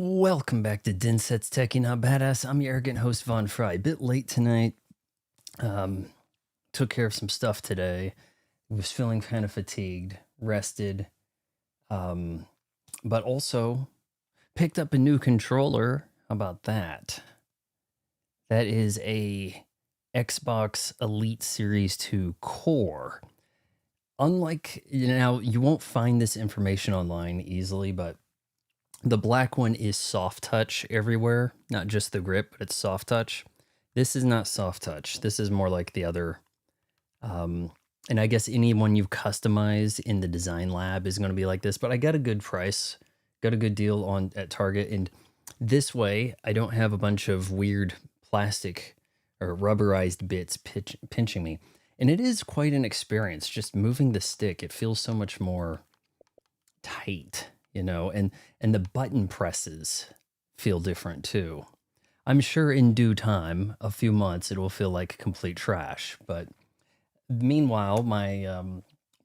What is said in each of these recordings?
Welcome back to Dinset's Techie Not Badass. I'm your arrogant host, Von Fry. A bit late tonight. Took care of some stuff today. Was feeling kind of fatigued, rested, but also picked up a new controller. How about that? That is a Xbox Elite Series 2 Core. Unlike, now you won't find this information online easily, but the black one is soft touch everywhere, not just the grip, but it's soft touch. This is not soft touch. This is more like the other. And I guess anyone you've customized in the design lab is going to be like this, but I got a good price, got a good deal on at Target. And this way I don't have a bunch of weird plastic or rubberized bits pinching me. And it is quite an experience just moving the stick. It feels so much more tight, and the button presses feel different too. I'm sure in due time, a few months, it will feel like complete trash. But meanwhile, my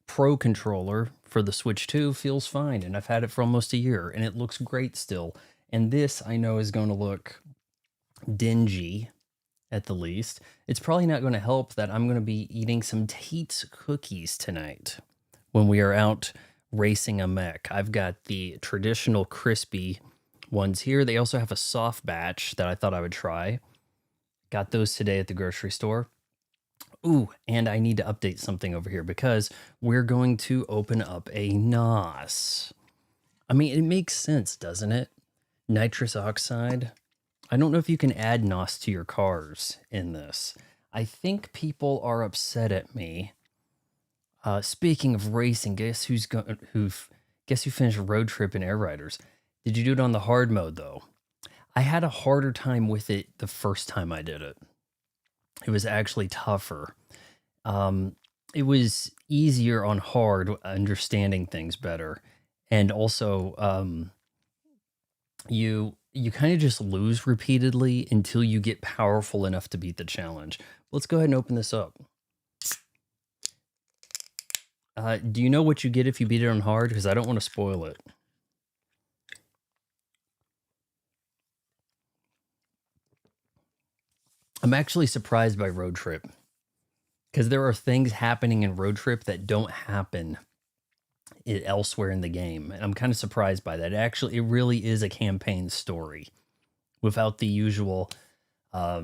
Pro controller for the Switch 2 feels fine, and I've had it for almost a year, and it looks great still. And this, I know, is going to look dingy at the least. It's probably not going to help that I'm going to be eating some Tate's cookies tonight when we are out racing a mech. I've got the traditional crispy ones here. They also have a soft batch that I thought I would try. Got those today at the grocery store. Ooh, and I need to update something over here because we're going to open up a NOS. I mean, it makes sense, doesn't it? Nitrous oxide. I don't know if you can add NOS to your cars in this. I think people are upset at me. Speaking of racing, guess who finished Road Trip and Air Riders? Did you do it on the hard mode though? I had a harder time with it the first time I did it. It was actually tougher. It was easier on hard, understanding things better, and also you kind of just lose repeatedly until you get powerful enough to beat the challenge. Let's go ahead and open this up. Do you know what you get if you beat it on hard? Because I don't want to spoil it. I'm actually surprised by Road Trip. Because there are things happening in Road Trip that don't happen elsewhere in the game. And I'm kind of surprised by that. It really is a campaign story without the usual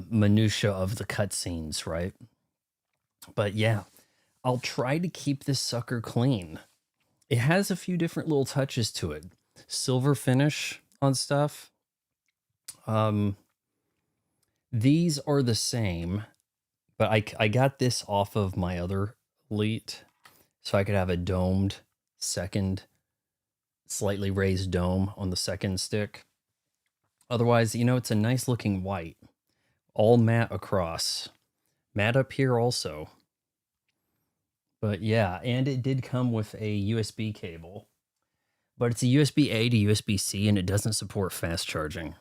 minutia of the cutscenes, right? But yeah, I'll try to keep this sucker clean. It has a few different little touches to it. Silver finish on stuff. These are the same, but I got this off of my other Elite, so I could have a domed second, slightly raised dome on the second stick. Otherwise, it's a nice looking white, all matte across. Matte up here also. But yeah, and it did come with a USB cable, but it's a USB-A to USB-C, and it doesn't support fast charging.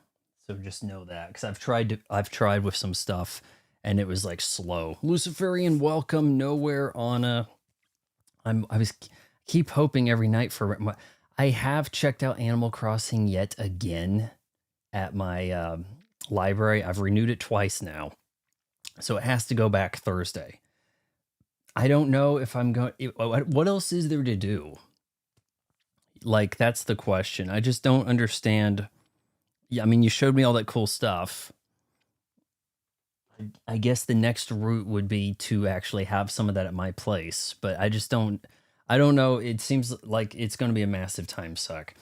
So just know that, because I've tried with some stuff, and it was like slow. Luciferian welcome nowhere on a. I keep hoping every night for. I have checked out Animal Crossing yet again at my library. I've renewed it twice now, so it has to go back Thursday. I don't know if I'm going. What else is there to do? Like, that's the question. I just don't understand. Yeah, I mean, you showed me all that cool stuff. I guess the next route would be to actually have some of that at my place, but I don't know. It seems like it's going to be a massive time suck.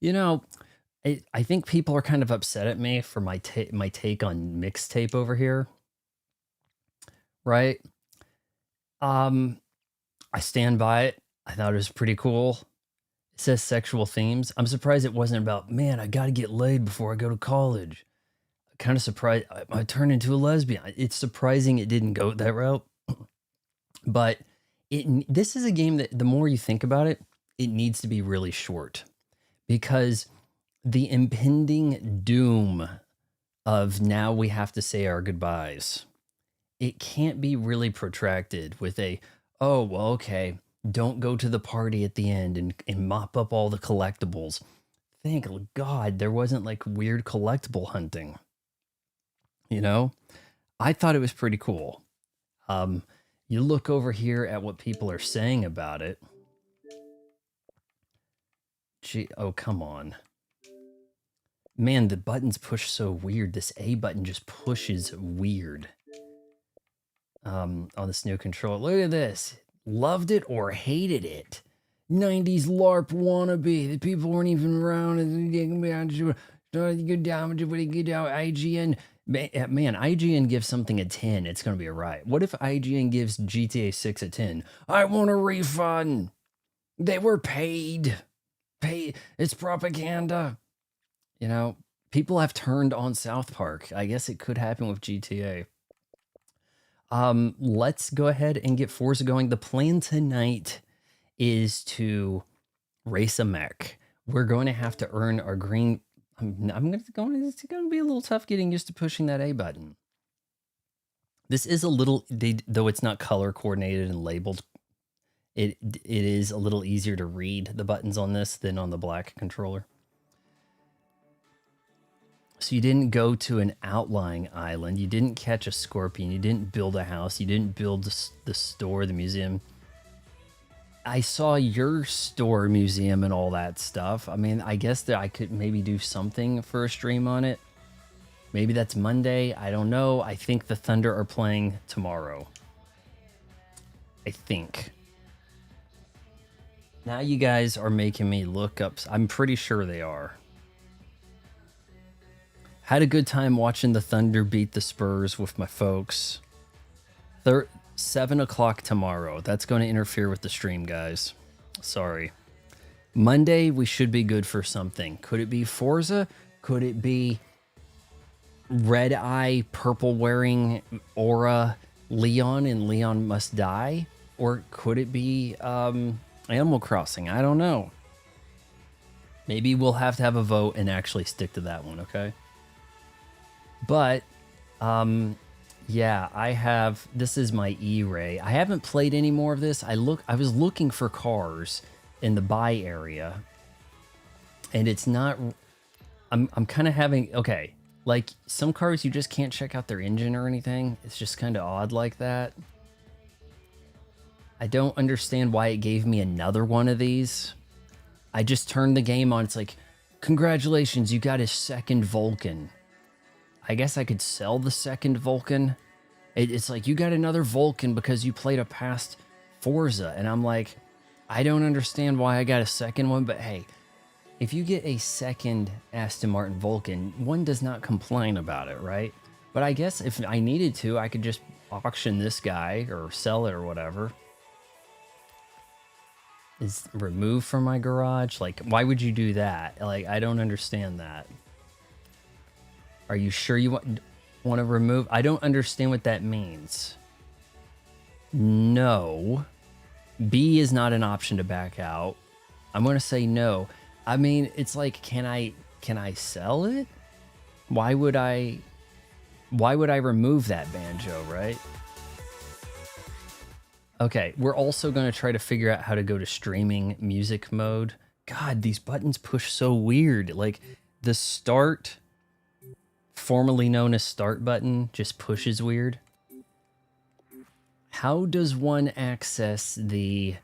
I think people are kind of upset at me for my take on mixtape over here. Right? I stand by it. I thought it was pretty cool. It says sexual themes. I'm surprised it wasn't about, man, I got to get laid before I go to college. Kind of surprised I turned into a lesbian. It's surprising it didn't go that route. But this is a game that the more you think about it, it needs to be really short, because the impending doom of now we have to say our goodbyes, it can't be really protracted with oh, well, okay, don't go to the party at the end and mop up all the collectibles. thank God there wasn't like weird collectible hunting. You know, I thought it was pretty cool. You look over here at what people are saying about it. Gee, oh, come on. Man, the buttons push so weird. This A button just pushes weird. On this new controller. Look at this. Loved it or hated it. 90s LARP wannabe. The people weren't even around. IGN. Man, IGN gives something a 10. It's going to be a riot. What if IGN gives GTA 6 a 10? I want a refund. They were paid. It's propaganda. You know, people have turned on South Park. I guess it could happen with GTA. Let's go ahead and get Forza going. The plan tonight is to race a mech. We're going to have to earn our green. It's going to be a little tough getting used to pushing that A button. This is a little, though it's not color coordinated and labeled, it is a little easier to read the buttons on this than on the black controller. So you didn't go to an outlying island. You didn't catch a scorpion. You didn't build a house. You didn't build the store, the museum. I saw your store, museum, and all that stuff. I mean, I guess that I could maybe do something for a stream on it. Maybe that's Monday. I don't know. I think the Thunder are playing tomorrow. I think. Now you guys are making me look up. I'm pretty sure they are. Had a good time watching the Thunder beat the Spurs with my folks. 7 o'clock tomorrow. That's going to interfere with the stream, guys. Sorry. Monday, we should be good for something. Could it be Forza? Could it be Red Eye, purple wearing Aura Leon and Leon Must Die? Or could it be Animal Crossing? I don't know. Maybe we'll have to have a vote and actually stick to that one, okay? But, yeah, this is my E-Ray. I haven't played any more of this. I was looking for cars in the buy area, and it's not, I'm kind of having, okay, like some cars you just can't check out their engine or anything. It's just kind of odd like that. I don't understand why it gave me another one of these. I just turned the game on. It's like, congratulations, you got a second Vulcan. I guess I could sell the second Vulcan. It's like, you got another Vulcan because you played a past Forza. And I'm like, I don't understand why I got a second one. But hey, if you get a second Aston Martin Vulcan, one does not complain about it, right? But I guess if I needed to, I could just auction this guy or sell it or whatever. Is removed from my garage. Like, why would you do that? Like, I don't understand that. Are you sure you want to remove? I don't understand what that means. No. B is not an option to back out. I'm going to say no. I mean, it's like, can I sell it? Why would I remove that banjo, right? Okay, we're also going to try to figure out how to go to streaming music mode. God, these buttons push so weird. Like the start, formerly known as start button, just pushes weird. How does one access the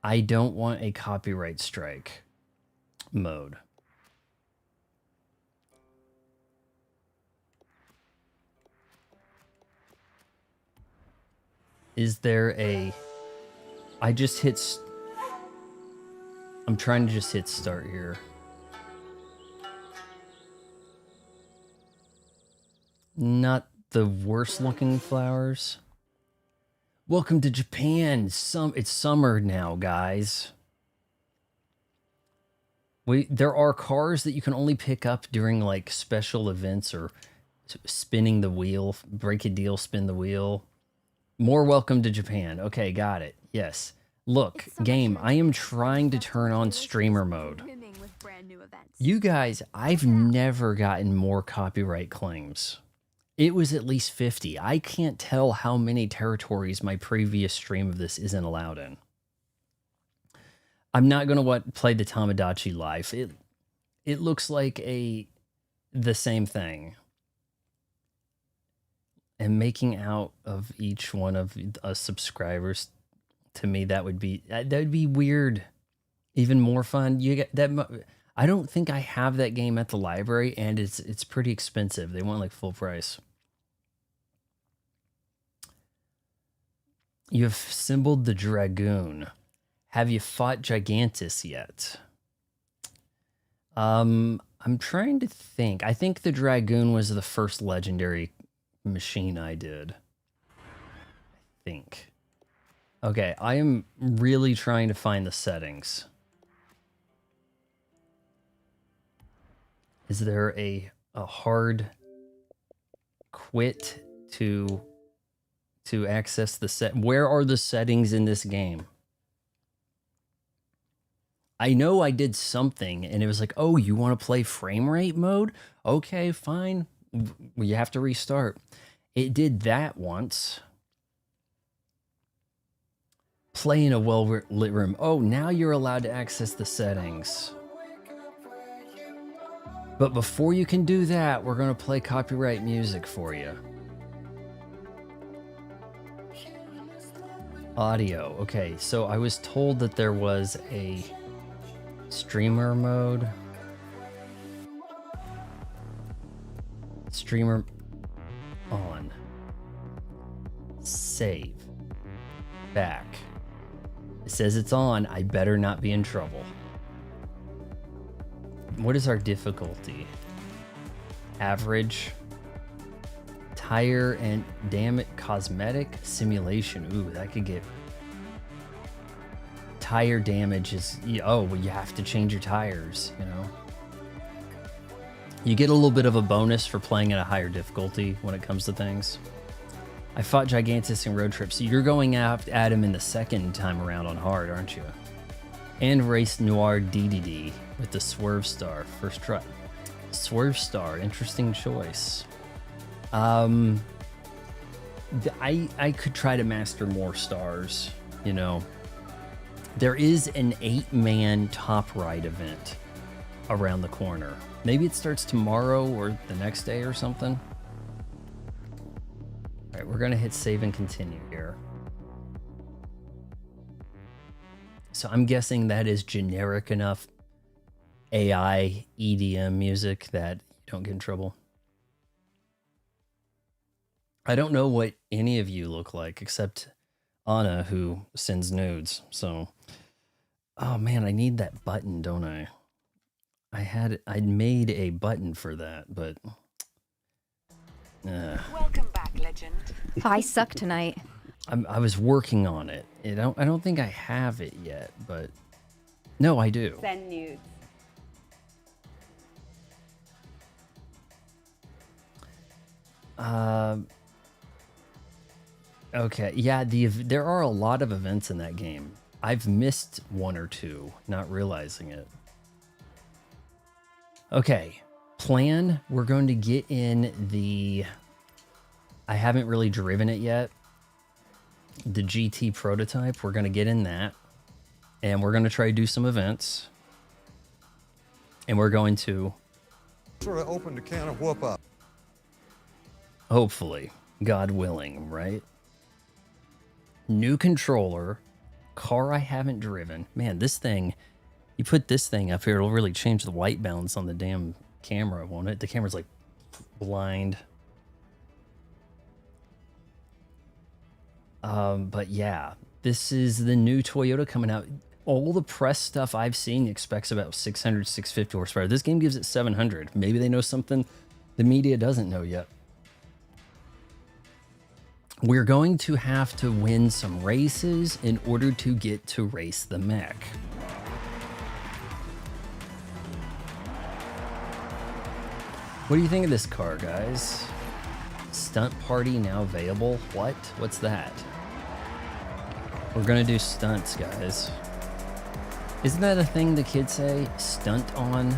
I don't want a copyright strike mode? Is there a... I'm trying to just hit start here. Not the worst looking flowers. Welcome to Japan. It's summer now, guys. There are cars that you can only pick up during like special events or spinning the wheel, break a deal, spin the wheel. More welcome to Japan. Okay, got it. Yes. Look, game, I am trying to turn on streamer mode. You guys, I've never gotten more copyright claims. It was at least 50. I can't tell how many territories my previous stream of this isn't allowed in. I'm not going to play the Tamagotchi live. it looks like the same thing. And making out of each one of us subscribers, to me, that would be weird. Even more fun. You get that. I don't think I have that game at the library, and it's pretty expensive. They want like full price. You have assembled the Dragoon. Have you fought Gigantus yet? I'm trying to think. I think the Dragoon was the first legendary machine I did. I think. Okay, I am really trying to find the settings. Is there a hard quit to access the set? Where are the settings in this game? I know I did something and it was like, oh, you want to play frame rate mode? Okay, fine. You have to restart. It did that once. Play in a well-lit room. Oh, now you're allowed to access the settings. But before you can do that, we're going to play copyright music for you. Audio. Okay, so I was told that there was a streamer mode. Streamer on. Save. Back. It says it's on. I better not be in trouble. What is our difficulty? Average. Tire and damage cosmetic simulation. Ooh, that could get... Tire damage is... Oh, well, you have to change your tires, you know? You get a little bit of a bonus for playing at a higher difficulty when it comes to things. I fought Gigantus in Road Trip, so you're going at him in the second time around on hard, aren't you? And Race Noir DDD with the Swerve Star first try. Swerve Star, interesting choice. I could try to master more stars, you know. There is an 8-man top ride event around the corner. Maybe it starts tomorrow or the next day or something. All right, we're gonna hit save and continue here. So I'm guessing that is generic enough AI EDM music that you don't get in trouble. I don't know what any of you look like except Anna, who sends nudes. So, oh man, I need that button, don't I? I'd made a button for that, but welcome back, legend. I suck tonight. I was working on it. I don't think I have it yet, but no, I do. Send nudes. Okay, yeah, there are a lot of events in that game. I've missed one or two, not realizing it. Okay, plan. We're going to get in the... I haven't really driven it yet. The GT prototype, we're going to get in that. And we're going to try to do some events. And we're going to... Sort of opened a can of whoop up. Hopefully, God willing, right? New controller, car I haven't driven. Man, this thing, you put this thing up here, it'll really change the white balance on the damn camera, won't it? The camera's like blind. But yeah, this is the new Toyota coming out. All the press stuff I've seen expects about 600, 650 horsepower. This game gives it 700. Maybe they know something the media doesn't know yet. We're going to have to win some races in order to get to race the mech. What do you think of this car, guys? Stunt party now available? What? What's that? We're gonna do stunts, guys. Isn't that a thing the kids say? Stunt on?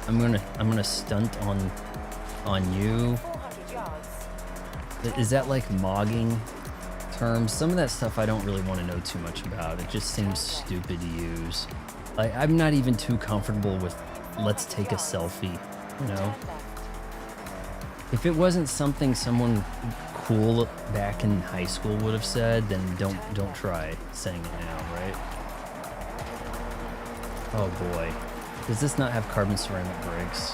I'm gonna stunt on you. Is that like mogging terms? Some of that stuff I don't really want to know too much about. It just seems stupid to use. Like, I'm not even too comfortable with let's take a selfie, you know? If it wasn't something someone cool back in high school would have said, then don't try saying it now, right? Oh boy. Does this not have carbon ceramic brakes?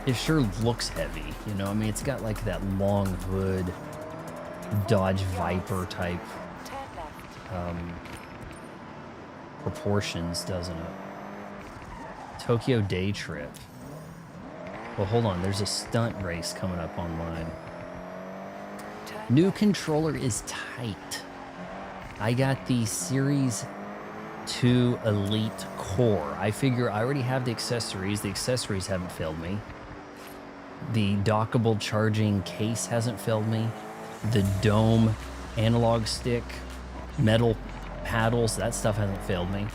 It sure looks heavy, you know? I mean, it's got like that long hood, Dodge Viper type proportions, doesn't it? Tokyo Day Trip. Well, hold on. There's a stunt race coming up online. New controller is tight. I got the Series 2 Elite Core. I figure I already have the accessories. The accessories haven't failed me. The dockable charging case hasn't failed me. The dome analog stick, metal paddles, that stuff hasn't failed me.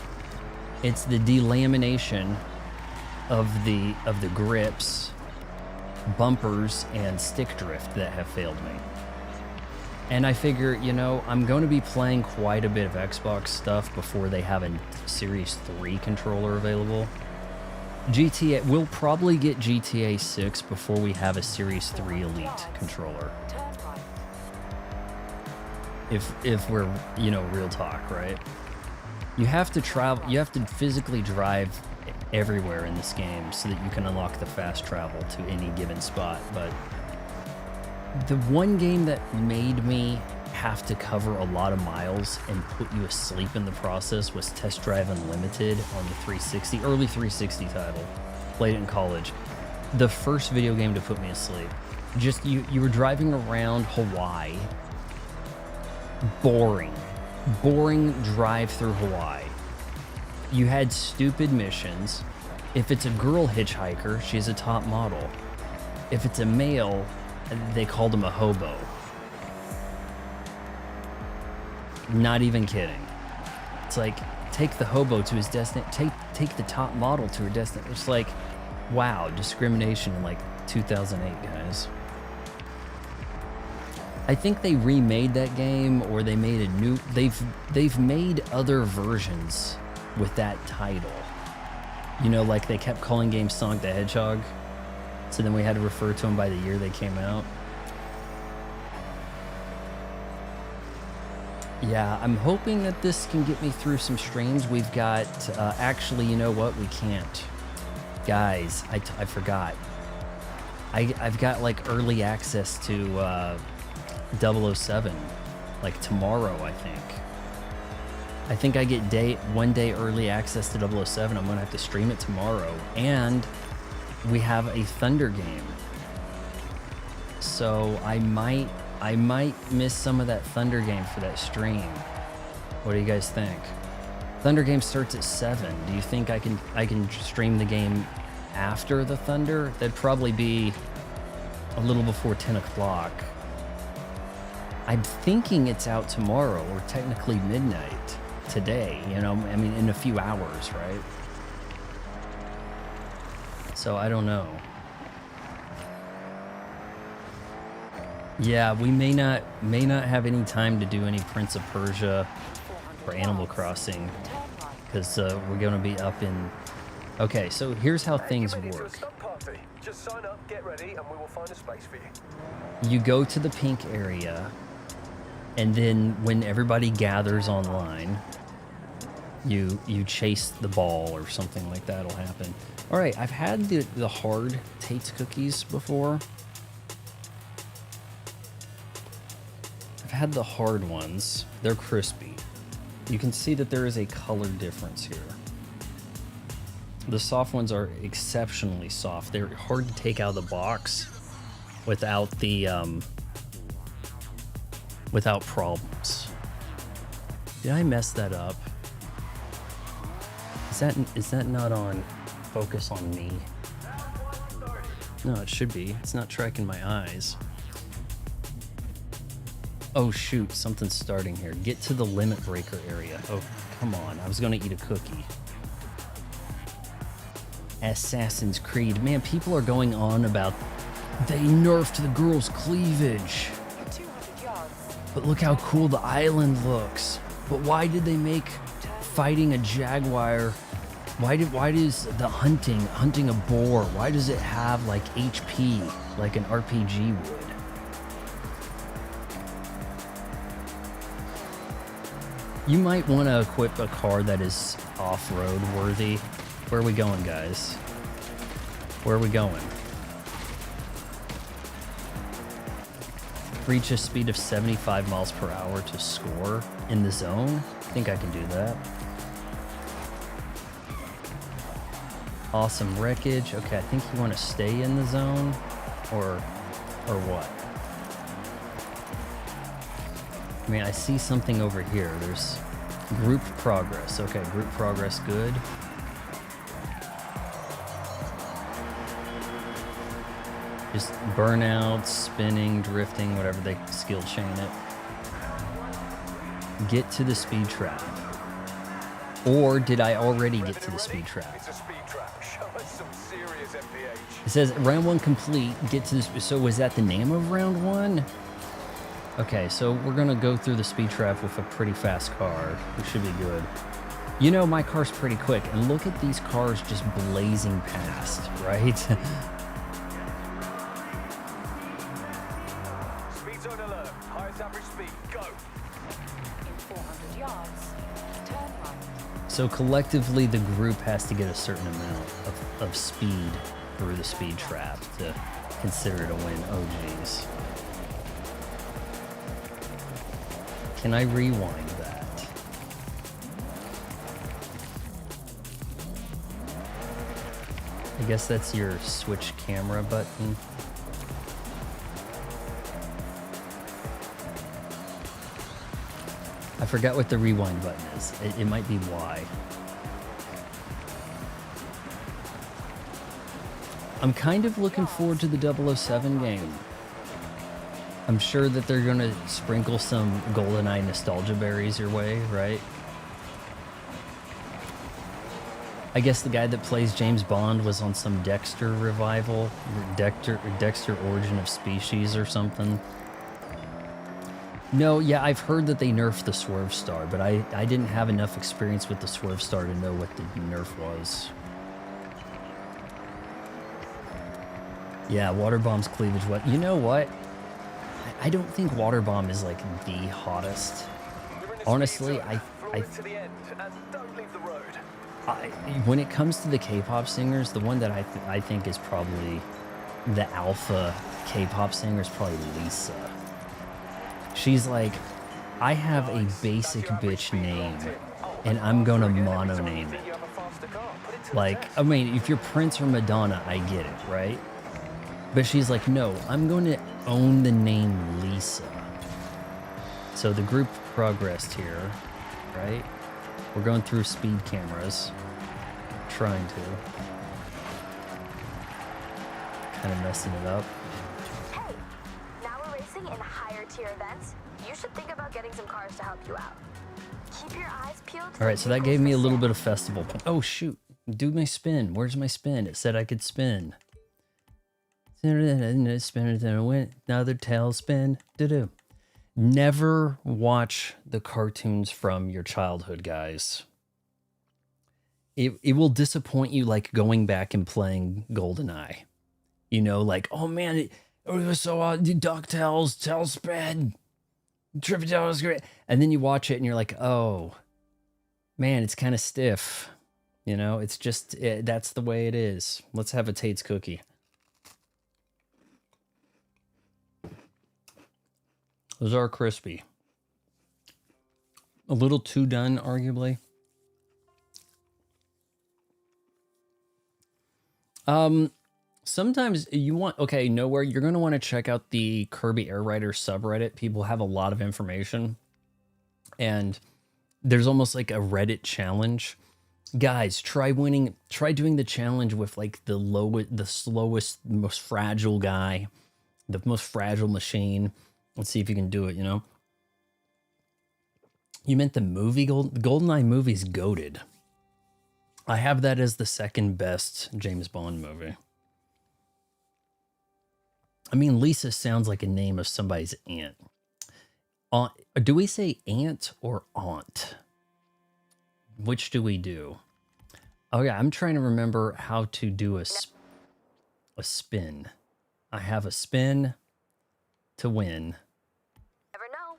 It's the delamination of the grips, bumpers, and stick drift that have failed me. And I figure, you know, I'm going to be playing quite a bit of Xbox stuff before they have a Series 3 controller available. GTA, we'll probably get GTA 6 before we have a Series 3 Elite controller. If we're, you know, real talk, right? You have to travel, you have to physically drive everywhere in this game so that you can unlock the fast travel to any given spot. But the one game that made me have to cover a lot of miles and put you asleep in the process was Test Drive Unlimited on the 360, early 360 title. Played it in college. The first video game to put me asleep. Just, you were driving around Hawaii. Boring drive through Hawaii. You had stupid missions. If it's a girl hitchhiker, she's a top model. If it's a male, they called him a hobo. Not even kidding. It's like, take the hobo to his destination, take the top model to her destination. It's like, wow, discrimination in like 2008, guys. I think they remade that game, or they made a new, they've made other versions with that title. You know, like they kept calling games Sonic the Hedgehog, so then we had to refer to them by the year they came out. Yeah, I'm hoping that this can get me through some streams. We've got, actually, you know what? We can't. Guys, I forgot. I've got like early access to 007, like tomorrow, I think. I think I get one day early access to 007. I'm gonna have to stream it tomorrow. And we have a Thunder game. So I might miss some of that Thunder game for that stream. What do you guys think? Thunder game starts at 7. Do you think I can stream the game after the Thunder? That'd probably be a little before 10 o'clock. I'm thinking it's out tomorrow, or technically midnight today, you know, I mean, in a few hours, right? So I don't know. Yeah, we may not have any time to do any Prince of Persia or Animal Crossing, because we're going to be up in... Okay, so here's how things work. Just sign up, get ready, and we will find a space for you. You go to the pink area, and then when everybody gathers online, you chase the ball or something like that will happen. All right, I've had the hard Tate's cookies before. I've had the hard ones. They're crispy. You can see that there is a color difference here. The soft ones are exceptionally soft. They're hard to take out of the box without the without problems. Did I mess that up? Is that not on focus on me? No, it should be. It's not tracking my eyes. Oh shoot, something's starting here. Get to the limit breaker area. Oh, come on. I was gonna eat a cookie. Assassin's Creed. Man, people are going on about they nerfed the girl's cleavage. But look how cool the island looks. But why did they make fighting a jaguar Why does the hunting a boar, why does it have like HP like an RPG would? You might want to equip a car that is off-road worthy. Where are we going, guys? Where are we going? Reach a speed of 75 miles per hour to score in the zone. I think I can do that. Awesome wreckage. Okay, I think you want to stay in the zone or what? I mean, I see something over here. There's group progress. Okay, group progress, good. Just burnout, spinning, drifting, whatever they skill chain it. Get to the speed trap. Or did I already get to the speed trap? It's a speed trap. Show us some serious MPH. It says round 1 complete, get to this. So was that the name of round 1? Okay, so we're gonna go through the speed trap with a pretty fast car. We should be good. You know, my car's pretty quick, and look at these cars just blazing past, right? Speed zone alert. Highest average speed. Go. In 400 yards, turn right. So collectively, the group has to get a certain amount of speed through the speed trap to consider it a win. Oh, geez. Can I rewind that? I guess that's your switch camera button. I forgot what the rewind button is. It might be Y. I'm kind of looking forward to the 007 game. I'm sure that they're going to sprinkle some GoldenEye nostalgia berries your way, right? I guess the guy that plays James Bond was on some Dexter revival, Dexter Origin of Species or something. No, yeah, I've heard that they nerfed the Swerve Star, but I didn't have enough experience with the Swerve Star to know what the nerf was. Yeah, Water Bomb's cleavage. What? You know what? I don't think Water Bomb is like the hottest. Honestly, I to the end and don't leave the road. when it comes to the K-pop singers, the one that I think is probably the alpha K-pop singer is probably Lisa. She's like, I have a basic bitch name, and I'm gonna mono name it. Like, I mean, if you're Prince or Madonna, I get it, right? But she's like, no, I'm going to own the name Lisa. So the group progressed here, right? We're going through speed cameras. Trying to. Kind of messing it up. Hey, now we're racing in higher tier events. You should think about getting some cars to help you out. Keep your eyes peeled. All right, so that gave me a little bit of festival. Oh, shoot. Do my spin. Where's my spin? It said I could spin. Spin, another tailspin. Do. Never watch the cartoons from your childhood, guys. It will disappoint you, like going back and playing GoldenEye. You know, like, oh man, it was so odd. DuckTales, Tailspin, Trippy was great. And then you watch it and you're like, oh man, it's kind of stiff. You know, it's just, that's the way it is. Let's have a Tate's cookie. Those are crispy. A little too done, arguably. Sometimes you want, okay, nowhere, you're going to want to check out the Kirby Air Rider subreddit. People have a lot of information. And there's almost like a Reddit challenge. Guys, try doing the challenge with like the slowest, most fragile guy, the most fragile machine. Let's see if you can do it, you know? You meant the movie? GoldenEye movie's goated. I have that as the second best James Bond movie. I mean, Lisa sounds like a name of somebody's aunt. Do we say aunt or aunt? Which do we do? Oh yeah, I'm trying to remember how to do a spin. I have a spin to win. Never know.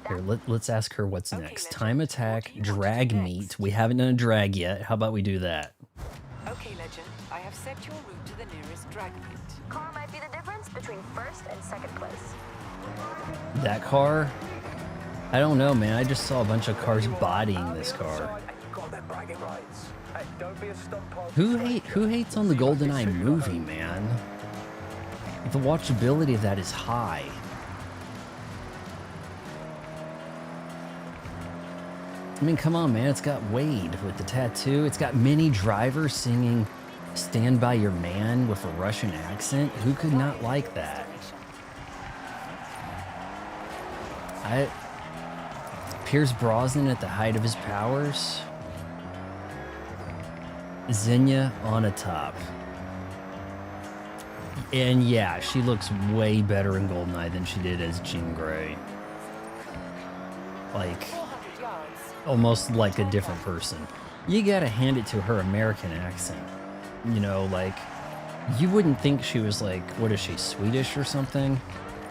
Here, let's ask her what's Okay, next. Legend, Time what attack, do you want to do drag next? meet. We haven't done a drag yet. How about we do that? Okay, Legend, I have set your route to the nearest drag meet. Car might be the difference between first and second place. That car? I don't know, man. I just saw a bunch of cars bodying this car. And you've got them bragging rights. Hey, don't be a stunt pole. Who hates on the GoldenEye movie, man? The watchability of that is high. I mean, come on, man. It's got Wade with the tattoo. It's got Minnie Driver singing Stand By Your Man with a Russian accent. Who could not like that? Pierce Brosnan at the height of his powers. Xenia on a top. And yeah, she looks way better in GoldenEye than she did as Jean Grey. Like, 400 yards. almost like a different person. You gotta hand it to her American accent. You know, like, you wouldn't think she was like, what is she, Swedish or something?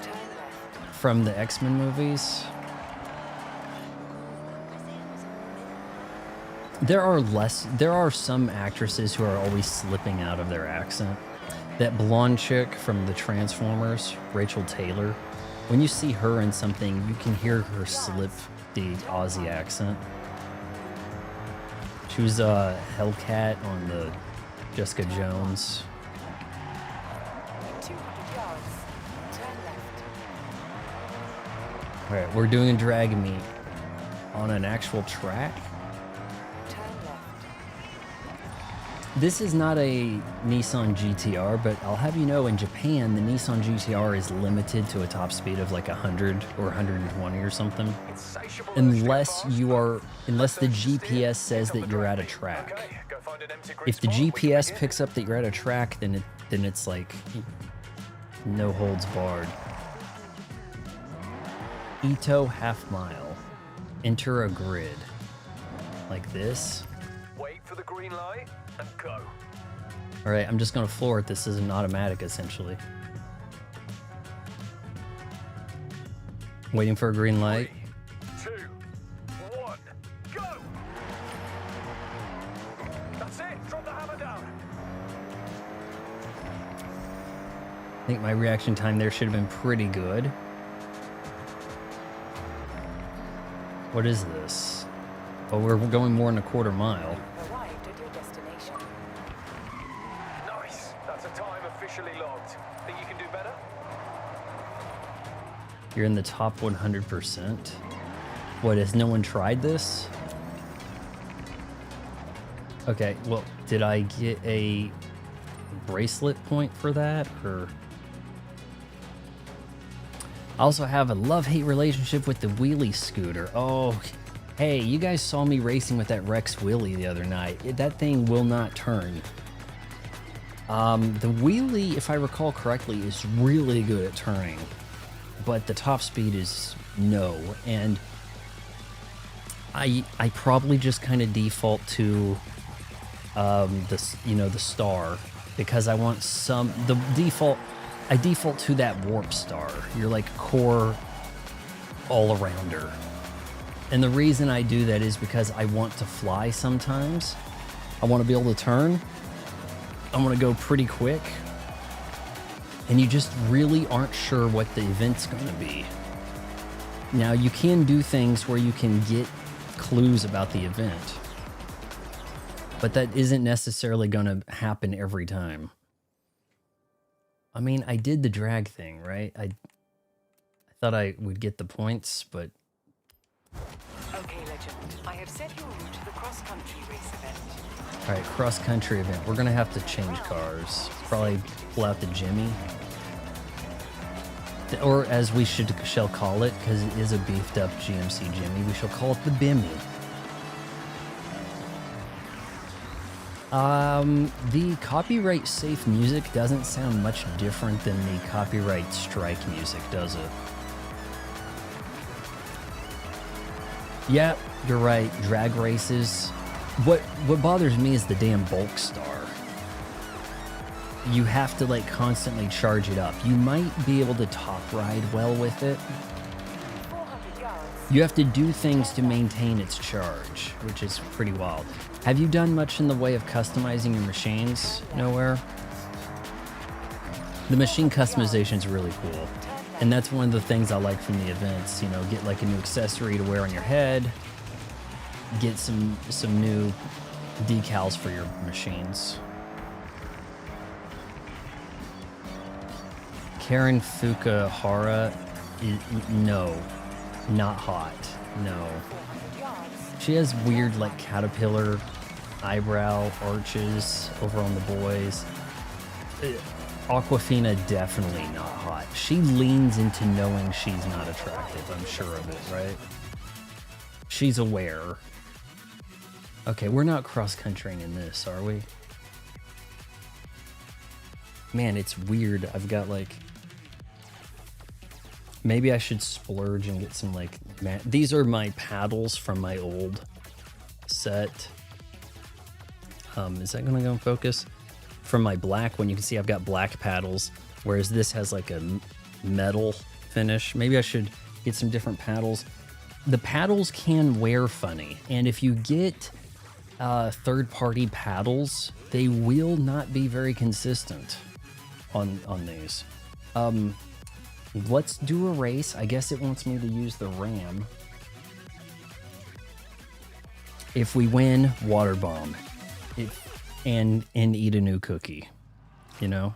Turn left. From the X-Men movies. There are some actresses who are always slipping out of their accent. That blonde chick from the Transformers, Rachel Taylor, when you see her in something, you can hear her slip the Aussie accent. She was Hellcat on the Jessica Jones. 200 yards. Turn left. All right, we're doing a drag meet on an actual track. Turn left. This is not a Nissan GTR, but I'll have you know, in Japan, the Nissan GTR is limited to a top speed of like 100 or 120 or something. Insatiable Unless electric you bars. are, unless the First steer, GPS says pick that up you're the at a drag track. meet. Okay, go find an empty grid If the spot, we can GPS begin. picks up that you're at a track, then it's like no holds barred. Ito half mile. Enter a grid. Like this. Wait for the green light and go. All right, I'm just gonna floor it. This is an automatic, essentially. Waiting for a green light. 3, 2, 1, go! That's it. Drop the hammer down. I think my reaction time there should have been pretty good. What is this? Oh, we're going more than a quarter mile. Arrived at your destination. Nice. That's a time officially logged. Think you can do better? You're in the top 100%. What, has no one tried this? Okay, well, did I get a bracelet point for that, or... I also have a love-hate relationship with the wheelie scooter. Oh, hey, you guys saw me racing with that Rex wheelie the other night. That thing will not turn. The wheelie, if I recall correctly, is really good at turning, but the top speed is no. And I probably just kind of default to the star, because I want I default to that warp star. You're like core all-arounder. And the reason I do that is because I want to fly sometimes. I want to be able to turn. I want to go pretty quick. And you just really aren't sure what the event's going to be. Now, you can do things where you can get clues about the event, but that isn't necessarily going to happen every time. I mean, I did the drag thing, right? I thought I would get the points, but... Okay, Legend. I have set your route to the cross-country race event. All right, cross-country event. We're going to have to change cars. Probably pull out the Jimmy. Or as we shall call it, because it is a beefed-up GMC Jimmy, we shall call it the Bimmy. The copyright safe music doesn't sound much different than the copyright strike music, does it? Yeah, you're right. Drag races What bothers me is the damn bulk star. You have to like constantly charge it up. You might be able to top ride well with it. 400 yards. You have to do things to maintain its charge, which is pretty wild. Have you done much in the way of customizing your machines? Nowhere? The machine customization is really cool. And that's one of the things I like from the events. You know, get like a new accessory to wear on your head. Get some new decals for your machines. Karen Fukuhara, no, not hot, no. 400 yards. She has weird like caterpillar eyebrow arches over on the boys. Aquafina, definitely not hot. She leans into knowing she's not attractive, I'm sure of it, right? She's aware. Okay, we're not cross-countrying in this, are we? Man, it's weird. I've got like... Maybe I should splurge and get some like... These are my paddles from my old set. Is that gonna go in focus? From my black one, you can see I've got black paddles, whereas this has like a metal finish. Maybe I should get some different paddles. The paddles can wear funny, and if you get third-party paddles, they will not be very consistent on these. Let's do a race. I guess it wants me to use the ram. If we win, water bomb. And eat a new cookie, you know?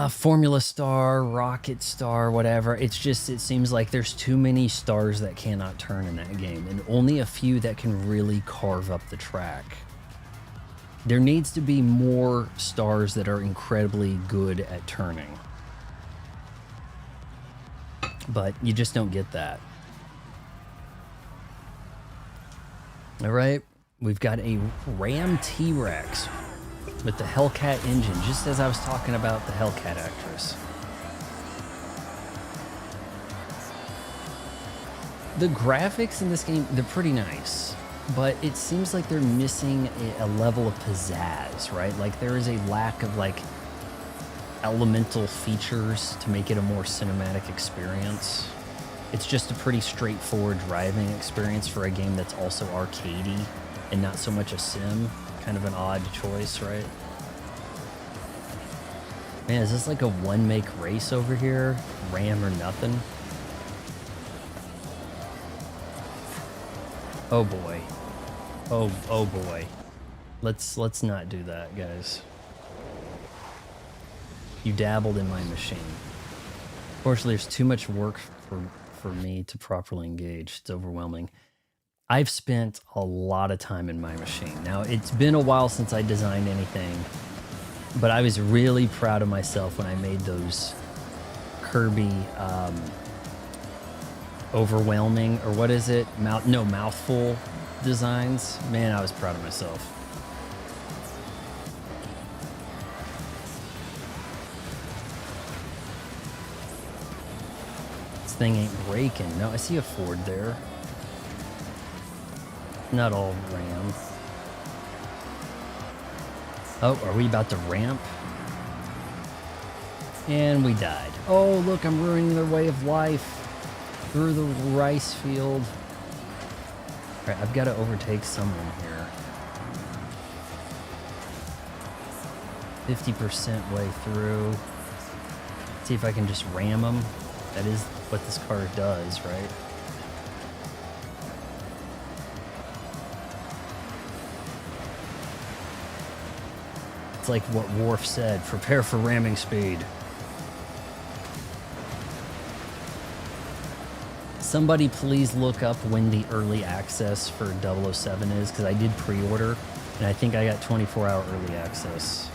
Formula Star, Rocket Star, whatever. It's just, it seems like there's too many stars that cannot turn in that game, and only a few that can really carve up the track. There needs to be more stars that are incredibly good at turning. But you just don't get that. All right, we've got a Ram T-Rex with the Hellcat engine, just as I was talking about the Hellcat actress. The graphics in this game, they're pretty nice, but it seems like they're missing a level of pizzazz, right? Like there is a lack of like elemental features to make it a more cinematic experience. It's just a pretty straightforward driving experience for a game that's also arcadey and not so much a sim. Kind of an odd choice, right? Man, is this like a one-make race over here? Ram or nothing? Oh boy. Oh boy. Let's not do that, guys. You dabbled in my machine. Fortunately, there's too much work for me to properly engage. It's overwhelming. I've spent a lot of time in my machine. Now, it's been a while since I designed anything, but I was really proud of myself when I made those Kirby overwhelming, or what is it? Mouthful designs. Man, I was proud of myself. Thing ain't breaking. No, I see a Ford there. Not all Ram. Oh, are we about to ramp? And we died. Oh, look, I'm ruining their way of life through the rice field. All right, I've got to overtake someone here. 50% way through. See if I can just ram them. That is what this car does, right? It's like what Worf said, prepare for ramming speed. Somebody please look up when the early access for 007 is, because I did pre-order, and I think I got 24-hour early access.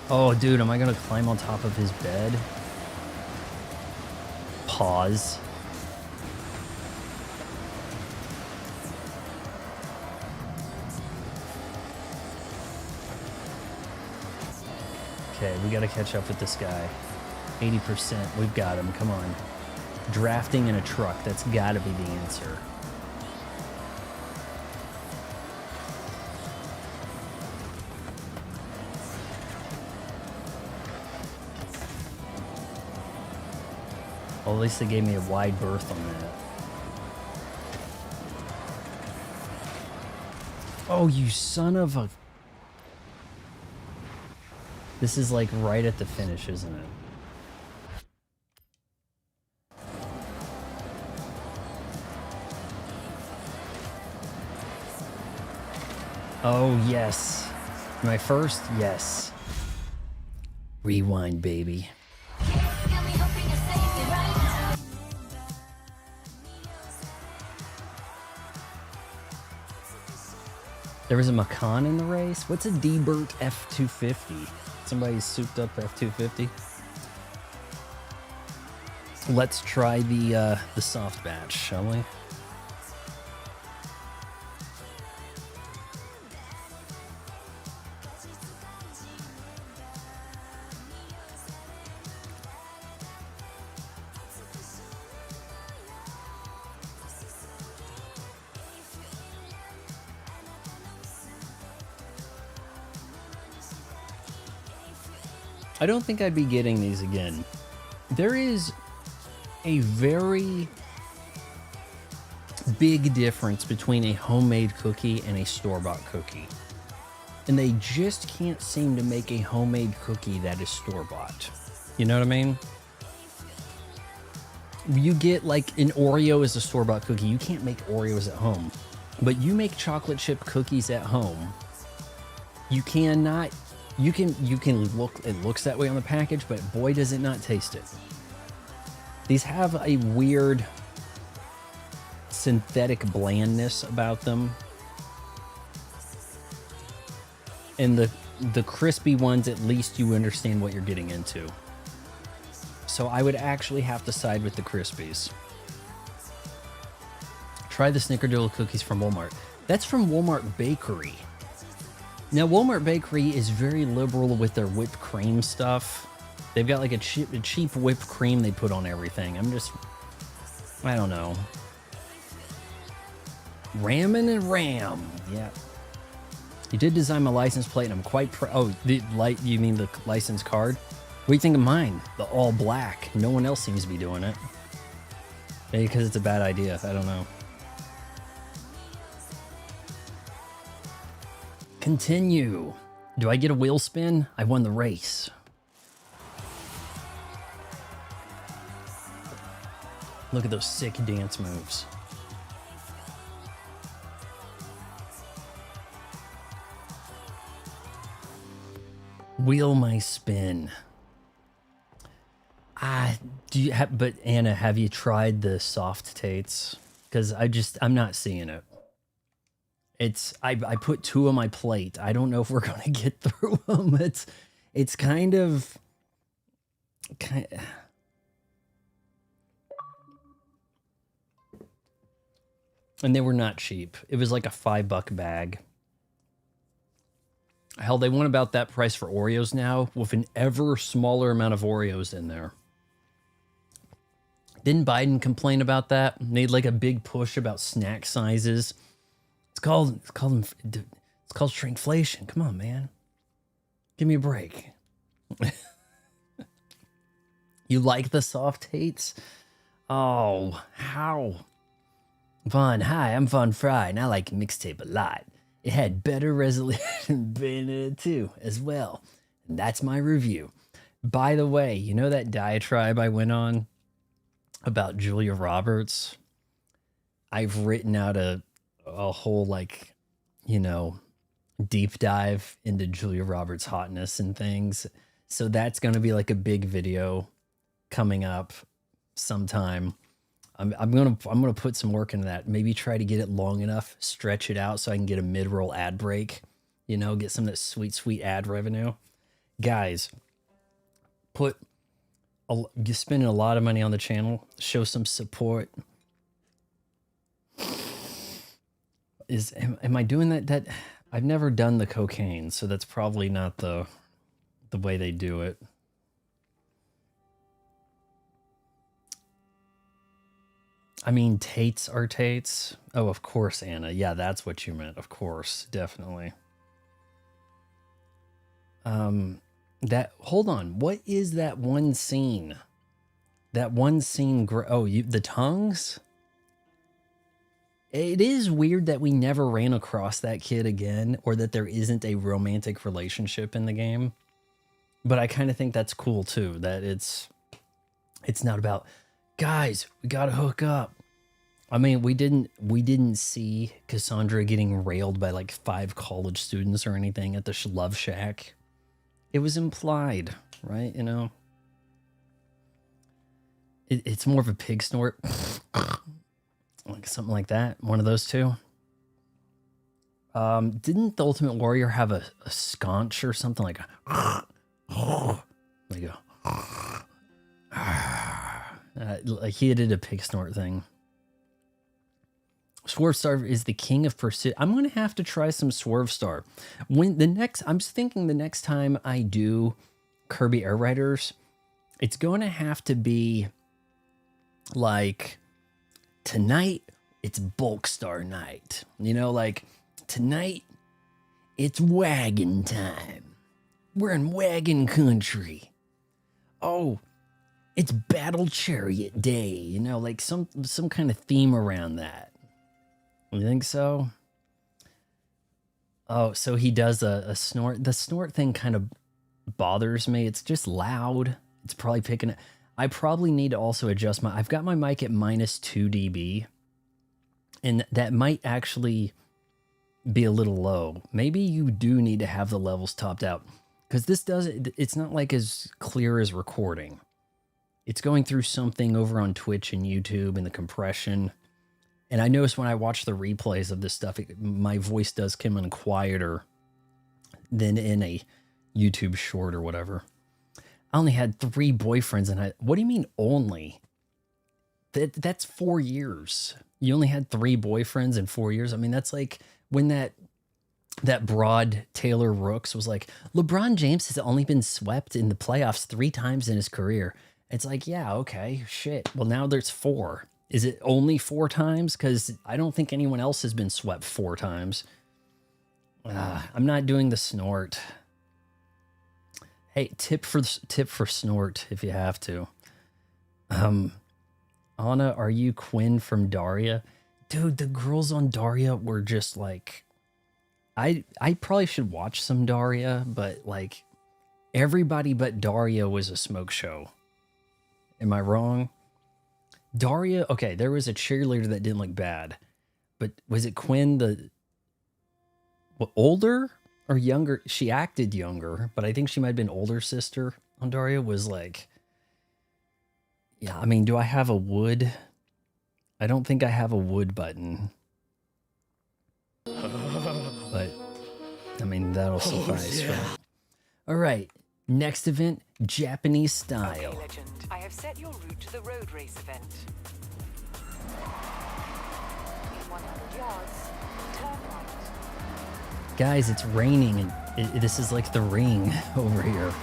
Oh, dude, am I going to climb on top of his bed? Pause. Okay, we got to catch up with this guy. 80%, we've got him, come on. Drafting in a truck, that's got to be the answer. Well, at least they gave me a wide berth on that. Oh, you son of a... This is like right at the finish, isn't it? Oh, yes. Am I first? Yes. Rewind, baby. There was a Macan in the race? What's a deburnt F-250? Somebody's souped up F-250? Let's try the soft batch, shall we? I don't think I'd be getting these again. There is a very big difference between a homemade cookie and a store-bought cookie. And they just can't seem to make a homemade cookie that is store-bought. You know what I mean? You get like an Oreo as a store-bought cookie. You can't make Oreos at home. But you make chocolate chip cookies at home. You cannot... You can look, it looks that way on the package, but boy does it not taste it. These have a weird synthetic blandness about them. And the crispy ones, at least you understand what you're getting into. So I would actually have to side with the Krispies. Try the Snickerdoodle cookies from Walmart. That's from Walmart Bakery. Now, Walmart Bakery is very liberal with their whipped cream stuff. They've got like a cheap whipped cream they put on everything. I don't know. Ramming and Ram. Yeah. You did design my license plate, and I'm quite proud. Oh, you mean the license card? What do you think of mine? The all black. No one else seems to be doing it. Maybe because it's a bad idea. I don't know. Continue. Do I get a wheel spin? I won the race. Look at those sick dance moves. Wheel my spin. But Anna, have you tried the soft tates? Because I'm not seeing it. I put 2 on my plate. I don't know if we're gonna get through them. It's kind of. And they were not cheap. It was like a $5 bag. Hell, they want about that price for Oreos now, with an ever smaller amount of Oreos in there. Didn't Biden complain about that? Made like a big push about snack sizes. It's called shrinkflation. Come on, man. Give me a break. You like the soft hates? Oh, how? Vaughn, hi, I'm Vaughn Fry, and I like mixtape a lot. It had better resolution than Bayonetta 2 as well. And that's my review. By the way, you know that diatribe I went on about Julia Roberts? I've written out a whole, like, you know, deep dive into Julia Roberts' hotness and things. So that's going to be like a big video coming up sometime. I'm gonna put some work into that. Maybe try to get it long enough, stretch it out so I can get a mid-roll ad break. You know, get some of that sweet ad revenue. Guys, you're spending a lot of money on the channel. Show some support. Am I doing that? I've never done the cocaine, so that's probably not the way they do it. I mean, Tates are Tates. Oh, of course, Anna. Yeah, that's what you meant. Of course, definitely. Hold on. What is that one scene that one scene, the tongues? It is weird that we never ran across that kid again, or that there isn't a romantic relationship in the game. But I kind of think that's cool too, that it's not about, guys, we gotta hook up. I mean, we didn't see Cassandra getting railed by like 5 college students or anything at the Love Shack. It was implied, right? You know, it's more of a pig snort, like something like that. One of those two. Didn't the Ultimate Warrior have a sconch or something like a like a like he did a pig snort thing. Swerve Star is the king of pursuit. I'm gonna have to try some Swerve Star. I'm thinking the next time I do Kirby Air Riders, it's gonna have to be like tonight. It's Bulk Star night. You know, like tonight it's wagon time. We're in wagon country. Oh, it's Battle Chariot Day. You know, like some kind of theme around that. You think so? Oh, so he does a snort. The snort thing kind of bothers me. It's just loud. It's probably picking it. I probably need to also adjust I've got my mic at -2 dB. And that might actually be a little low. Maybe you do need to have the levels topped out. Because it's not like as clear as recording. It's going through something over on Twitch and YouTube and the compression. And I noticed when I watch the replays of this stuff, my voice does come in quieter than in a YouTube short or whatever. I only had 3 boyfriends, and what do you mean only? That's 4 years. You only had 3 boyfriends in 4 years? I mean, that's like when that broad Taylor Rooks was like, LeBron James has only been swept in the playoffs 3 times in his career. It's like, yeah, okay, shit. Well, now there's 4. Is it only 4 times? Because I don't think anyone else has been swept 4 times. I'm not doing the snort. Hey, tip for snort if you have to. Anna, are you Quinn from Daria? Dude, the girls on Daria were just like... I probably should watch some Daria, but like everybody but Daria was a smoke show. Am I wrong? Daria, okay, there was a cheerleader that didn't look bad, but was it Quinn older or younger? She acted younger, but I think she might have been older sister on Daria. Was like, yeah, I mean, do I have a wood? I don't think I have a wood button. But, I mean, that'll suffice, right? All right, next event, Japanese style. Okay, Legend. I have set your route to the road race event. In 100 yards, turn right. Guys, it's raining, and this is like the ring over here.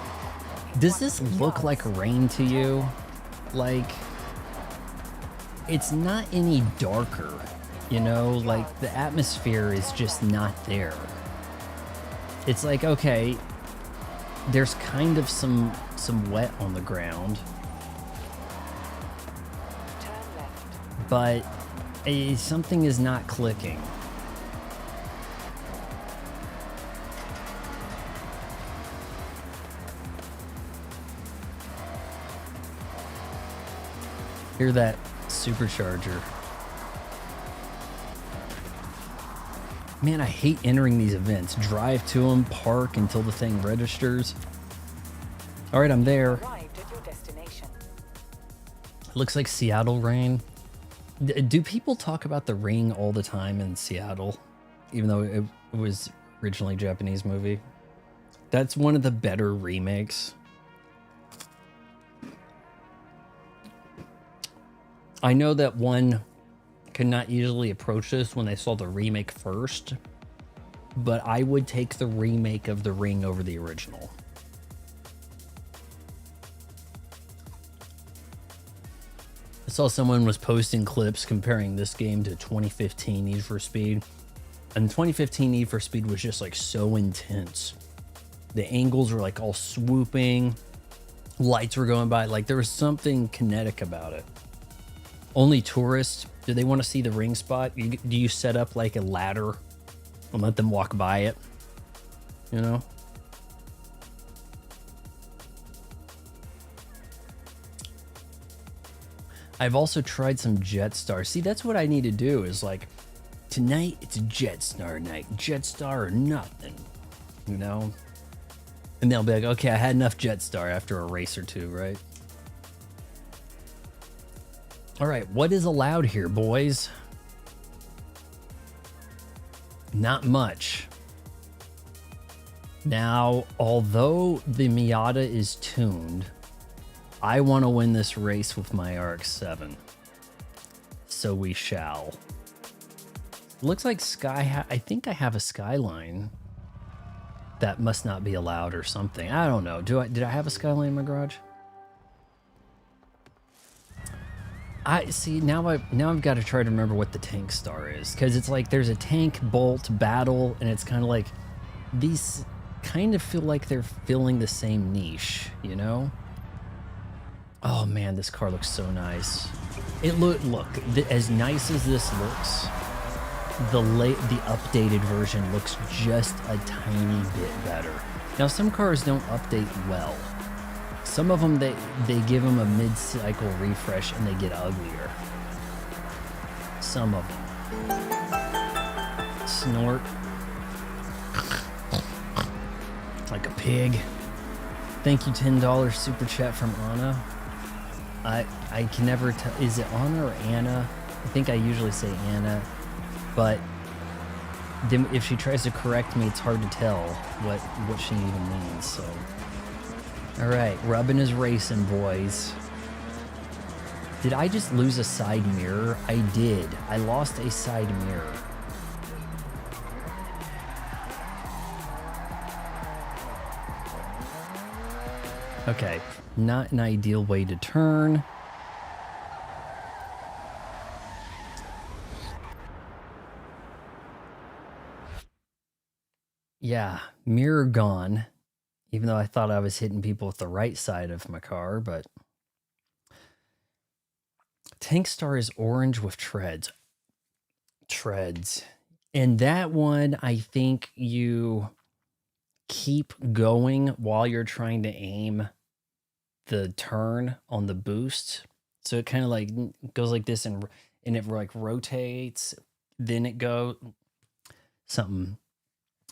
Does this look like rain to you? Like, it's not any darker. You know, like the atmosphere is just not there. It's like, okay, there's kind of some wet on the ground, but something is not clicking. Hear that supercharger. Man, I hate entering these events. Drive to them, park until the thing registers. All right, I'm there. Arrived at your destination. It looks like Seattle rain. Do people talk about the ring all the time in Seattle? Even though it was originally a Japanese movie. That's one of the better remakes. I know that one could not easily approach this when they saw the remake first, but I would take the remake of The Ring over the original. I saw someone was posting clips comparing this game to 2015 Need for Speed, and 2015 Need for Speed was just like so intense. The angles were like all swooping. lights were going by. Like there was something kinetic about it. Only tourists, do they want to see the ring spot? Do you set up like a ladder and let them walk by it? You know? I've also tried some Jetstar. See, that's what I need to do is like, tonight it's Jetstar night. Jetstar or nothing, you know? And they'll be like, okay, I had enough Jetstar after a race or two, right? All right, what is allowed here, boys? Not much. Now, although the Miata is tuned, I want to win this race with my RX-7. So we shall. Looks like I think I have a Skyline. That must not be allowed or something. I don't know. Did I have a Skyline in my garage? I see now I've got to try to remember what the Tank Star is, because it's like there's a tank bolt battle, and it's kind of like these kind of feel like they're filling the same niche, you know? Oh man, this car looks so nice. Look, as nice as this looks, the updated version looks just a tiny bit better. Now some cars don't update well. Some of them they give them a mid-cycle refresh and they get uglier. Some of them. Snort. Like a pig. Thank you, $10 super chat from Anna. I can never tell, is it Anna or Anna? I think I usually say Anna, but then if she tries to correct me, it's hard to tell what she even means, so. All right, rubbing is racing, boys. Did I just lose a side mirror? I did. I lost a side mirror. Okay, not an ideal way to turn. Yeah, mirror gone. Even though I thought I was hitting people with the right side of my car, but... Tank Star is orange with treads. Treads. And that one, I think you keep going while you're trying to aim the turn on the boost. So it kind of like goes like this and it like rotates. Then it goes... Something...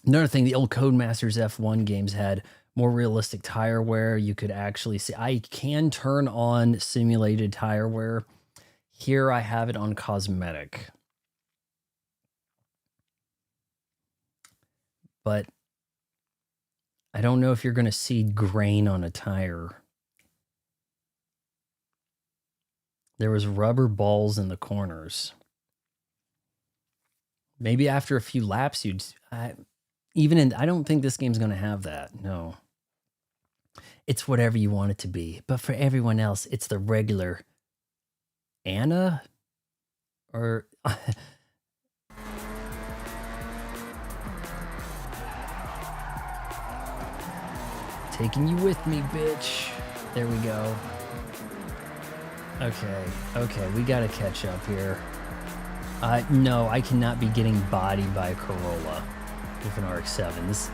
Another thing, the old Codemasters F1 games had more realistic tire wear. You could actually see, I can turn on simulated tire wear. Here I have it on cosmetic. But I don't know if you're going to see grain on a tire. There was rubber balls in the corners. Maybe after a few laps, I don't think this game's going to have that. No. It's whatever you want it to be. But for everyone else, it's the regular Anna? Or... Taking you with me, bitch. There we go. Okay, we gotta catch up here. No, I cannot be getting bodied by a Corolla with an RX-7.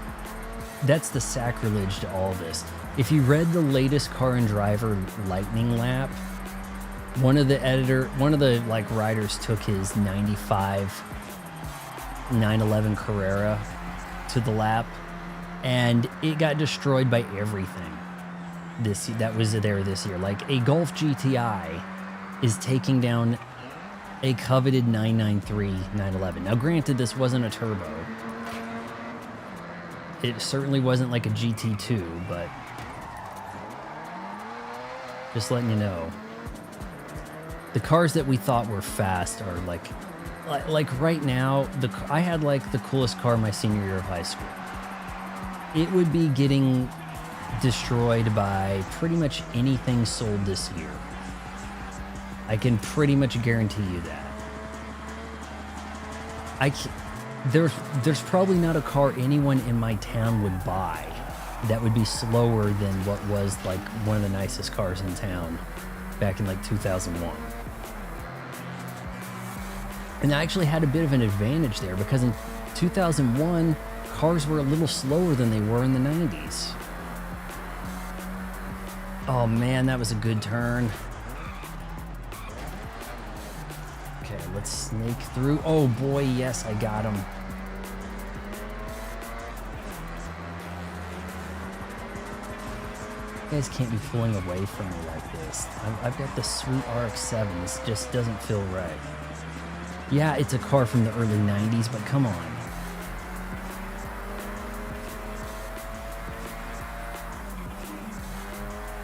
That's the sacrilege to all this. If you read the latest Car and Driver lightning lap, one of the writers took his 95 911 Carrera to the lap, and it got destroyed by everything that was there this year. Like a Golf GTI is taking down a coveted 993 911. Now granted, this wasn't a turbo. It certainly wasn't like a GT2, but just letting you know. The cars that we thought were fast are like right now, I had like the coolest car my senior year of high school. It would be getting destroyed by pretty much anything sold this year. I can pretty much guarantee you that. There's probably not a car anyone in my town would buy that would be slower than what was like one of the nicest cars in town back in like 2001. And I actually had a bit of an advantage there because in 2001, cars were a little slower than they were in the 90s. Oh man, that was a good turn. Okay, let's snake through. Oh boy, yes, I got him. You guys can't be pulling away from me like this. I've got the sweet RX-7. This just doesn't feel right. Yeah, it's a car from the early 90s, but come on.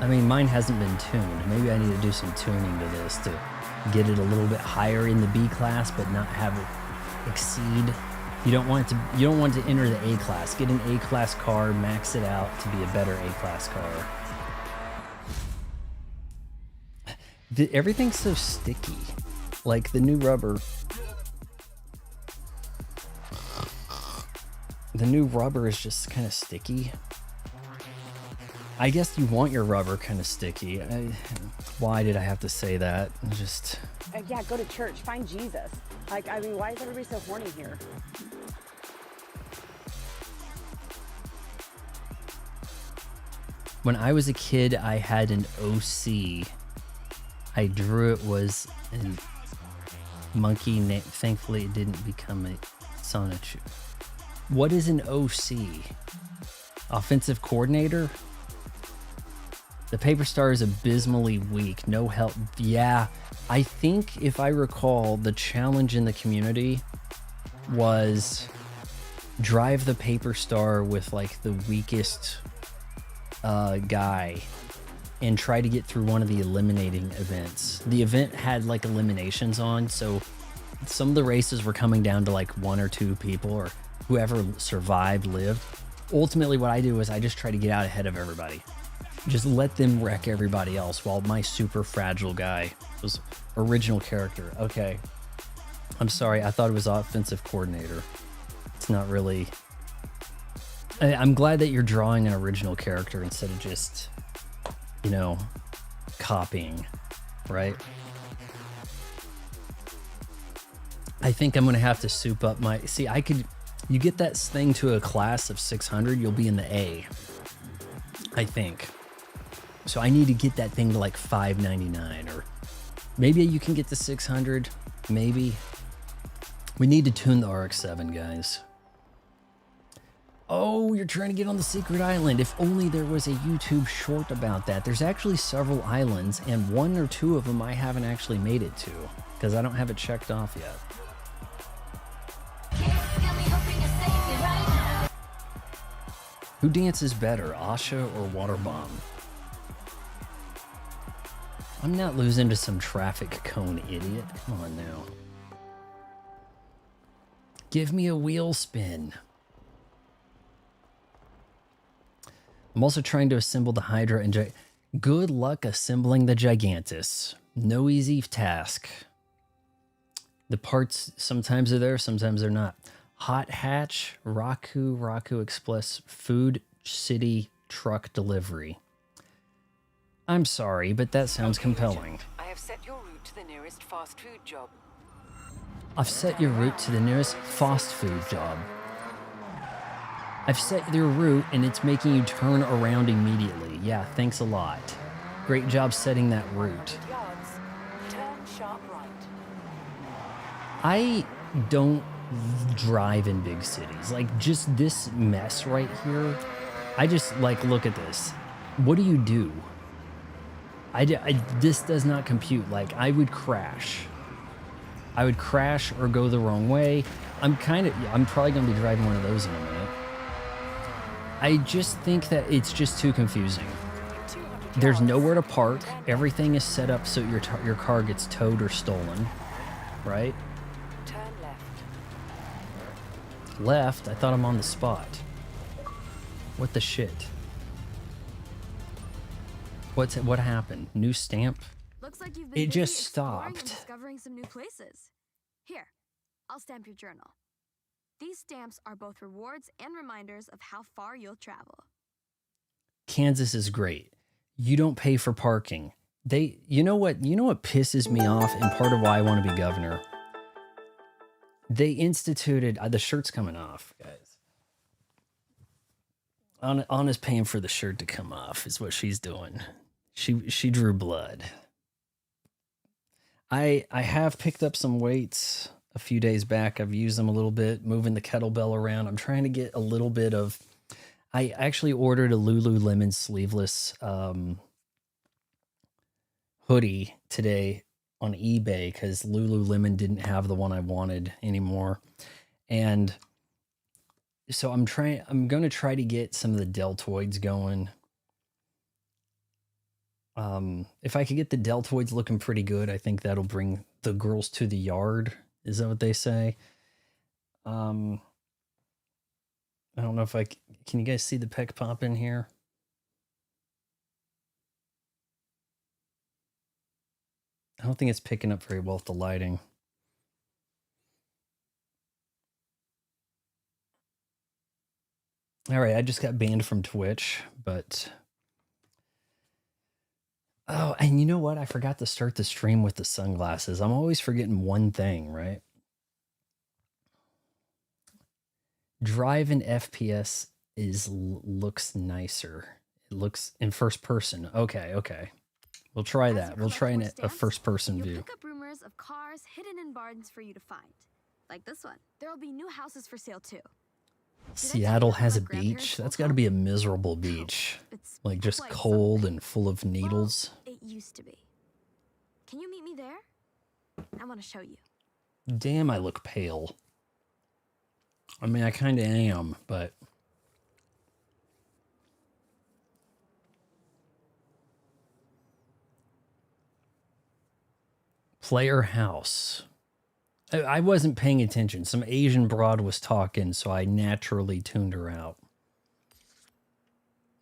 I mean, mine hasn't been tuned. Maybe I need to do some tuning to this to get it a little bit higher in the B class, but not have it exceed. You don't want to enter the A class. Get an A class car, max it out to be a better A class car. Everything's so sticky. Like the new rubber. The new rubber is just kind of sticky. I guess you want your rubber kind of sticky. Why did I have to say that? Just... Yeah, go to church. Find Jesus. Like, I mean, why is everybody so horny here? When I was a kid, I had an OC. I drew it was a monkey. Thankfully, it didn't become a Sonichu. What is an OC? Offensive coordinator? The Paper Star is abysmally weak. No help. Yeah, I think if I recall, the challenge in the community was drive the Paper Star with like the weakest guy and try to get through one of the eliminating events. The event had like eliminations on, so some of the races were coming down to like 1 or 2 people, or whoever survived lived. Ultimately, what I did was I just tried to get out ahead of everybody. Just let them wreck everybody else while my super fragile guy was original character. Okay. I'm sorry. I thought it was offensive coordinator. It's not really. I'm glad that you're drawing an original character instead of just, you know, copying, right? I think I'm going to have to soup up my... See, you get that thing to a class of 600, you'll be in the A. I think. So I need to get that thing to like 599, or maybe you can get to 600. Maybe. We need to tune the RX-7, guys. Oh, you're trying to get on the secret island. If only there was a YouTube short about that. There's actually several islands, and 1 or 2 of them I haven't actually made it to because I don't have it checked off yet. Who dances better, Asha or Waterbomb? I'm not losing to some traffic cone idiot. Come on now. Give me a wheel spin. I'm also trying to assemble the Hydra and good luck assembling the Gigantus. No easy task. The parts sometimes are there, sometimes they're not. Hot Hatch, Raku Express, Food City Truck Delivery. I'm sorry, but that sounds compelling. I have set your route to the nearest fast food job. I've set your route to the nearest fast food job. I've set your route and it's making you turn around immediately. Yeah, thanks a lot. Great job setting that route. 100 yards. Turn sharp right. I don't drive in big cities. Like, just this mess right here. I just, like, look at this. What do you do? This does not compute. Like, I would crash. I would crash or go the wrong way. I'm probably going to be driving one of those in a minute. I just think that it's just too confusing. There's nowhere to park. Everything is set up so your car gets towed or stolen, right? Turn left. Left? I thought I'm on the spot. What the shit? What happened? New stamp? Looks like you've been It busy just exploring and stopped. discovering some new places. Here, I'll stamp your journal. These stamps are both rewards and reminders of how far you'll travel. Kansas is great. You don't pay for parking. You know what pisses me off, and part of why I want to be governor. They instituted the shirt's coming off, guys. Anna's paying for the shirt to come off is what she's doing. She drew blood. I have picked up some weights a few days back. I've used them a little bit, moving the kettlebell around. I'm trying to get a little bit of. I actually ordered a Lululemon sleeveless hoodie today on eBay because Lululemon didn't have the one I wanted anymore. And so I'm going to try to get some of the deltoids going. If I could get the deltoids looking pretty good, I think that'll bring the girls to the yard. Is that what they say? I don't know if can you guys see the pec pop in here? I don't think it's picking up very well with the lighting. All right, I just got banned from Twitch, but... Oh, and you know what? I forgot to start the stream with the sunglasses. I'm always forgetting one thing, right? Drive in FPS looks nicer. It looks in first person. Okay. We'll try that. We'll try a first person view. You'll pick up rumors of cars hidden in barns for you to find. Like this one. There'll be new houses for sale too. Seattle has a beach. That's got to be a miserable beach. Like just cold and full of needles. Well, it used to be. Can you meet me there? I want to show you. Damn, I look pale. I mean, I kind of am, but... Player house. I wasn't paying attention. Some Asian broad was talking, so I naturally tuned her out.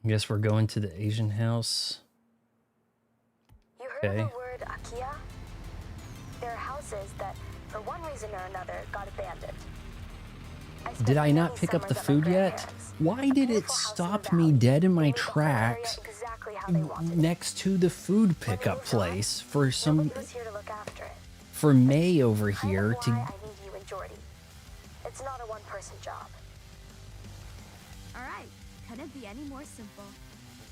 I guess we're going to the Asian house. You heard of the word IKEA? There are houses that, for one reason or another, got abandoned. Did I not pick up the food yet? Why did it stop me dead in my tracks next to the food pickup place for some... For May over here to... I need you and Jordy. It's not a one-person job. All right. Couldn't be any more simple.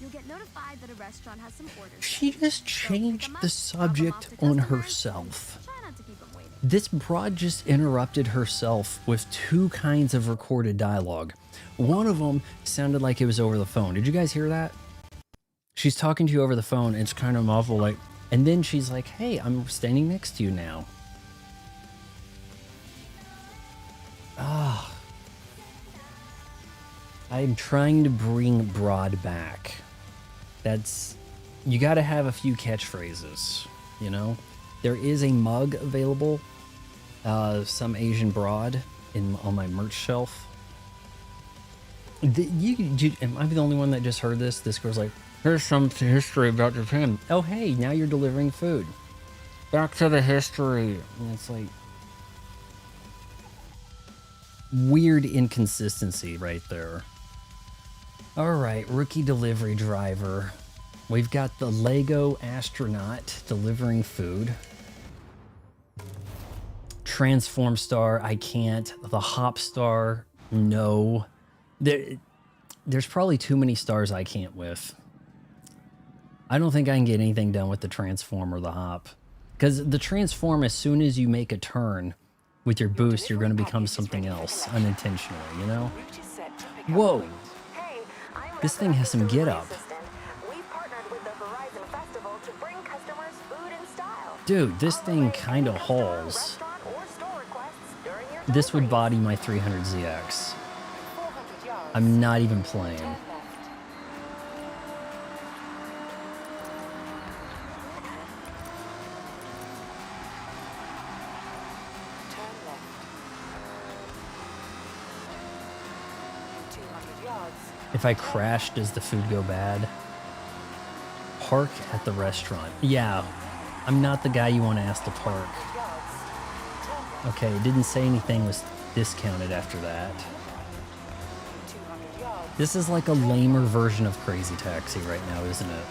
You'll get notified that a restaurant has some orders. She just changed the subject on herself. Try not to keep them waiting. This broad just interrupted herself with two kinds of recorded dialogue. One of them sounded like it was over the phone. Did you guys hear that? She's talking to you over the phone, and it's kind of muffled, like... And then she's like, hey, I'm standing next to you now. Ah. I'm trying to bring broad back. You got to have a few catchphrases, you know? There is a mug available, some Asian broad on my merch shelf. Am I the only one that just heard this? This girl's like, here's some history about Japan. Oh, hey, now you're delivering food. Back to the history. And it's like... weird inconsistency right there. All right, rookie delivery driver. We've got the Lego astronaut delivering food. Transform star, I can't. The hop star, no. There's probably too many stars I can't with. I don't think I can get anything done with the transform or the hop. Because the transform, as soon as you make a turn with your boost, you're going to become something else unintentionally, you know? Whoa! This thing has some get up. Dude, this thing kind of hauls. This would body my 300ZX. I'm not even playing. If I crash, does the food go bad? Park at the restaurant. Yeah, I'm not the guy you want to ask to park. Okay, it didn't say anything was discounted after that. This is like a lamer version of Crazy Taxi right now, isn't it?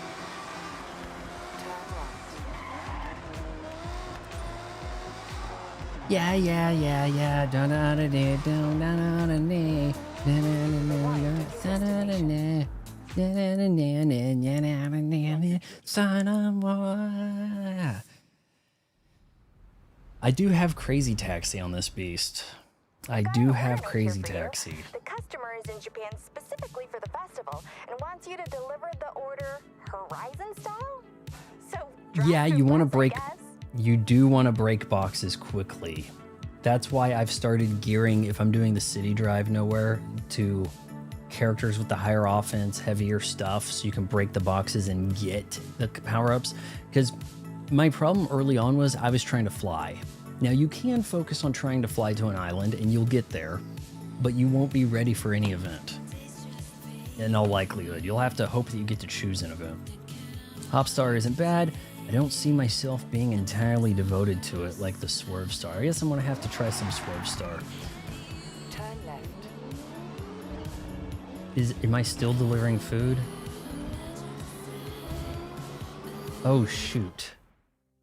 Yeah, yeah, yeah, yeah. Da da da da da da da da da. Son of a... I do have Crazy Taxi on this beast. I do have Crazy Taxi. The customer is in Japan specifically for the festival and wants you to deliver the order Horizon style. So Yeah, you want to break. You do want to break boxes quickly. That's why I've started gearing, if I'm doing the city drive nowhere, to characters with the higher offense, heavier stuff, so you can break the boxes and get the power-ups. Because my problem early on was I was trying to fly. Now, you can focus on trying to fly to an island, and you'll get there, but you won't be ready for any event. In all likelihood, you'll have to hope that you get to choose an event. Hopstar isn't bad. I don't see myself being entirely devoted to it like the Swerve Star. I guess I'm going to have to try some Swerve Star. Turn left. Am I still delivering food? Oh, shoot.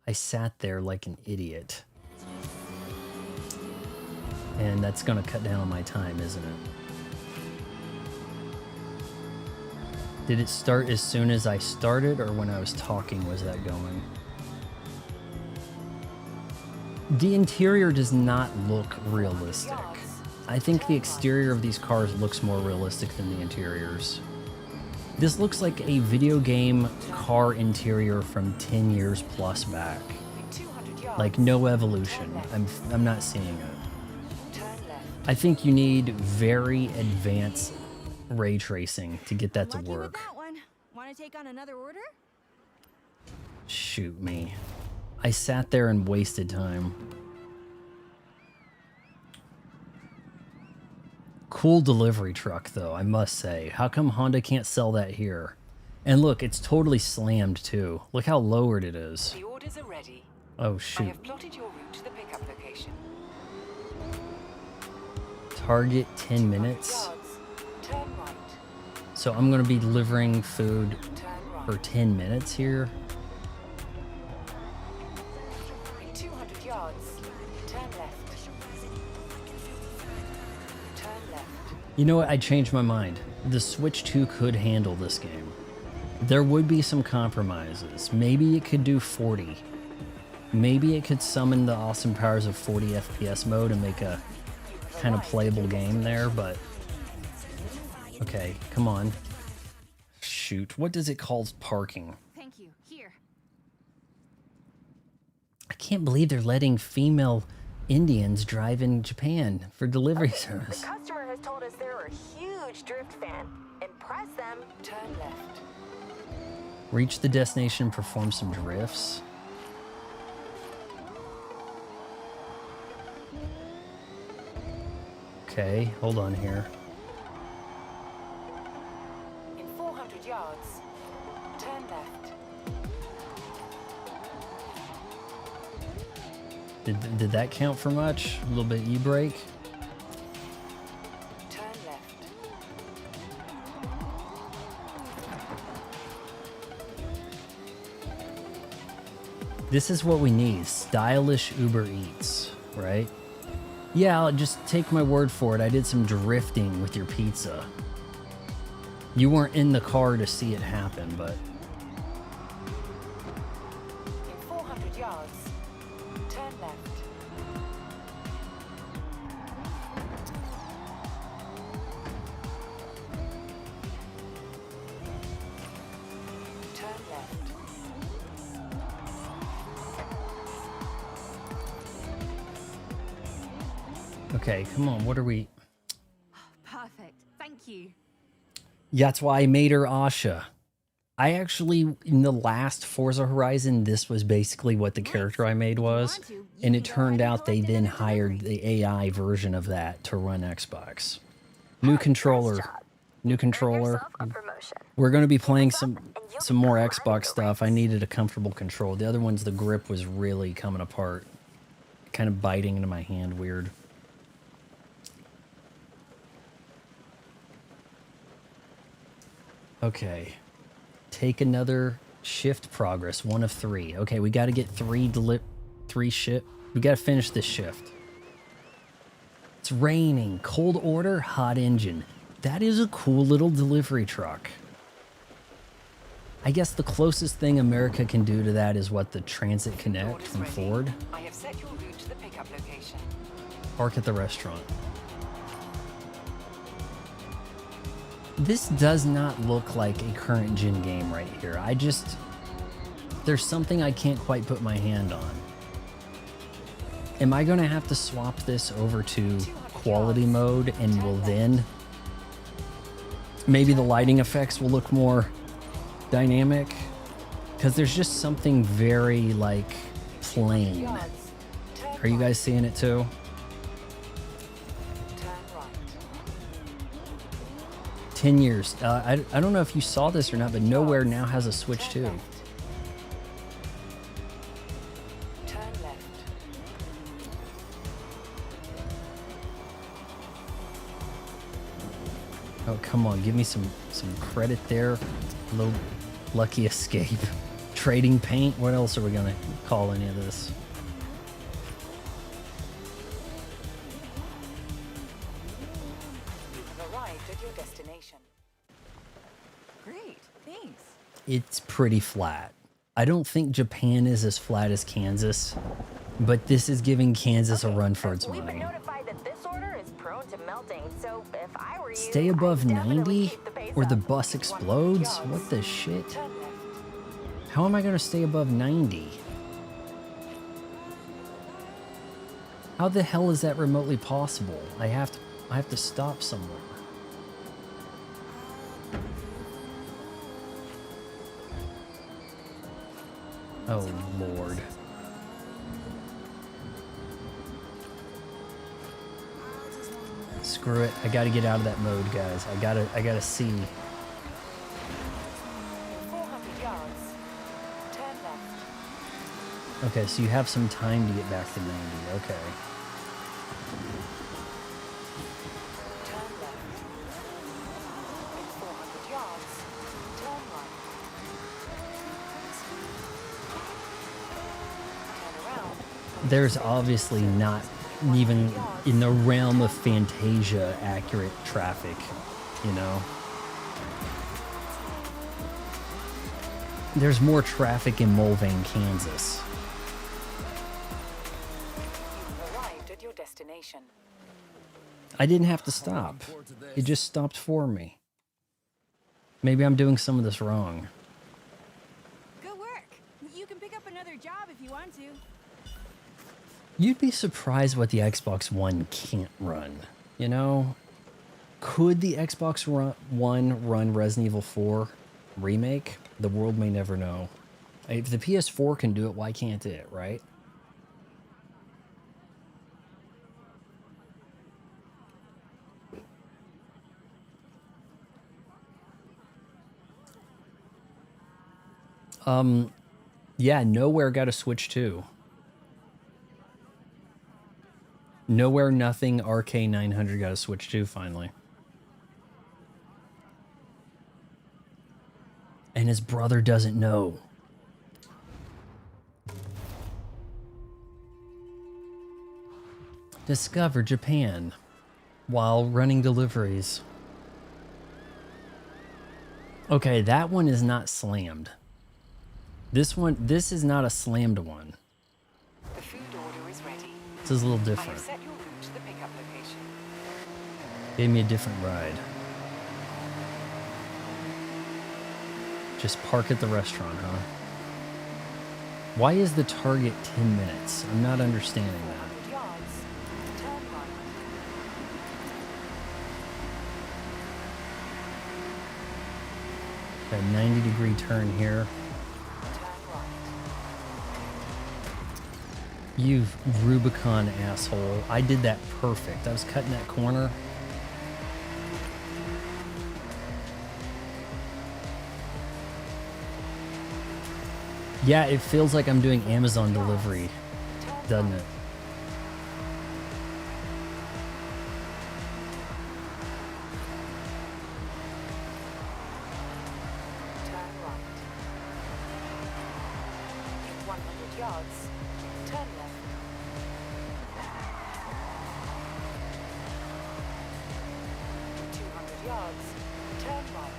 I sat there like an idiot. And that's going to cut down on my time, isn't it? Did it start as soon as I started, or when I was talking was that going? The interior does not look realistic. I think the exterior of these cars looks more realistic than the interiors. This looks like a video game car interior from 10 years plus back. Like no evolution. I'm not seeing it. I think you need very advanced ray tracing to get that to work. Want to take on another order? Shoot me. I sat there and wasted time. Cool delivery truck though, I must say. How come Honda can't sell that here? And look, it's totally slammed too. Look how lowered it is. The orders are ready. Oh I shoot. have plotted your route to the pickup location. Target 10 minutes. Yards. Turn right. So I'm gonna be delivering food Turn right. for 10 minutes here. In 200 yards. Turn left. Turn left. You know what? I changed my mind. The Switch 2 could handle this game. There would be some compromises. Maybe it could do 40. Maybe it could summon the awesome powers of 40 FPS mode and make a kind of playable game there, but... Okay, come on. Shoot, what does it call parking? Thank you. Here. I can't believe they're letting female Indians drive in Japan for delivery service. The customer has told us they're a huge drift fan. Impress them. Turn left. Reach the destination, perform some drifts. Okay, hold on here. In 400 yards. Turn left. Did that count for much? A little bit e-brake? Turn left. This is what we need. Stylish Uber Eats, right? Yeah, I'll just take my word for it. I did some drifting with your pizza. You weren't in the car to see it happen, but... In 400 yards. Turn left. Turn left. Okay, come on, what are we... Perfect. Thank you. Yeah, that's why I made her Asha. I actually, in the last Forza Horizon, this was basically what the character I made was. And it turned out they then hired the AI version of that to run Xbox. New controller. New controller. We're going to be playing some more Xbox stuff. I needed a comfortable control. The other ones, the grip was really coming apart. Kind of biting into my hand weird. Okay. Take another shift progress. 1 of 3. Okay, we got to get 3 shift. We got to finish this shift. It's raining. Cold order, hot engine. That is a cool little delivery truck. I guess the closest thing America can do to that is what, the Transit Connect from Ford. I have set your route to the pickup location. Park at the restaurant. This does not look like a current gen game right here. There's something I can't quite put my hand on. Am I going to have to swap this over to quality mode and will then maybe the lighting effects will look more dynamic? Because there's just something very like plain. Are you guys seeing it too? Turn right. 10 years. I don't know if you saw this or not, but Nowhere now has a Switch too. Turn left. Oh, come on. Give me some credit there. Little lucky escape. Trading paint. What else are we going to call any of this? You have arrived at your destination. Great, thanks. It's pretty flat. I don't think Japan is as flat as Kansas, but this is giving Kansas a run for its We've been money. notified that this order is prone to melting, so if I were you, Stay above I'd definitely 90 keep the pace or the up. bus explodes? What the shit? Turn left. How am I going to stay above 90? How the hell is that remotely possible? I have to stop somewhere. Oh Lord. Screw it. I gotta get out of that mode, guys. I gotta see. 400 yards. Turn left. Okay, so you have some time to get back to 90. Okay. Turn left. In 400 yards. Turn right. Turn around. There's obviously not even in the realm of Fantasia accurate traffic, you know? There's more traffic in Mulvane, Kansas. You've arrived at your destination. I didn't have to stop. It just stopped for me. Maybe I'm doing some of this wrong. Good work. You can pick up another job if you want to. You'd be surprised what the Xbox One can't run. You know? Could the Xbox One run Resident Evil 4 remake? The world may never know. If the PS4 can do it, why can't it, right? Yeah, Nowhere got a Switch too. Nowhere Nothing RK900 got a Switch too, finally. And his brother doesn't know. Discover Japan while running deliveries. Okay, that one is not slammed. This is not a slammed one. The food order is ready. This is a little I have different. set your route to the pickup location. Gave me a different ride. Just park at the restaurant, huh? Why is the target 10 minutes? I'm not understanding that. 400 yards. Turn right. Got a 90-degree turn here. Turn right. You Rubicon asshole. I did that perfect. I was cutting that corner. Yeah, it feels like I'm doing Amazon delivery, doesn't it? 200 yards. Turn left. 200 yards. Turn right.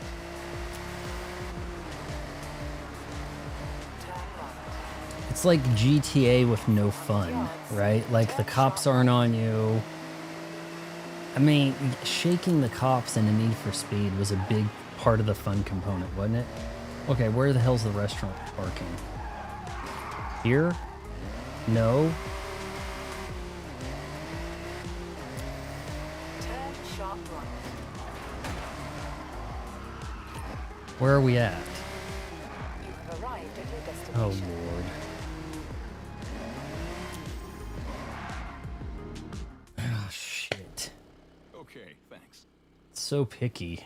Turn right. It's like GTA with no fun, right? Like the cops aren't on you. I mean, shaking the cops in a Need for Speed was a big part of the fun component, wasn't it? Okay, where the hell's the restaurant parking? Here? No. Turn sharp right. Where are we at? You have arrived at your Oh, destination. Lord. Oh, shit. Okay, thanks. So picky.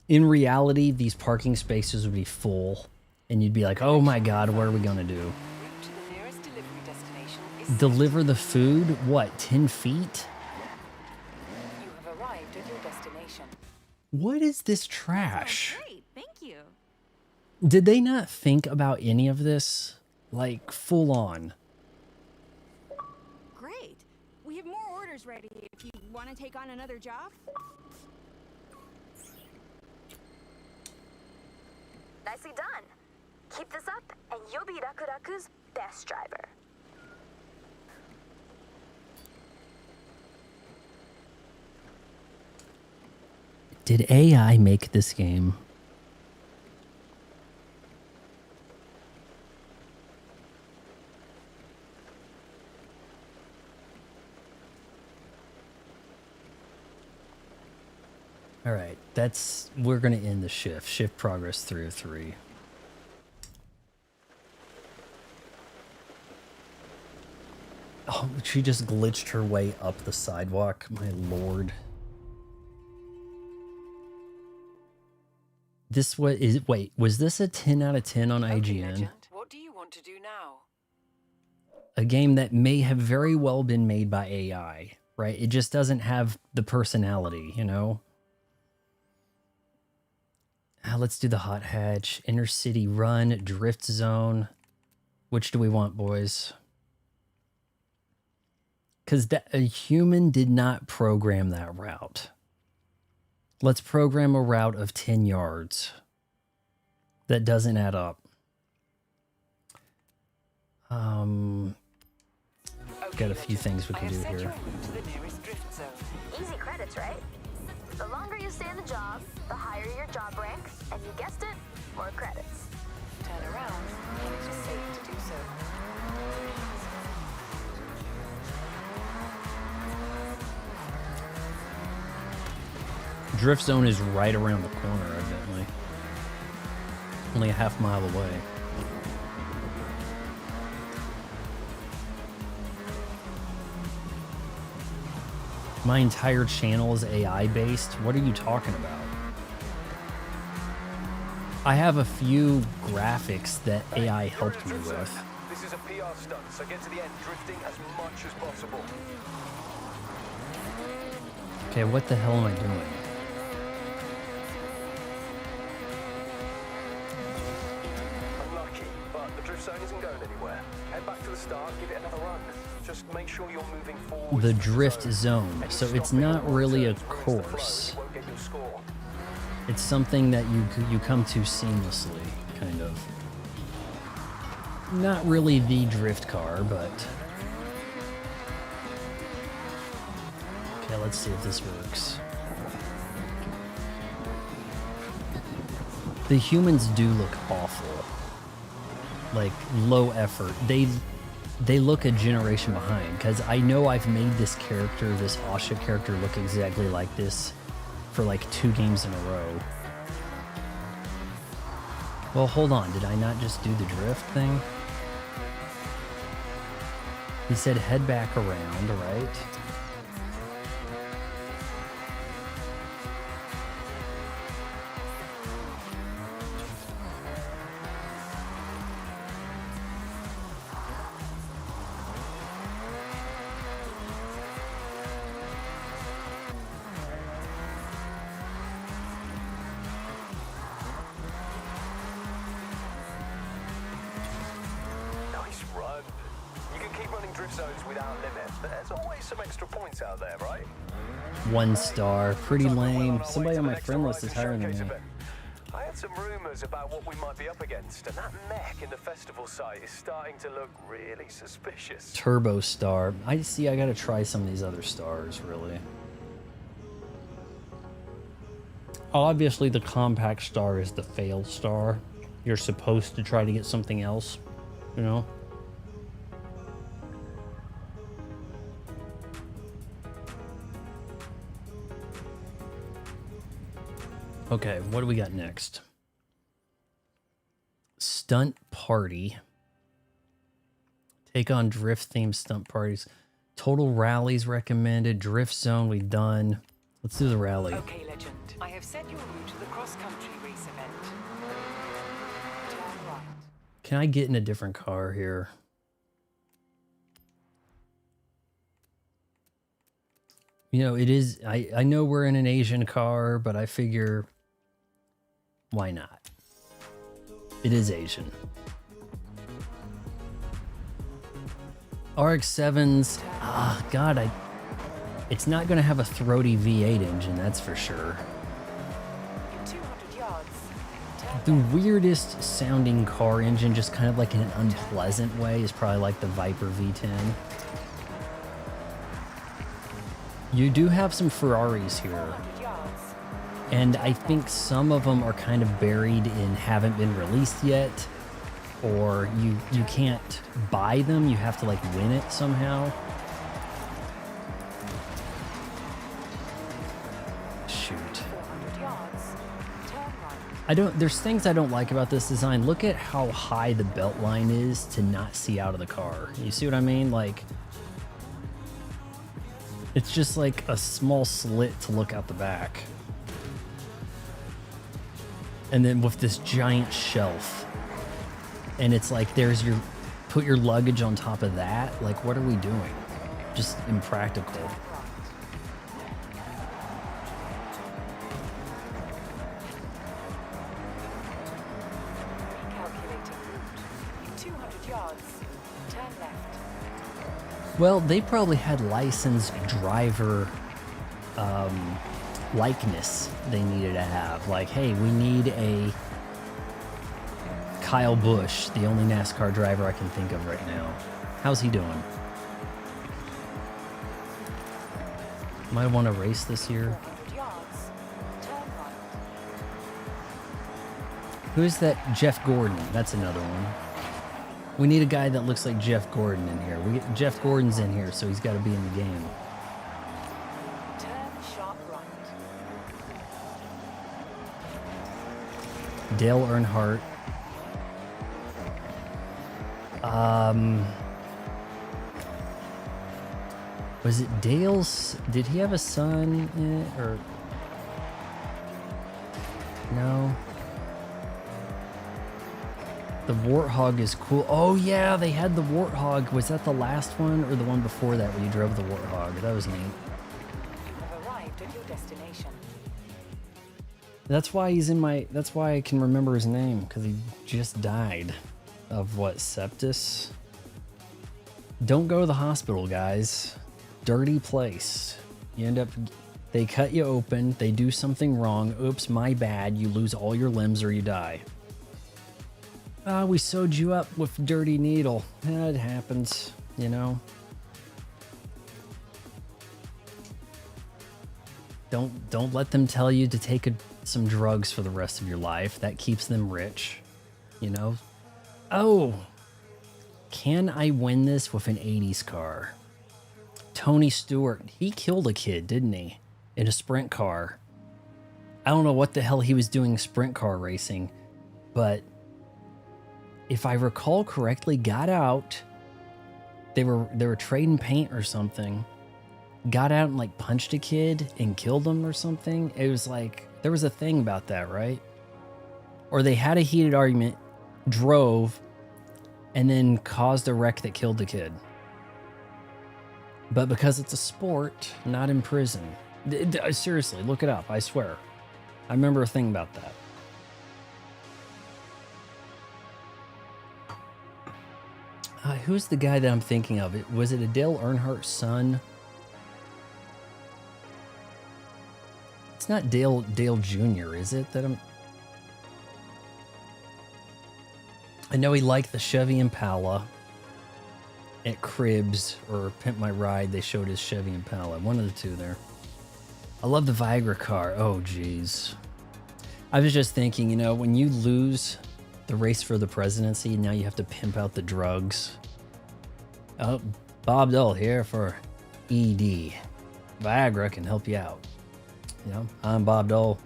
In reality, these parking spaces would be full, and you'd be like, oh my god, what are we gonna do? Route to the nearest delivery destination is Deliver the food? What, 10 feet? You have arrived at your destination. What is this trash? Great, thank you. Did they not think about any of this? Like, full on. Great. We have more orders ready if you want to take on another job. Nicely done. Keep this up, and you'll be Rakuraku's best driver. Did AI make this game? All right, we're gonna end the shift. Shift progress 3 of 3. Oh, she just glitched her way up the sidewalk. My lord. Wait, was this a 10 out of 10 on Okay, IGN? Legend, what do you want to do now? A game that may have very well been made by AI, right? It just doesn't have the personality, you know? Let's do the hot hatch, inner city run, drift zone. Which do we want, boys? Because a human did not program that route. Let's program a route of 10 yards. That doesn't add up. Got a few things we I can have do set here. your route to the nearest drift zone. Easy credits, right? The longer you stay in the job, the higher your job rank, and you guessed it, more credits. Turn around when it is safe to do so. Drift zone is right around the corner, evidently. Only a half mile away. My entire channel is AI based. What are you talking about? I have a few graphics that AI You're in helped a me drift zone. with. This is a PR stunt, so get to the end drifting as much as possible. Okay, what the hell am I doing? Unlucky, but the drift zone isn't going anywhere. Head back to the start, give it another run. Just make sure you're moving forward. The drift zone. Any So it's stopping or not wrong really a turns ruins the flow, course. you won't get your score. It's something that you come to seamlessly, kind of. Not really the drift car, but... Okay, let's see if this works. The humans do look awful. Like, low effort. They look a generation behind, because I know I've made this character, this Asha character, look exactly like this for like 2 games in a row. Well, hold on. Did I not just do the drift thing? He said head back around, right? You can keep running drift zones without limit. There's always some extra points out there, right? 1 star. Pretty Looks like we're well lame. on our way Somebody to on the my next friend list is higher Horizon than me. Showcase event. I had some rumors about what we might be up against, and that mech in the festival site is starting to look really suspicious. Turbo star. I see. I gotta try some of these other stars, really. Obviously, the compact star is the fail star. You're supposed to try to get something else, you know? Okay, what do we got next? Stunt party. Take on drift themed stunt parties. Total rallies recommended. Drift zone we've done. Let's do the rally. Okay, Legend. I have set your route to the cross-country race event. Turn right. Can I get in a different car here? You know, it is... I know we're in an Asian car, but I figure... Why not? It is Asian. RX-7s... Ah, God, it's not going to have a throaty V8 engine, that's for sure. In 200 yards. The weirdest sounding car engine, just kind of like in an unpleasant way, is probably like the Viper V10. You do have some Ferraris here. 400 yards. And I think some of them are kind of buried in haven't been released yet, or you can't buy them, you have to like win it somehow. Shoot. 400 yards. Turn right. There's things I don't like about this design. Look at how high the belt line is to not see out of the car. You see what I mean? Like, it's just like a small slit to look out the back. And then with this giant shelf, and it's like put your luggage on top of that. Like, what are we doing? Just impractical. Recalculating route. In 200 yards. Turn left. Well, they probably had licensed driver likeness they needed to have. Like, hey, we need a Kyle Busch, the only NASCAR driver I can think of right now. How's he doing? Might want to race this year. 400 yards. Turn right. Who's that? Jeff Gordon. That's another one. We need a guy that looks like Jeff Gordon in here. Jeff Gordon's in here, so he's got to be in the game. Turn sharp right. Dale Earnhardt. Was it Dale's? Did he have a son in it, or no? The Warthog is cool. Oh yeah, they had the Warthog. Was that the last one or the one before that where you drove the Warthog? That was neat. You have arrived at your destination. That's why he's in my... That's why I can remember his name, because he just died of what, sepsis? Don't go to the hospital, guys. Dirty place. You end up... They cut you open, they do something wrong. Oops, my bad. You lose all your limbs or you die. We sewed you up with dirty needle. It happens, you know. Don't let them tell you to take some drugs for the rest of your life. That keeps them rich, you know. Oh, can I win this with an 80s car? Tony Stewart, he killed a kid, didn't he? In a sprint car. I don't know what the hell he was doing sprint car racing, but if I recall correctly, got out. They were trading paint or something. Got out and like punched a kid and killed him or something. It was like, there was a thing about that, right? Or they had a heated argument, drove, and then caused a wreck that killed the kid. But because it's a sport, not in prison. Seriously, look it up, I swear. I remember a thing about that. Who's the guy that I'm thinking of? Was it a Dale Earnhardt's son? It's not Dale Jr., is it? I know he liked the Chevy Impala. At Cribs or Pimp My Ride, they showed his Chevy Impala. One of the two there. I love the Viagra car. Oh, geez. I was just thinking, you know, when you lose the race for the presidency, now you have to pimp out the drugs. Oh, Bob Dole here for ED. Viagra can help you out. You know, I'm Bob Dole.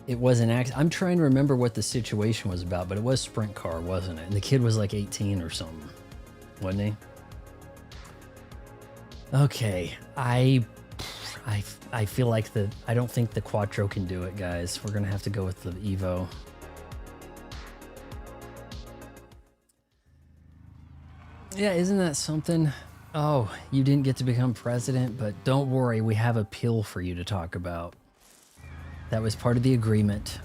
It was an accident. I'm trying to remember what the situation was about, but it was Sprint car, wasn't it? And the kid was like 18 or something, wasn't he? Okay, I feel like I don't think the Quattro can do it, guys. We're gonna have to go with the Evo. Yeah, isn't that something? Oh, you didn't get to become president, but don't worry, we have a pill for you to talk about. That was part of the agreement.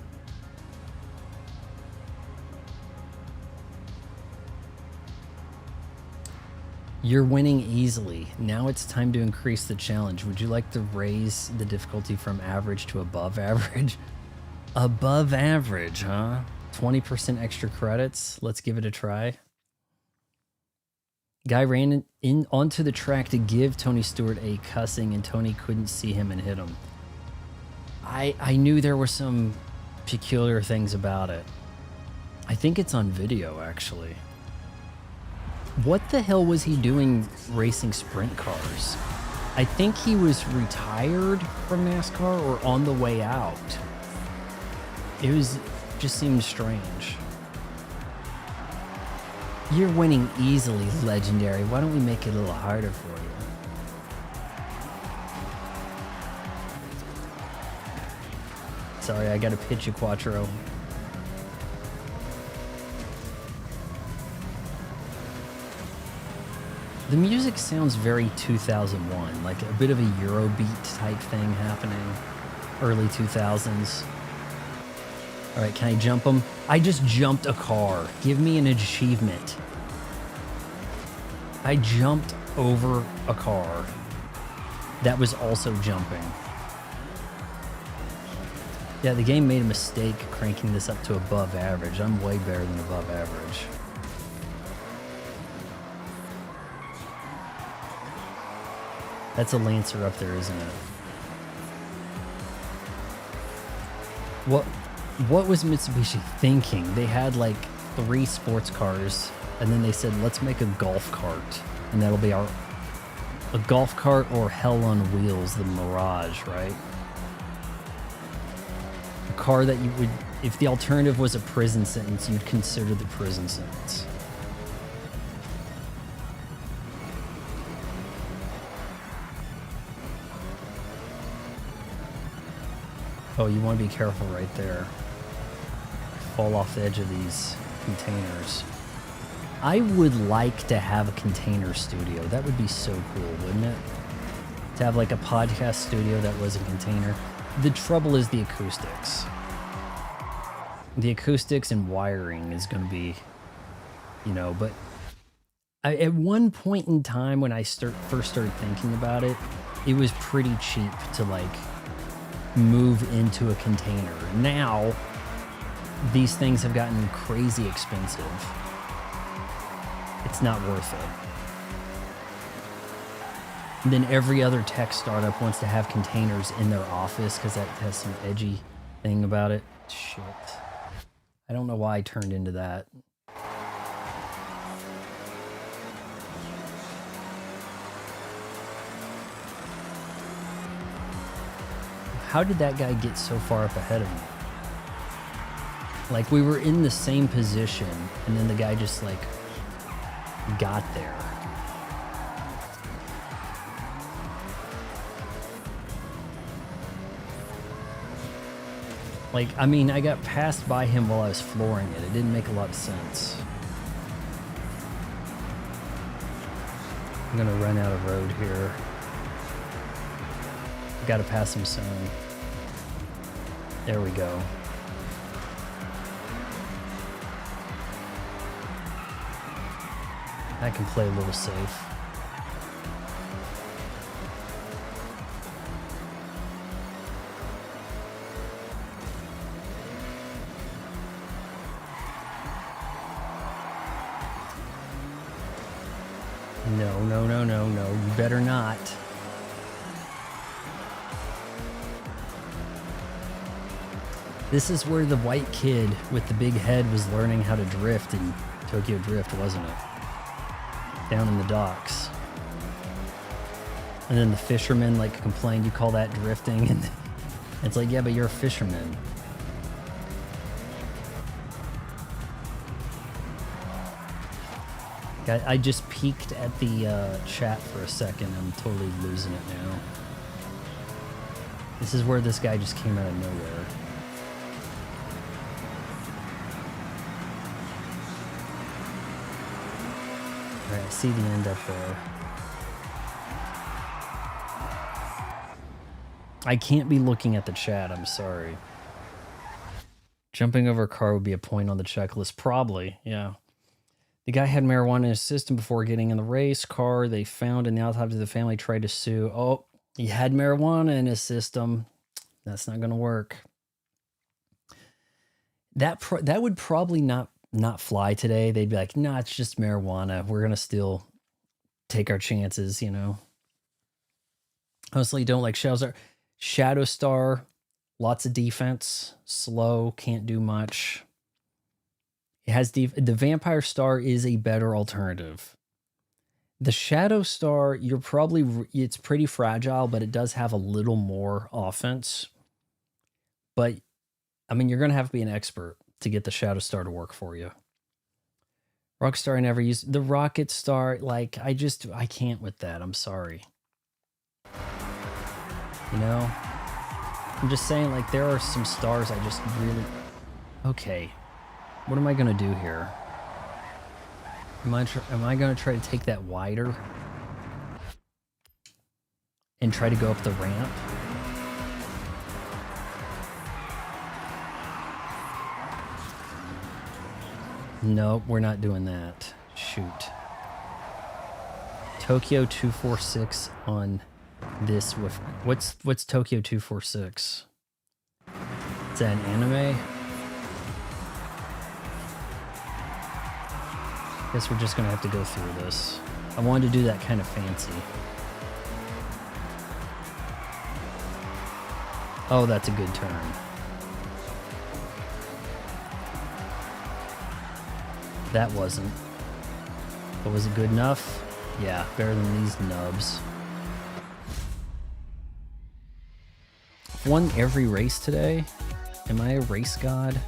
You're winning easily. Now it's time to increase the challenge. Would you like to raise the difficulty from average to above average? Above average, huh? 20% extra credits. Let's give it a try. Guy ran in onto the track to give Tony Stewart a cussing, and Tony couldn't see him and hit him. I knew there were some peculiar things about it. I think it's on video, actually. What the hell was he doing racing sprint cars? I think he was retired from NASCAR or on the way out. Just seemed strange. You're winning easily, legendary. Why don't we make it a little harder for you? Sorry, I gotta pitch you, Quattro. The music sounds very 2001, like a bit of a Eurobeat type thing happening. Early 2000s. All right, can I jump them? I just jumped a car. Give me an achievement. I jumped over a car that was also jumping. Yeah, the game made a mistake cranking this up to above average. I'm way better than above average. That's a Lancer up there, isn't it? What was Mitsubishi thinking? They had like 3 sports cars, and then they said, let's make a golf cart, and that'll be a golf cart or Hell on Wheels, the Mirage, right? A car that you would, if the alternative was a prison sentence, you'd consider the prison sentence. Oh, you want to be careful right there. Fall off the edge of these containers. I would like to have a container studio. That would be so cool, wouldn't it? To have like a podcast studio that was a container. The trouble is the acoustics. The acoustics and wiring is going to be, you know, but at one point in time when I first started thinking about it, it was pretty cheap to like move into a container. Now, these things have gotten crazy expensive. It's not worth it. And then every other tech startup wants to have containers in their office because that has some edgy thing about it. Shit. I don't know why I turned into that. How did that guy get so far up ahead of me? Like, we were in the same position, and then the guy just, like, got there. Like, I mean, I got passed by him while I was flooring it. It didn't make a lot of sense. I'm gonna run out of road here. Gotta pass him soon. There we go. I can play a little safe. No, no, no, no, no. You better not. This is where the white kid with the big head was learning how to drift in Tokyo Drift, wasn't it? Down in the docks. And then the fisherman like complained, you call that drifting? And it's like, yeah, but you're a fisherman. I just peeked at the chat for a second. I'm totally losing it now. This is where this guy just came out of nowhere. Alright, I see the end up there. I can't be looking at the chat, I'm sorry. Jumping over a car would be a point on the checklist. Probably, yeah. The guy had marijuana in his system before getting in the race car. They found in the autopsy the family tried to sue. Oh, he had marijuana in his system. That's not going to work. That would probably not fly today. They'd be like, nah, it's just marijuana. We're going to still take our chances, you know. Honestly, don't like Shadow Star, lots of defense, slow, can't do much. It has the Vampire Star is a better alternative. The Shadow Star, it's pretty fragile, but it does have a little more offense. But I mean, you're going to have to be an expert to get the Shadow Star to work for you. Rockstar, I never used the Rocket Star. Like, I can't with that. I'm sorry. You know, I'm just saying, like, there are some stars I just really, okay. What am I going to do here? Am I going to try to take that wider and try to go up the ramp? No, we're not doing that. Shoot. Tokyo 246 on this with what's Tokyo 246? Is that an anime? Guess we're just gonna have to go through this. I wanted to do that kind of fancy. Oh, that's a good turn. That wasn't. But was it good enough? Yeah, better than these nubs. Won every race today? Am I a race god?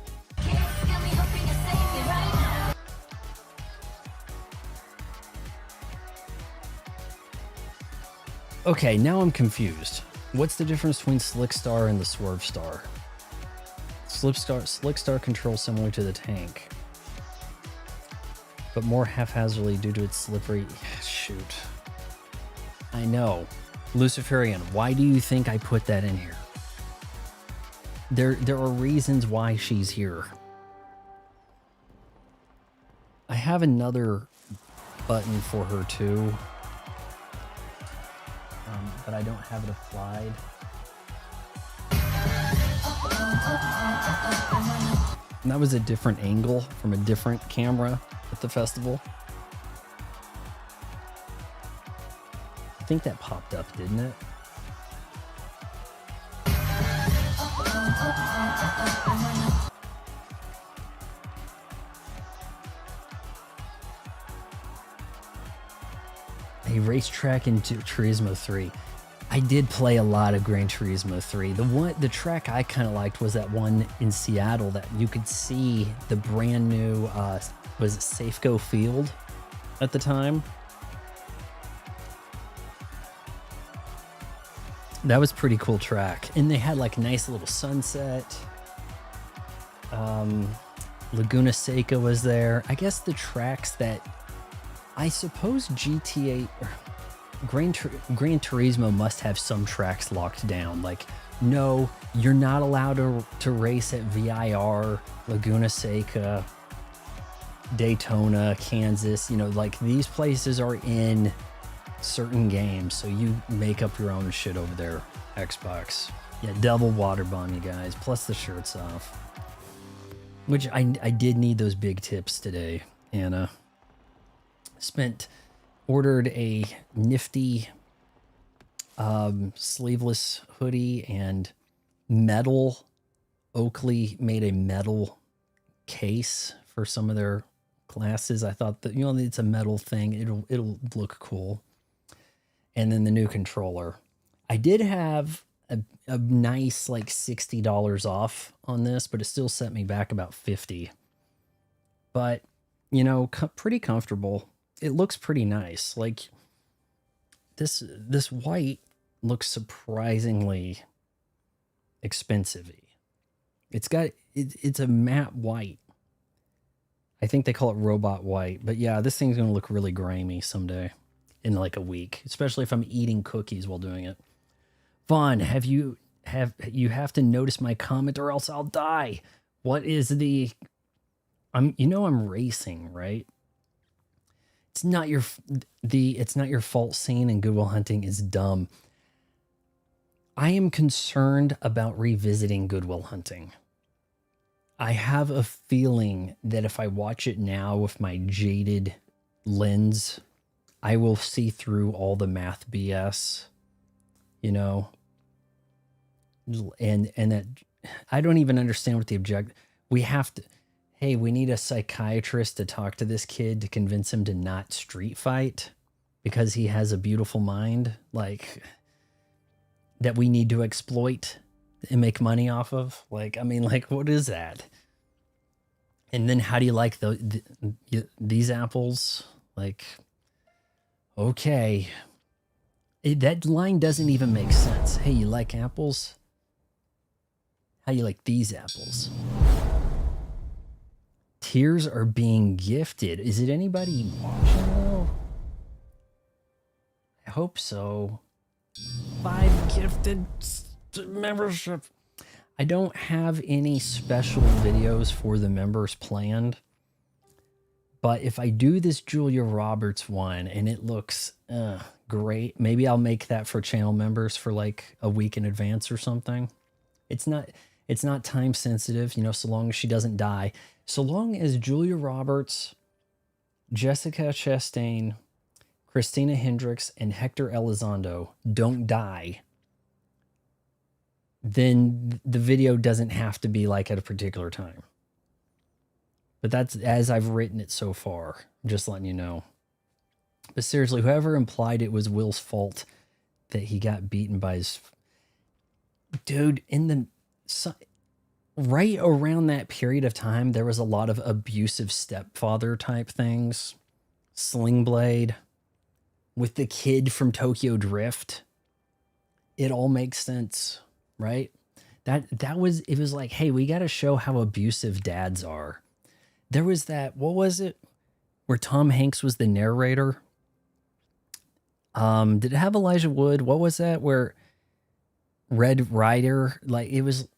Okay, now I'm confused. What's the difference between Slick Star and the Swerve Star? Slick Star controls similar to the tank, but more haphazardly due to its slippery... Shoot. I know. Luciferian, why do you think I put that in here? There are reasons why she's here. I have another button for her too. But I don't have it applied. And that was a different angle from a different camera at the festival. I think that popped up, didn't it? A racetrack in Turismo 3. I did play a lot of Gran Turismo 3. The track I kind of liked was that one in Seattle that you could see the brand new was it Safeco Field at the time. That was a pretty cool track, and they had like a nice little sunset. Laguna Seca was there. I guess the tracks that I suppose GTA Gran Turismo must have some tracks locked down. Like, no, you're not allowed to race at VIR, Laguna Seca. Daytona, Kansas, you know, like these places are in certain games, so you make up your own shit over there. Xbox. Yeah, double water bomb, you guys, plus the shirts off. Which I did need those big tips today, Anna. Ordered a nifty sleeveless hoodie and metal. Oakley made a metal case for some of their glasses. I thought that, you know, it's a metal thing. It'll look cool. And then the new controller. I did have a nice like $60 off on this, but it still set me back about 50. But, you know, pretty comfortable. It looks pretty nice. Like this white looks surprisingly expensive-y. It's a matte white. I think they call it robot white, but yeah, this thing's gonna look really grimy someday in like a week, especially if I'm eating cookies while doing it. Vaughn, you have to notice my comment or else I'll die. What is I'm racing, right? It's not your fault. Scene in Good Will Hunting is dumb. I am concerned about revisiting Good Will Hunting. I have a feeling that if I watch it now with my jaded lens, I will see through all the math BS, you know, and that I don't even understand what the we need a psychiatrist to talk to this kid to convince him to not street fight because he has a beautiful mind, like, that we need to exploit and make money off of. Like, I mean, like, what is that? And then how do you like these apples? Like, okay. That line doesn't even make sense. Hey, you like apples? How you like these apples? Tears are being gifted. Is it anybody watching though? I hope so. 5 gifted membership. I don't have any special videos for the members planned. But if I do this Julia Roberts one and it looks great, maybe I'll make that for channel members for like a week in advance or something. It's not time sensitive, you know, so long as she doesn't die. So long as Julia Roberts, Jessica Chastain, Christina Hendricks, and Hector Elizondo don't die, then the video doesn't have to be like at a particular time. But that's as I've written it so far. I'm just letting you know. But seriously, whoever implied it was Will's fault that he got beaten by his... Dude, right around that period of time, there was a lot of abusive stepfather type things. Sling Blade. With the kid from Tokyo Drift. It all makes sense, right? It was like, hey, we got to show how abusive dads are. There was that, what was it? Where Tom Hanks was the narrator. Did it have Elijah Wood? What was that? Where Red Rider, like, it was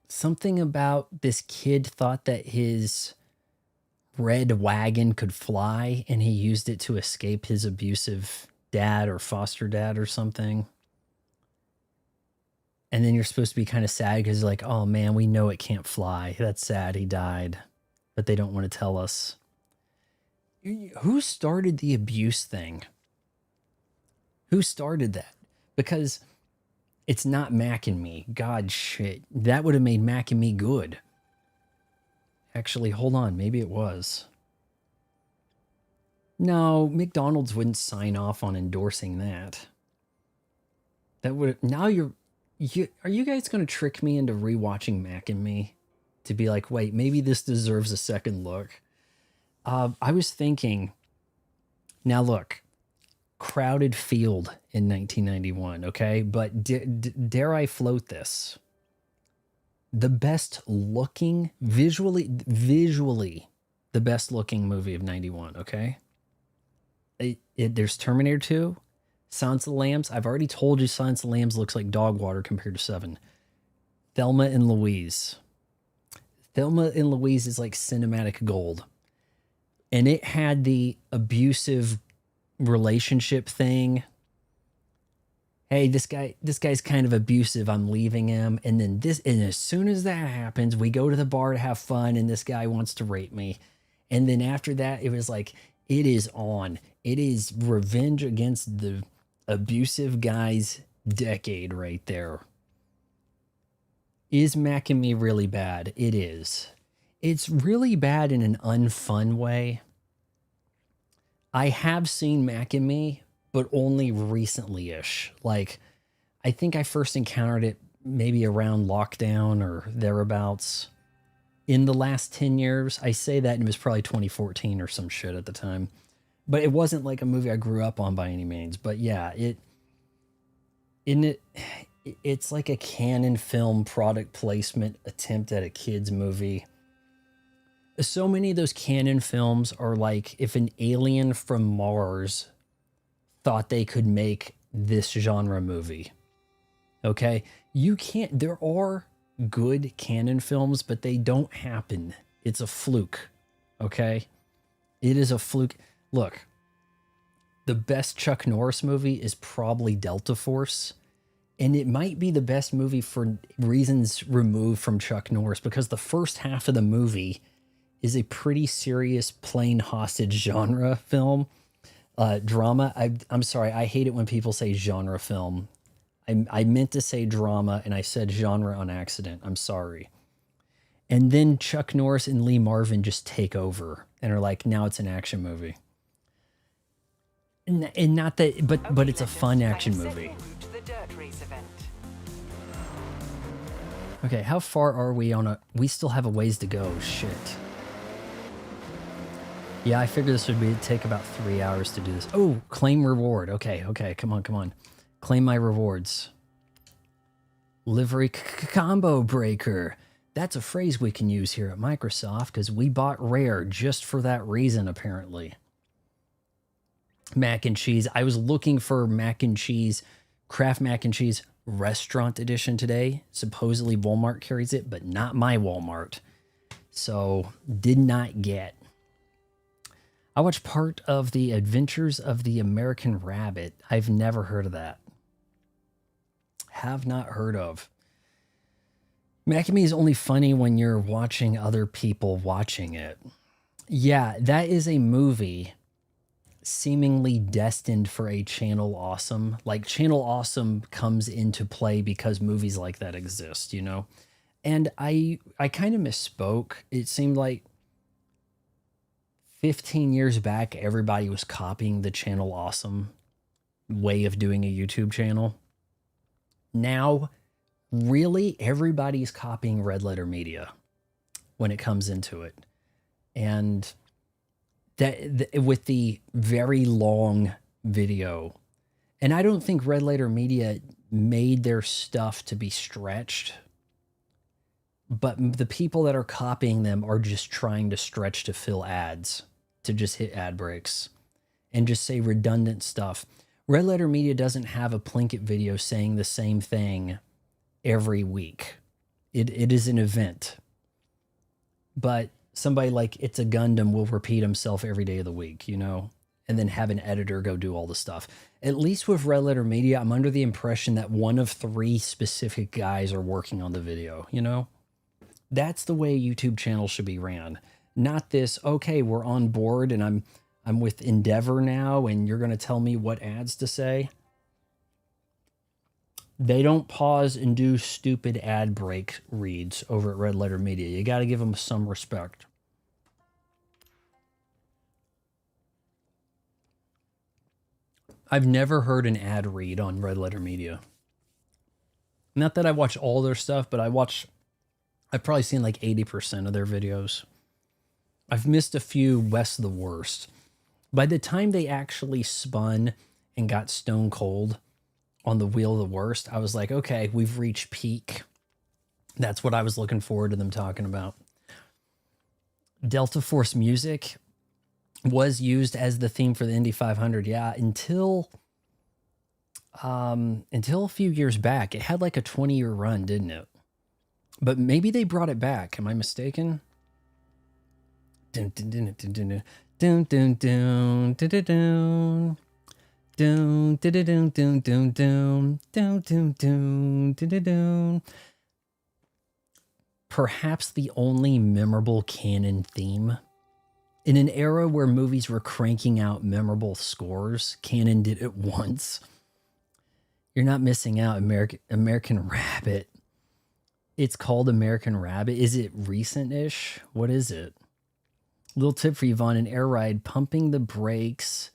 something about this kid thought that his red wagon could fly and he used it to escape his abusive dad or foster dad or something. And then you're supposed to be kind of sad because like, oh man, we know it can't fly. That's sad. He died. But they don't want to tell us. Who started the abuse thing? Who started that? Because it's not Mac and Me. God shit. That would have made Mac and Me good. Actually, hold on. Maybe it was. No, McDonald's wouldn't sign off on endorsing that. That would... Now are you guys going to trick me into rewatching Mac and Me? To be like, wait, maybe this deserves a second look. I was thinking... Now look. Crowded field in 1991, okay? But dare I float this? The best looking, visually, the best looking movie of 91, okay? There's Terminator 2, Silence of the Lambs. I've already told you Silence of the Lambs looks like dog water compared to 7. Thelma and Louise. Thelma and Louise is like cinematic gold. and it had the abusive relationship thing. Hey, this guy's kind of abusive. I'm leaving him. And then and as soon as that happens, we go to the bar to have fun, and this guy wants to rape me. And then after that, it was like, it is on. It is revenge against the abusive guy's decade right there. Is Mac and Me really bad? It is. It's really bad in an unfun way. I have seen Mac and Me, but only recently-ish. Like, I think I first encountered it maybe around lockdown or thereabouts. In the last 10 years, I say that, and it was probably 2014 or some shit at the time. But it wasn't like a movie I grew up on by any means. But yeah, it's like a Canon film product placement attempt at a kid's movie. So many of those Canon films are like if an alien from Mars thought they could make this genre movie. Okay? You can't, there are good Canon films, but they don't happen. It's a fluke. Okay? It is a fluke. Look, the best Chuck Norris movie is probably Delta Force. And it might be the best movie for reasons removed from Chuck Norris, because the first half of the movie is a pretty serious plane hostage genre film. Drama. I'm sorry. I hate it when people say genre film. I meant to say drama and I said genre on accident. I'm sorry. And then Chuck Norris and Lee Marvin just take over and are like, now it's an action movie. And not that, but it's a fun action movie. Okay, how far are we on we still have a ways to go. Shit. Yeah, I figured this would take about 3 hours to do this. Oh, claim reward. Okay, come on. Claim my rewards. Livery combo breaker. That's a phrase we can use here at Microsoft because we bought Rare just for that reason, apparently. Mac and cheese. I was looking for mac and cheese, Kraft mac and cheese restaurant edition today. Supposedly Walmart carries it, but not my Walmart. So, did not get. I watched part of the Adventures of the American Rabbit. I've never heard of that. Have not heard of. Mac and Me is only funny when you're watching other people watching it. Yeah, that is a movie seemingly destined for a Channel Awesome. Like, Channel Awesome comes into play because movies like that exist, you know? And I kind of misspoke. It seemed like 15 years back, everybody was copying the Channel Awesome way of doing a YouTube channel. Now, really, everybody's copying Red Letter Media when it comes into it. And that with the very long video. And I don't think Red Letter Media made their stuff to be stretched. But the people that are copying them are just trying to stretch to fill ads, to just hit ad breaks and just say redundant stuff. Red Letter Media doesn't have a Plinkett video saying the same thing every week. It is an event. But somebody like It's a Gundam will repeat himself every day of the week, you know, and then have an editor go do all the stuff. At least with Red Letter Media, I'm under the impression that one of 3 specific guys are working on the video, you know? That's the way YouTube channels should be ran. Not this, okay, we're on board and I'm with Endeavor now and you're going to tell me what ads to say. They don't pause and do stupid ad break reads over at Red Letter Media. You got to give them some respect. I've never heard an ad read on Red Letter Media. Not that I watch all their stuff, but I've probably seen like 80% of their videos. I've missed a few West the Worst. By the time they actually spun and got stone cold on the Wheel of the Worst, I was like, okay, we've reached peak. That's what I was looking forward to them talking about. Delta Force music was used as the theme for the Indy 500. Yeah, until a few years back. It had like a 20-year run, didn't it? But maybe they brought it back. Am I mistaken? Doon doon doon doon doon doon doon doon doon doon doon doon doon doon doon. Perhaps the only memorable canon theme. In an era where movies were cranking out memorable scores, canon did it once. You're not missing out, American Rabbit. It's called American Rabbit. Is it recent-ish? What is it? Little tip for you, Vaughn. An air ride, pumping the brakes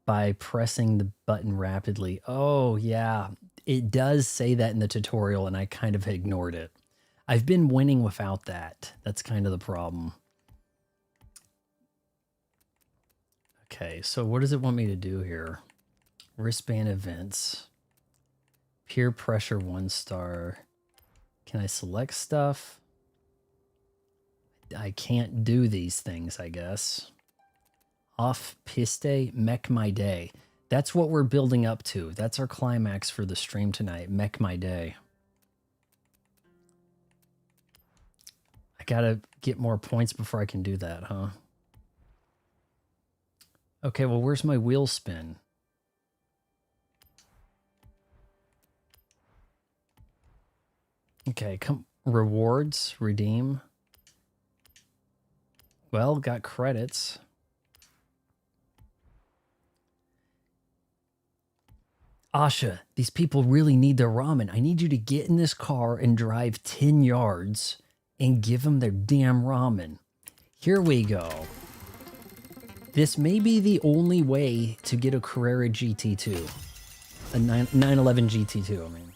by pressing the button rapidly. Oh, yeah. It does say that in the tutorial, and I kind of ignored it. I've been winning without that. That's kind of the problem. Okay, so what does it want me to do here? Wristband events. Peer pressure 1 star. Can I select stuff? I can't do these things, I guess. Off piste, Mech My Day. That's what we're building up to. That's our climax for the stream tonight. Mech My Day. I gotta get more points before I can do that, huh? Okay, well, where's my wheel spin? Okay, come rewards, redeem. Well, got credits. Asha, these people really need their ramen. I need you to get in this car and drive 10 yards and give them their damn ramen. Here we go. This may be the only way to get a Carrera GT2. A 911 GT2, I mean.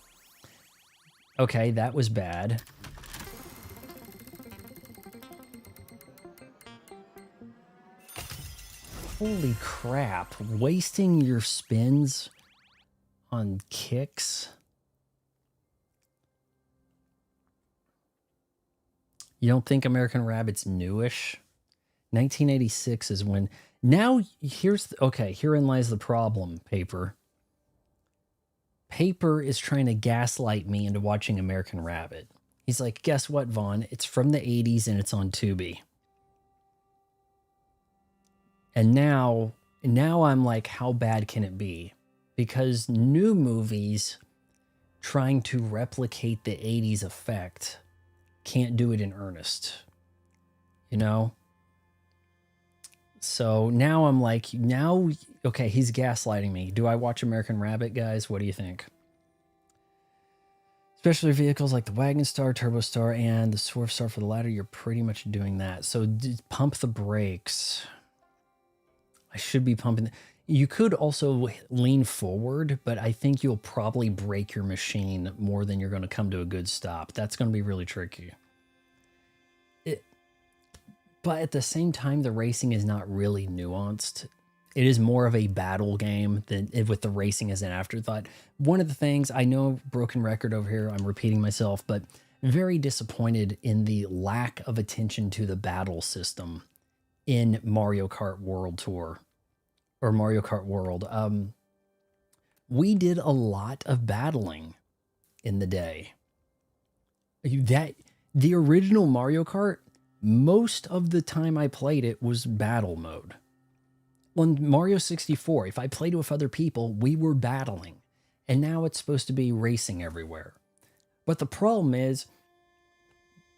Okay, that was bad. Holy crap. Wasting your spins on kicks. You don't think American Rabbit's newish? 1986 is when... Now, herein lies the problem, Paper. Paper is trying to gaslight me into watching American Rabbit. He's like, guess what, Vaughn? It's from the 80s and it's on Tubi. And now I'm like, how bad can it be? Because new movies trying to replicate the 80s effect can't do it in earnest. You know? So now I'm like, okay, he's gaslighting me. Do I watch American Rabbit, guys? What do you think? Especially vehicles like the Wagon Star, Turbo Star, and the Swerve Star for the latter, you're pretty much doing that. So pump the brakes. I should be pumping. You could also lean forward, but I think you'll probably break your machine more than you're going to come to a good stop. That's going to be really tricky. But at the same time, the racing is not really nuanced. It is more of a battle game than with the racing as an afterthought. One of the things, I know, broken record over here, I'm repeating myself, but very disappointed in the lack of attention to the battle system in Mario Kart World Tour or Mario Kart World. We did a lot of battling in the day. The original Mario Kart, most of the time I played it was battle mode. On Mario 64, if I played with other people, we were battling. And now it's supposed to be racing everywhere. But the problem is,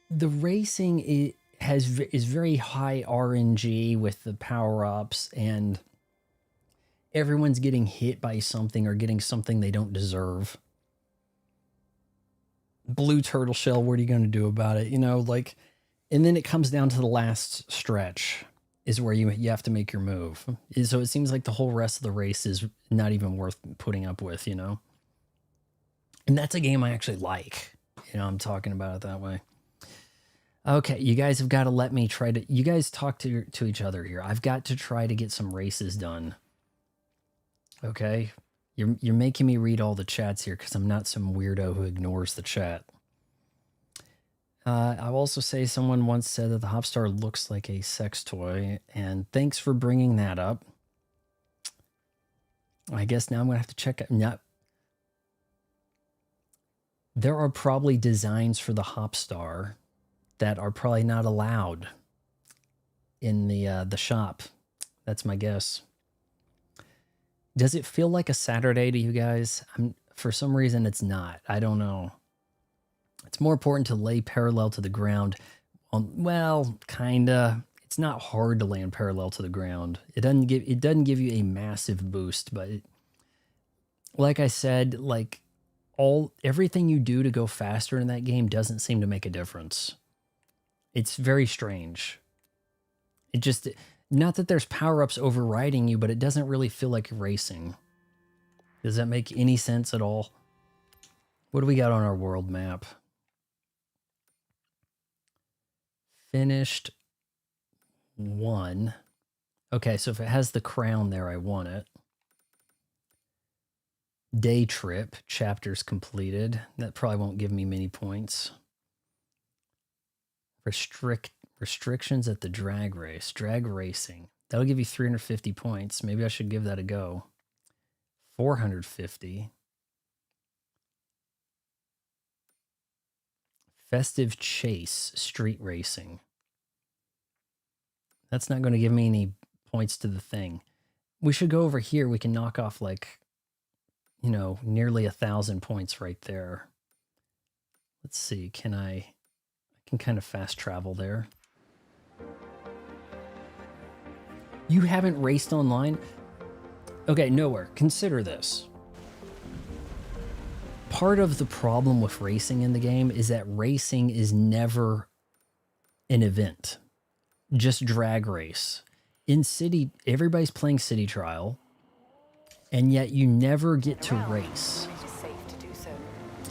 the racing is very high RNG with the power-ups, and everyone's getting hit by something or getting something they don't deserve. Blue turtle shell, what are you going to do about it? You know, like... And then it comes down to the last stretch is where you have to make your move. So it seems like the whole rest of the race is not even worth putting up with, you know? And that's a game I actually like. You know, I'm talking about it that way. Okay, you guys have got to let me try to... You guys talk to each other here. I've got to try to get some races done. Okay? You're making me read all the chats here because I'm not some weirdo who ignores the chat. I'll also say someone once said that the Hopstar looks like a sex toy, and thanks for bringing that up. I guess now I'm going to have to check it. No. There are probably designs for the Hopstar that are probably not allowed in the shop. That's my guess. Does it feel like a Saturday to you guys? For some reason, it's not. I don't know. It's more important to lay parallel to the ground. Well, kinda. It's not hard to land parallel to the ground. It doesn't give you a massive boost, but like I said, like everything you do to go faster in that game doesn't seem to make a difference. It's very strange. It just, not that there's power-ups overriding you, but it doesn't really feel like racing. Does that make any sense at all? What do we got on our world map? Finished 1. Okay, so if it has the crown there, I want it. Day trip, chapters completed. That probably won't give me many points. Restrictions at the drag race. Drag racing. That'll give you 350 points. Maybe I should give that a go. 450. Festive chase, street racing. That's not going to give me any points to the thing. We should go over here. We can knock off like, you know, nearly 1,000 points right there. Let's see. I can kind of fast travel there. You haven't raced online? Okay, nowhere. Consider this. Part of the problem with racing in the game is that racing is never an event. Just drag race. In City, everybody's playing City Trial, and yet you never get to race. It is safe to do so.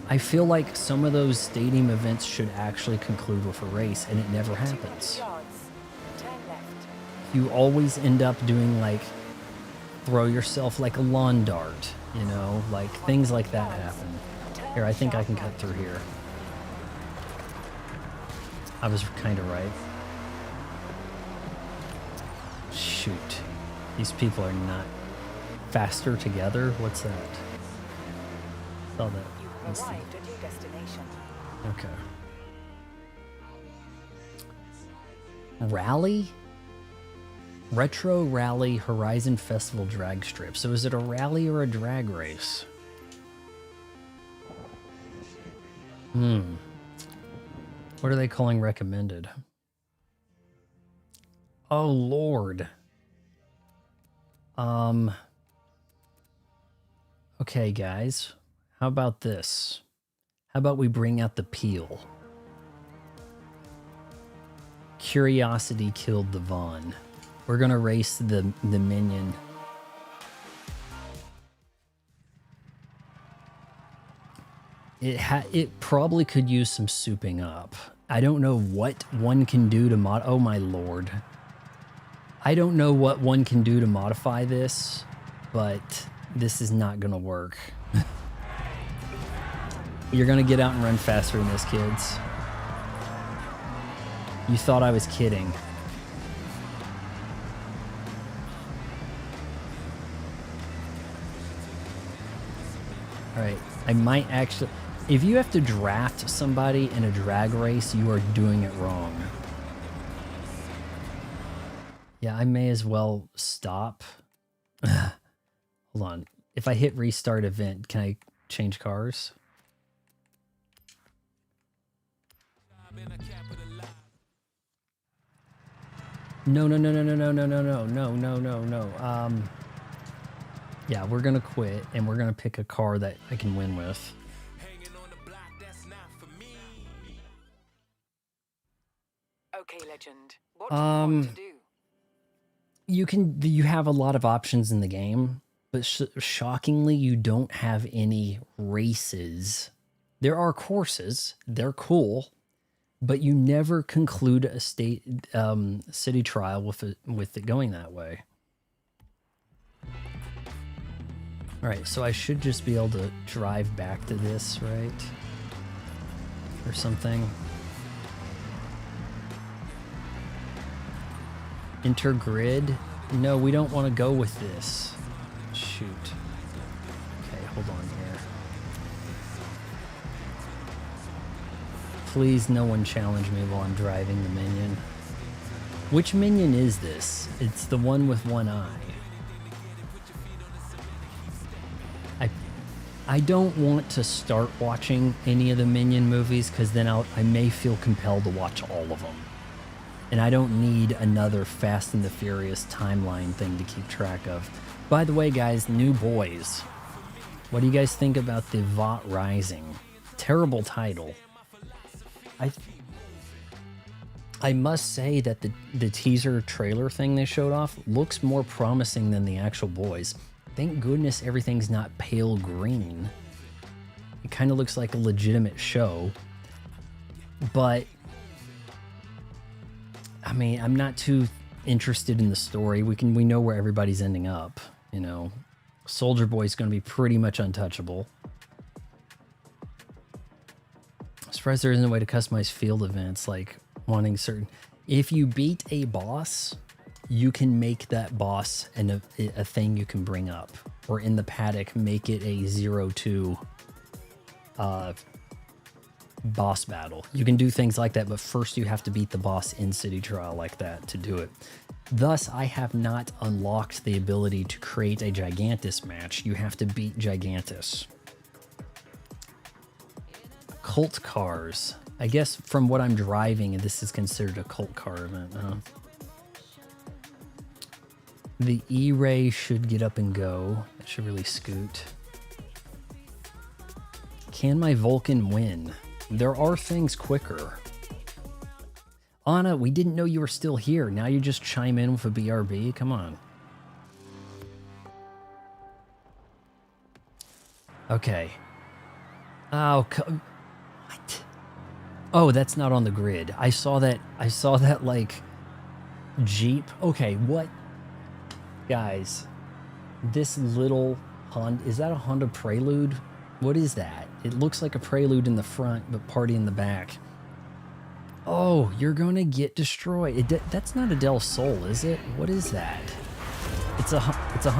I feel like some of those stadium events should actually conclude with a race, and it never 200 happens. yards. Turn left. You always end up doing like, throw yourself like a lawn dart, you know, like things like that happen. Here, I think I can cut through here. I was kind of right. Shoot. These people are not faster together. What's that? Saw that. You have arrived at your destination. Okay. Rally? Retro Rally Horizon Festival Drag Strip. So is it a rally or a drag race? What are they calling recommended? Oh, Lord. Okay, guys. How about this? How about we bring out the peel? Curiosity killed the Vaughn. We're gonna race the minion. It probably could use some souping up. I don't know what one can do to oh my lord. I don't know what one can do to modify this, but this is not gonna work. You're gonna get out and run faster than this, kids. You thought I was kidding. Alright, I might actually... If you have to draft somebody in a drag race, you are doing it wrong. Yeah, I may as well stop. Hold on. If I hit restart event, can I change cars? No. Yeah, we're gonna quit and we're gonna pick a car that I can win with. Okay, legend. What do you want to do? You have a lot of options in the game, but shockingly, you don't have any races. There are courses, they're cool, but you never conclude a city trial with it going that way. All right, so I should just be able to drive back to this, right? Or something. Enter grid? No, we don't want to go with this. Shoot. Okay, hold on here. Please, no one challenge me while I'm driving the minion. Which minion is this? It's the one with one eye. I don't want to start watching any of the Minion movies because then I may feel compelled to watch all of them. And I don't need another Fast and the Furious timeline thing to keep track of. By the way, guys, New Boys. What do you guys think about the Vought Rising? Terrible title. I must say that the teaser trailer thing they showed off looks more promising than the actual boys. Thank goodness everything's not pale green. It kind of looks like a legitimate show. But, I mean, I'm not too interested in the story. We know where everybody's ending up, you know. Soldier Boy's going to be pretty much untouchable. I'm surprised there isn't a way to customize field events, like wanting certain... If you beat a boss, you can make that boss a thing you can bring up. Or in the paddock, make it a 0-2 boss battle. You can do things like that, but first you have to beat the boss in City Trial like that to do it. Thus, I have not unlocked the ability to create a Gigantus match. You have to beat Gigantus. Cult cars. I guess from what I'm driving, this is considered a cult car event, huh? The E-Ray should get up and go. It should really scoot. Can my Vulcan win? There are things quicker. Anna, we didn't know you were still here. Now you just chime in with a BRB? Come on. Okay. Oh, what? Oh, that's not on the grid. I saw that, like, Jeep. Okay, what? Guys, this little Honda, is that a Honda Prelude? What is that? It looks like a Prelude in the front, but Party in the back. Oh, you're gonna get destroyed. That's not a Del Sol, is it? What is that? It's a,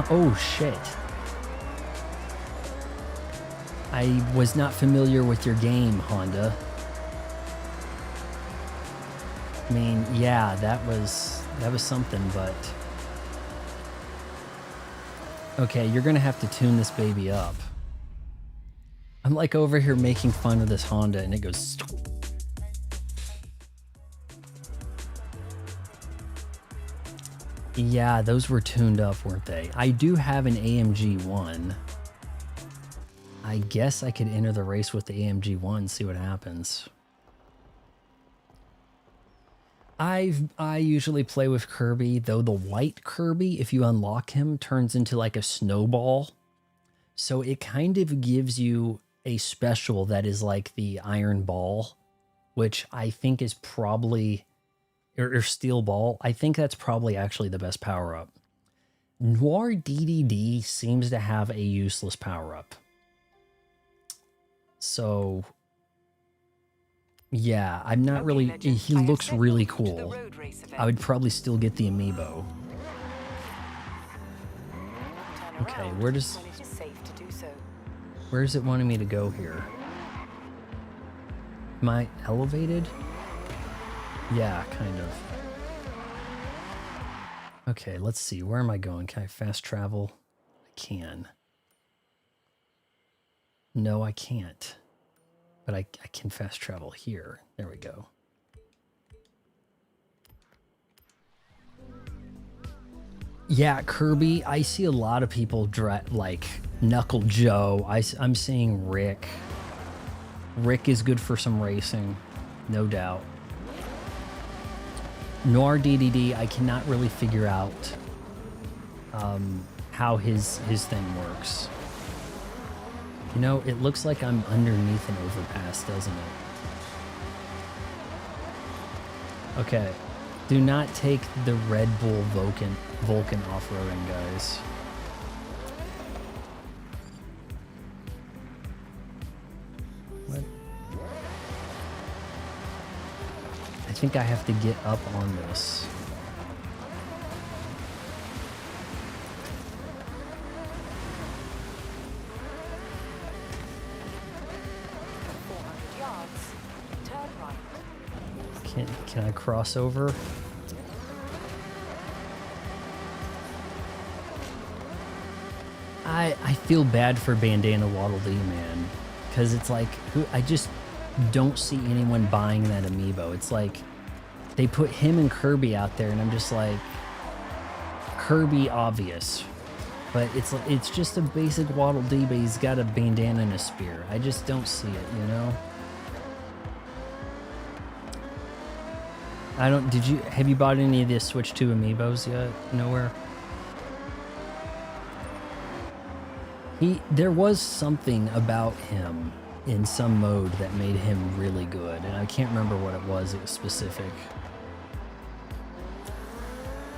oh shit. I was not familiar with your game, Honda. I mean, yeah, that was something, but... Okay, you're gonna have to tune this baby up. I'm like over here making fun of this Honda and it goes... Yeah, those were tuned up, weren't they? I do have an AMG 1. I guess I could enter the race with the AMG 1, see what happens. I usually play with Kirby, though the white Kirby, if you unlock him, turns into like a snowball. So it kind of gives you a special that is like the Iron Ball, which I think is probably... or Steel Ball. I think that's probably actually the best power-up. Noir DDD seems to have a useless power-up. So... yeah, I'm not really... he looks really cool. I would probably still get the amiibo. Okay, where does... where is it wanting me to go here? Am I elevated? Yeah, kind of. Okay, let's see. Where am I going? Can I fast travel? I can. No, I can't. But I can fast travel here. There we go. Yeah, Kirby. I see a lot of people like Knuckle Joe. I'm seeing Rick. Rick is good for some racing, no doubt. Noir DDD, I cannot really figure out how his thing works. You know, it looks like I'm underneath an overpass, doesn't it? Okay. Do not take the Red Bull Vulcan off-roading, guys. What? I think I have to get up on this. Can I cross over? I feel bad for Bandana Waddle Dee, man, because it's like I just don't see anyone buying that amiibo. It's like they put him and Kirby out there, and I'm just like, Kirby obvious, but it's just a basic Waddle Dee, but he's got a bandana and a spear. I just don't see it, you know. I don't. Have you bought any of the Switch 2 amiibos yet? Nowhere. There was something about him in some mode that made him really good, and I can't remember what it was. It was specific.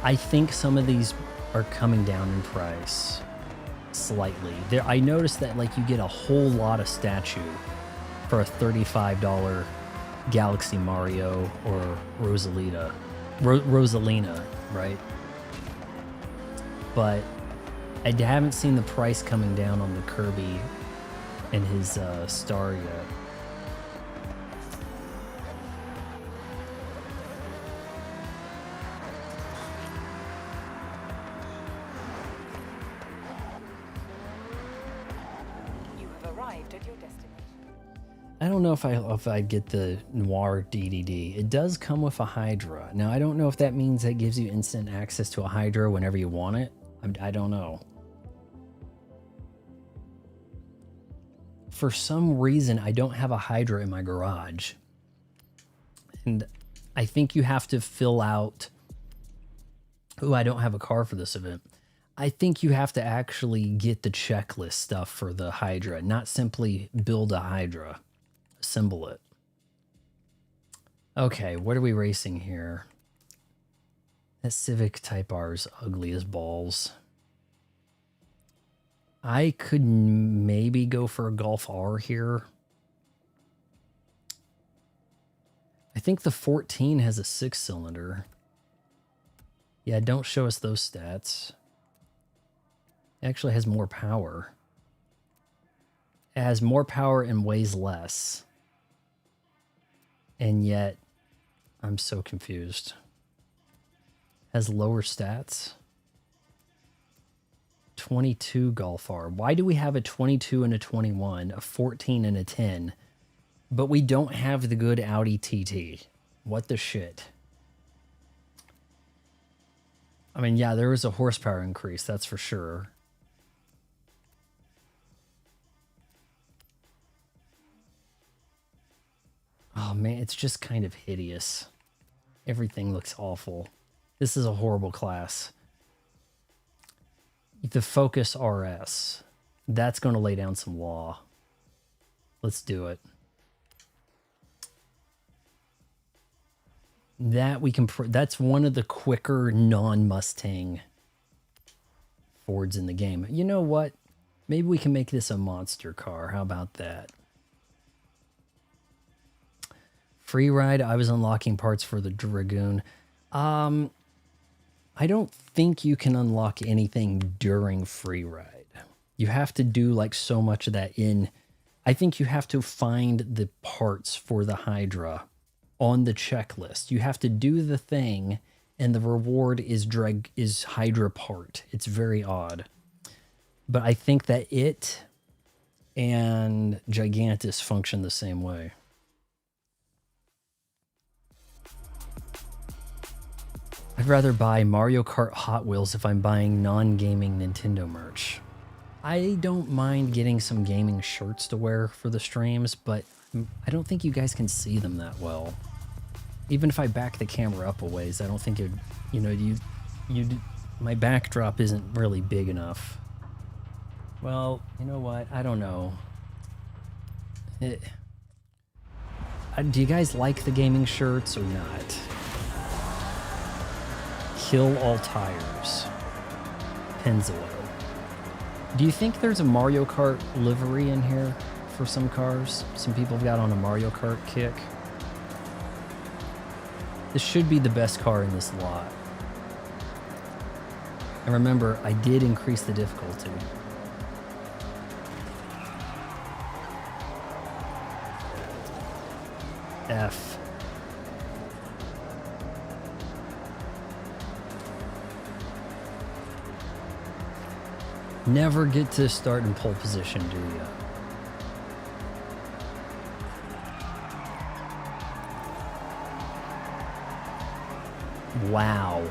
I think some of these are coming down in price slightly. I noticed that like you get a whole lot of statue for a $35 Galaxy Mario or Rosalina, right? But I haven't seen the price coming down on the Kirby and his star yet. You have arrived at your destination. I don't know if I get the Noir DDD. It does come with a Hydra. Now, I don't know if that means that gives you instant access to a Hydra whenever you want it. I don't know. For some reason, I don't have a Hydra in my garage. And I think you have to fill out... Oh, I don't have a car for this event. I think you have to actually get the checklist stuff for the Hydra, not simply build a Hydra. Assemble it. Okay, what are we racing here? That Civic Type R is ugly as balls. I could maybe go for a Golf R here. I think the 14 has a 6-cylinder. Yeah, don't show us those stats. It actually has more power. It has more power and weighs less. And yet, I'm so confused. Has lower stats. 22 Golf R. Why do we have a 22 and a 21, a 14 and a 10, but we don't have the good Audi TT? What the shit? I mean, yeah, there was a horsepower increase, that's for sure. Oh man, it's just kind of hideous. Everything looks awful. This is a horrible class. The Focus RS. That's going to lay down some law. Let's do it. That we can. That's one of the quicker non-Mustang Fords in the game. You know what? Maybe we can make this a monster car. How about that? Free ride. I was unlocking parts for the Dragoon. I don't think you can unlock anything during free ride. You have to do like so much of that in. I think you have to find the parts for the Hydra on the checklist. You have to do the thing, and the reward is Hydra part. It's very odd, but I think that it and Gigantus function the same way. I'd rather buy Mario Kart Hot Wheels if I'm buying non-gaming Nintendo merch. I don't mind getting some gaming shirts to wear for the streams, but I don't think you guys can see them that well. Even if I back the camera up a ways, I don't think it, you know, my backdrop isn't really big enough. Well, you know what? I don't know. Do you guys like the gaming shirts or not? Kill all tires. Penzolo. Do you think there's a Mario Kart livery in here for some cars? Some people have got on a Mario Kart kick. This should be the best car in this lot. And remember, I did increase the difficulty. F. Never get to start in pole position, do you? Wow.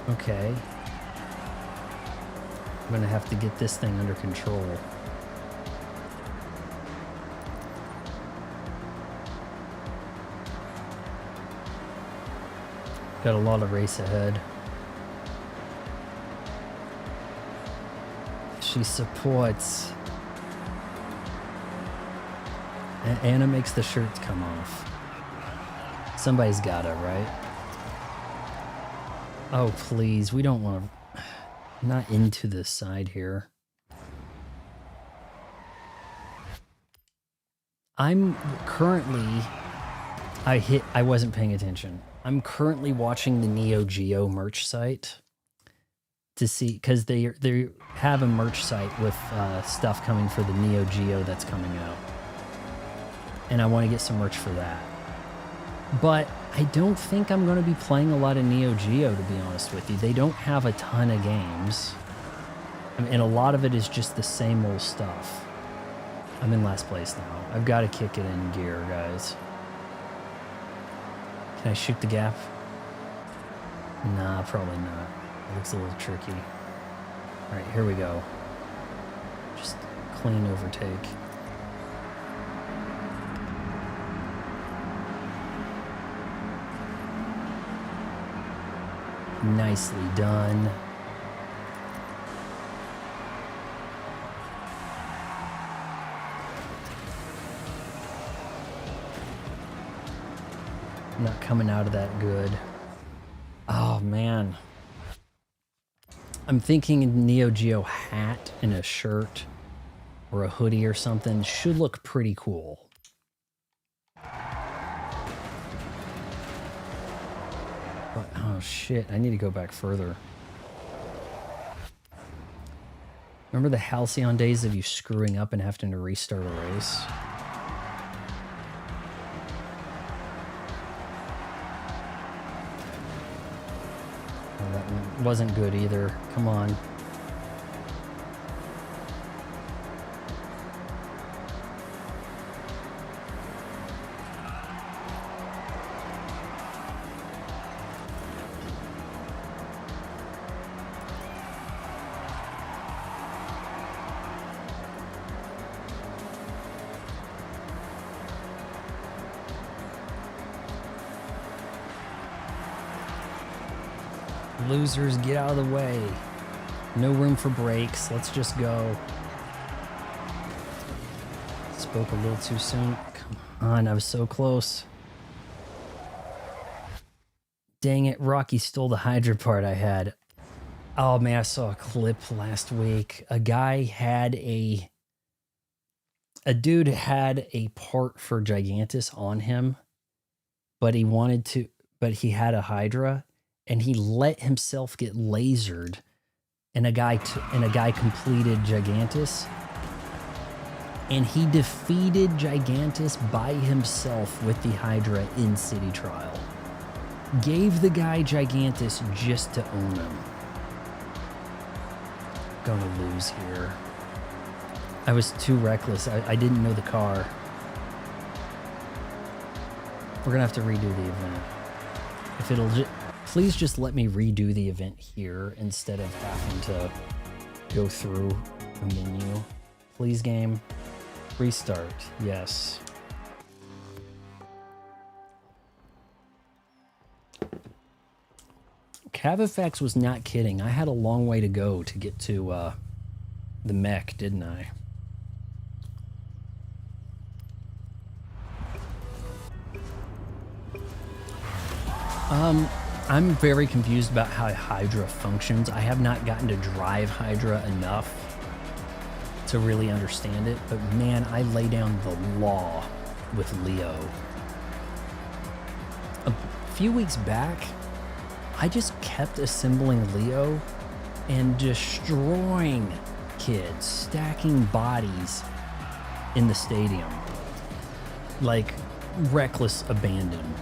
Okay. I'm gonna have to get this thing under control. Got a lot of race ahead. She supports. Anna makes the shirts come off. Somebody's gotta, right? Oh, please. We don't want to... Not into this side here. I'm currently... I wasn't paying attention. I'm currently watching the Neo Geo merch site to see, because they have a merch site with stuff coming for the Neo Geo that's coming out. And I want to get some merch for that. But I don't think I'm going to be playing a lot of Neo Geo, to be honest with you. They don't have a ton of games. I mean, and a lot of it is just the same old stuff. I'm in last place now. I've got to kick it in gear, guys. Can I shoot the gap? Nah, probably not. It looks a little tricky. All right, here we go. Just clean overtake. Nicely done. Not coming out of that good. Oh, man. I'm thinking a Neo Geo hat and a shirt or a hoodie or something should look pretty cool. But, oh, shit. I need to go back further. Remember the halcyon days of you screwing up and having to restart a race? Oh, that wasn't good either. Come on. Losers, get out of the way. No room for brakes. Let's just go. Spoke a little too soon. Come on, I was so close. Dang it, Rocky stole the Hydra part I had. Oh man, I saw a clip last week. A dude had a part for Gigantus on him, but he had a Hydra. And he let himself get lasered, and a guy completed Gigantus, and he defeated Gigantus by himself with the Hydra in City Trial. Gave the guy Gigantus just to own him. Gonna lose here. I was too reckless. I didn't know the car. We're gonna have to redo the event. If it'll please just let me redo the event here instead of having to go through a menu. Please, game. Restart. Yes. Cavifex was not kidding. I had a long way to go to get to the mech, didn't I? I'm very confused about how Hydra functions. I have not gotten to drive Hydra enough to really understand it, but man, I lay down the law with Leo. A few weeks back, I just kept assembling Leo and destroying kids, stacking bodies in the stadium. Like reckless abandon.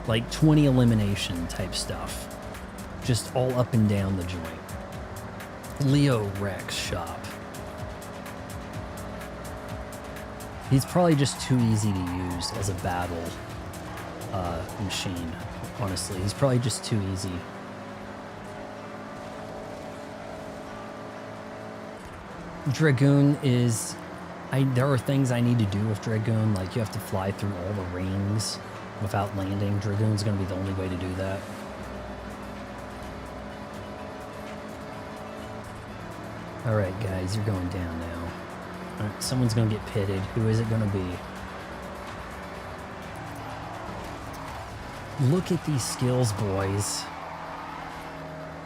Like 20 elimination type stuff. just all up and down the joint. Leo Rex shop. He's probably just too easy to use as a battle machine, honestly. He's probably just too easy. Dragoon is... there are things I need to do with Dragoon, like you have to fly through all the rings without landing. Dragoon's going to be the only way to do that. Alright guys, you're going down now. Alright, someone's going to get pitted. Who is it going to be? Look at these skills, boys.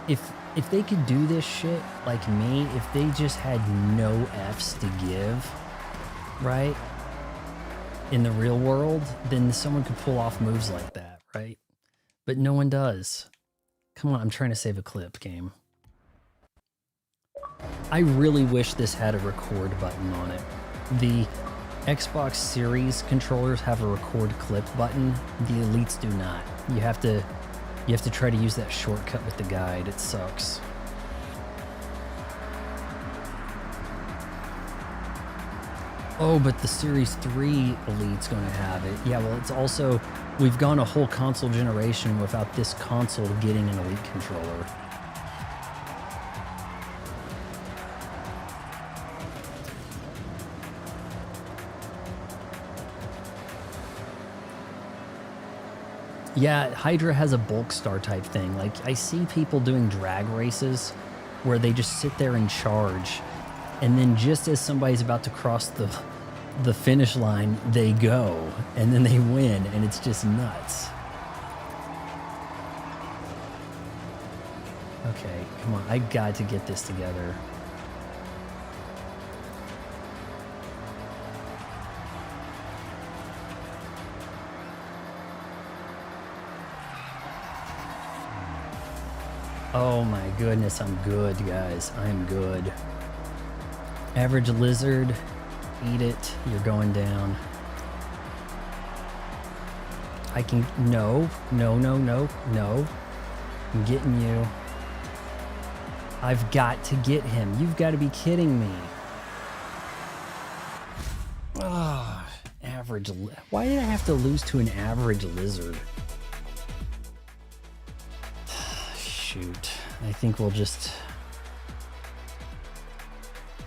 If they could do this shit like me, if they just had no Fs to give, right? In the real world, then someone could pull off moves like that, right? But no one does. Come on, I'm trying to save a clip, game. I really wish this had a record button on it. The Xbox Series controllers have a record clip button. The Elites do not. You have to try to use that shortcut with the guide. It sucks. Oh, but the Series 3 Elite's going to have it. Yeah, well, it's also... We've gone a whole console generation without this console getting an Elite controller. Yeah, Hydra has a bulk star type thing. Like, I see people doing drag races where they just sit there and charge, and then just as somebody's about to cross the finish line, they go, and then they win, and it's just nuts. Okay, come on, I got to get this together. Oh my goodness, I'm good, guys. I'm good. Average lizard, eat it. You're going down. I can... No. I'm getting you. I've got to get him. You've got to be kidding me. Ah, average... Why did I have to lose to an average lizard? Shoot, I think we'll just...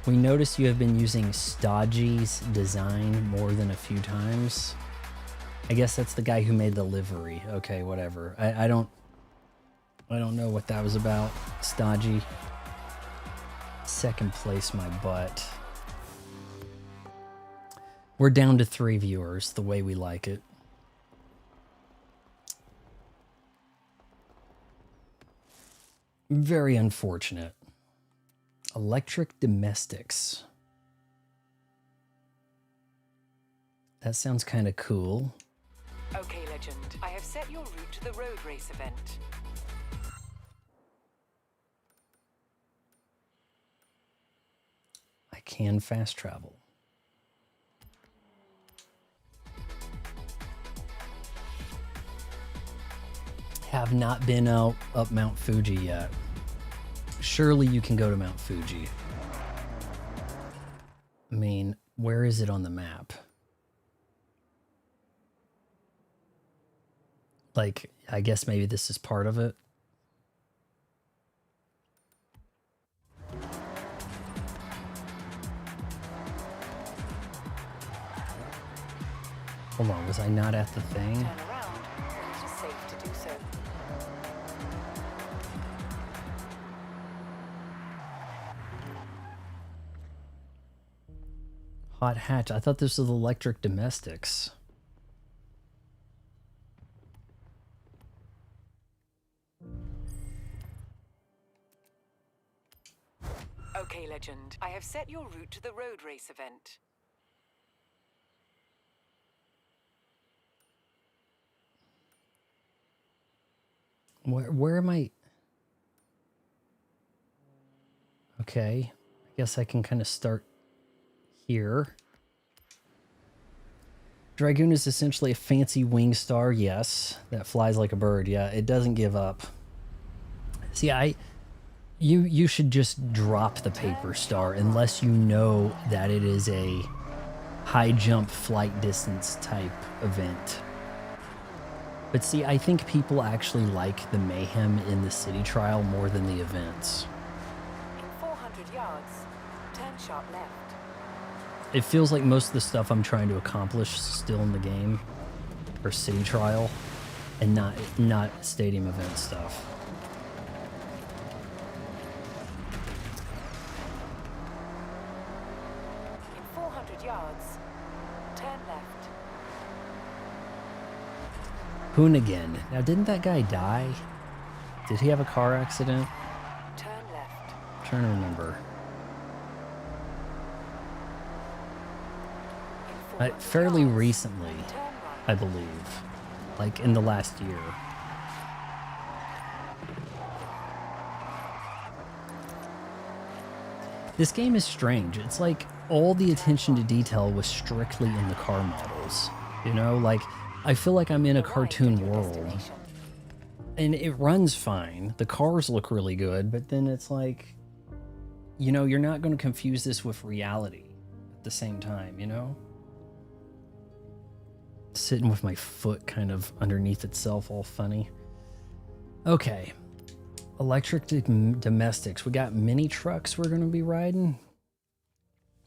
We notice you have been using Stodgy's design more than a few times. I guess that's the guy who made the livery. Okay, whatever. I don't know what that was about. Stodgy. Second place, my butt. We're down to 3 viewers, the way we like it. Very unfortunate. Electric domestics. That sounds kind of cool. Okay, Legend. I have set your route to the road race event. I can fast travel. Have not been up Mount Fuji yet. Surely you can go to Mount Fuji. I mean, where is it on the map? Like, I guess maybe this is part of it. Hold on, was I not at the thing? Turn around when it is safe to do so. Hot hatch. I thought this was electric domestics. Okay, Legend. I have set your route to the road race event. Where am I? Okay. I guess I can kind of start here. Dragoon is essentially a fancy wing star, yes. That flies like a bird, yeah. It doesn't give up. See, you should just drop the paper star unless you know that it is a high jump flight distance type event. But see, I think people actually like the mayhem in the city trial more than the events. In 400 yards, turn sharp left. It feels like most of the stuff I'm trying to accomplish is still in the game, or city trial, and not stadium event stuff. In 400 yards, turn left. Hoonigan. Now, didn't that guy die? Did he have a car accident? Turn left. I'm trying to remember. In 400 Fairly yards, recently, turn right. I believe. Like in the last year. This game is strange. It's like all the attention to detail was strictly in the car models. You know, like I feel like I'm in a cartoon world. And it runs fine. The cars look really good, but then it's like, you know, you're not going to confuse this with reality at the same time, you know? Sitting with my foot kind of underneath itself, all funny. Okay. Electric domestics. We got mini trucks we're going to be riding.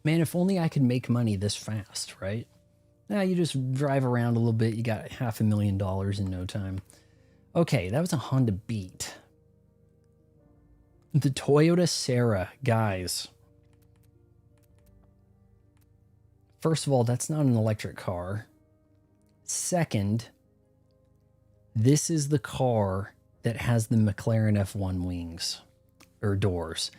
Man, if only I could make money this fast, right? Now you just drive around a little bit. You got $500,000 in no time. Okay, that was a Honda Beat. The Toyota Serra, guys. First of all, that's not an electric car. Second, this is the car that has the McLaren F1 wings or doors.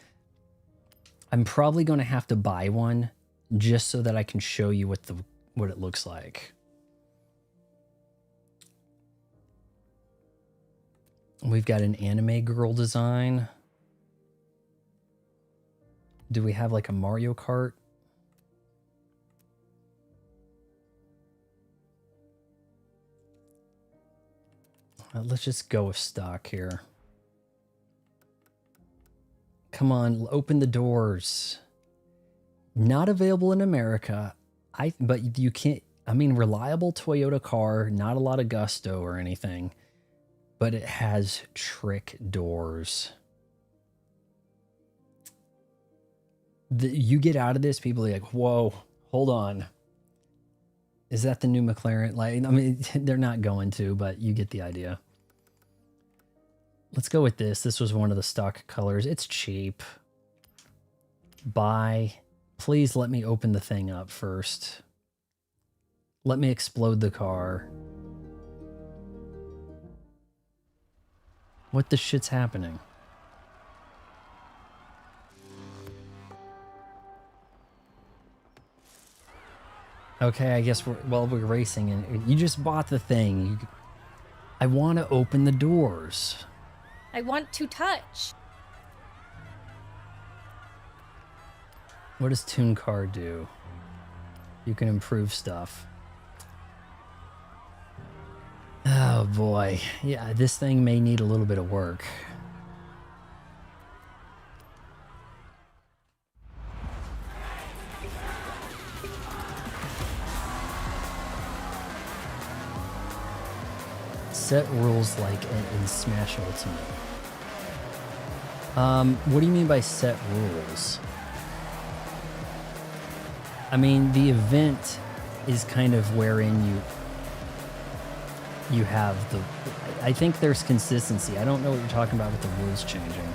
I'm probably going to have to buy one just so that I can show you what it looks like. We've got an anime girl design. Do we have like a Mario Kart? Let's just go with stock here. Come on, open the doors. Not available in America. But you can't, I mean, reliable Toyota car, not a lot of gusto or anything, but it has trick doors. You get out of this, people are like, whoa, hold on. Is that the new McLaren? Like, I mean, they're not going to, but you get the idea. Let's go with this. This was one of the stock colors. It's cheap. Buy. Please let me open the thing up first. Let me explode the car. What the shit's happening? Okay, I guess we're racing and you just bought the thing. I want to open the doors. I want to touch. What does Tune Car do? You can improve stuff. Oh boy. Yeah, this thing may need a little bit of work. Set rules like in Smash Ultimate. What do you mean by set rules? I mean, the event is kind of wherein you have the... I think there's consistency. I don't know what you're talking about with the rules changing.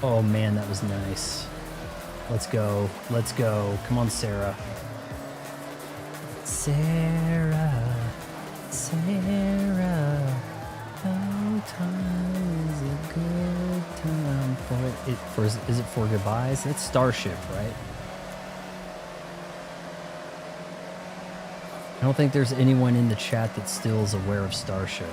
Oh man, that was nice. Let's go. Let's go. Come on, Sarah. Sarah. Sarah. No time is a good time for it. Is it for goodbyes? It's Starship, right? I don't think there's anyone in the chat that still is aware of Starship.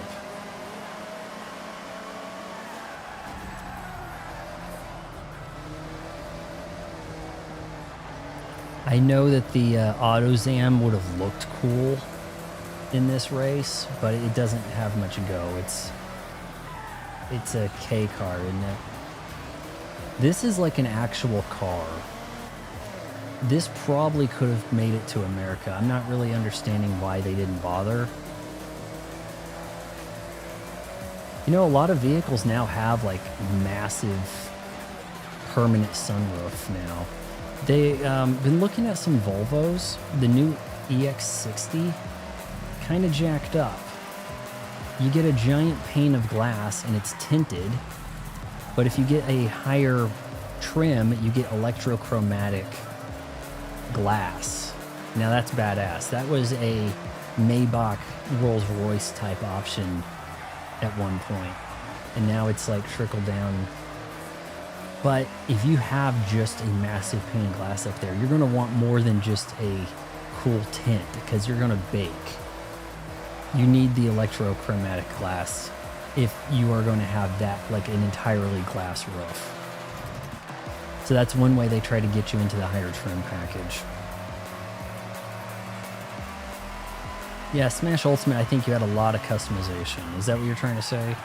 I know that the AutoZam would have looked cool in this race, but it doesn't have much go. It's a K car, isn't it? This is like an actual car. This probably could have made it to America. I'm not really understanding why they didn't bother. You know, a lot of vehicles now have like massive permanent sunroof now. They been looking at some Volvos. The new EX60 kind of jacked up. You get a giant pane of glass and it's tinted, but if you get a higher trim, you get electrochromatic glass. Now that's badass. That was a Maybach Rolls-Royce type option at one point, and now it's like trickled down. But if you have just a massive pane of glass up there, you're going to want more than just a cool tint, because you're going to bake. You need the electrochromatic glass if you are going to have that, like an entirely glass roof. So that's one way they try to get you into the higher trim package. Yeah, Smash Ultimate, I think you had a lot of customization. Is that what you're trying to say?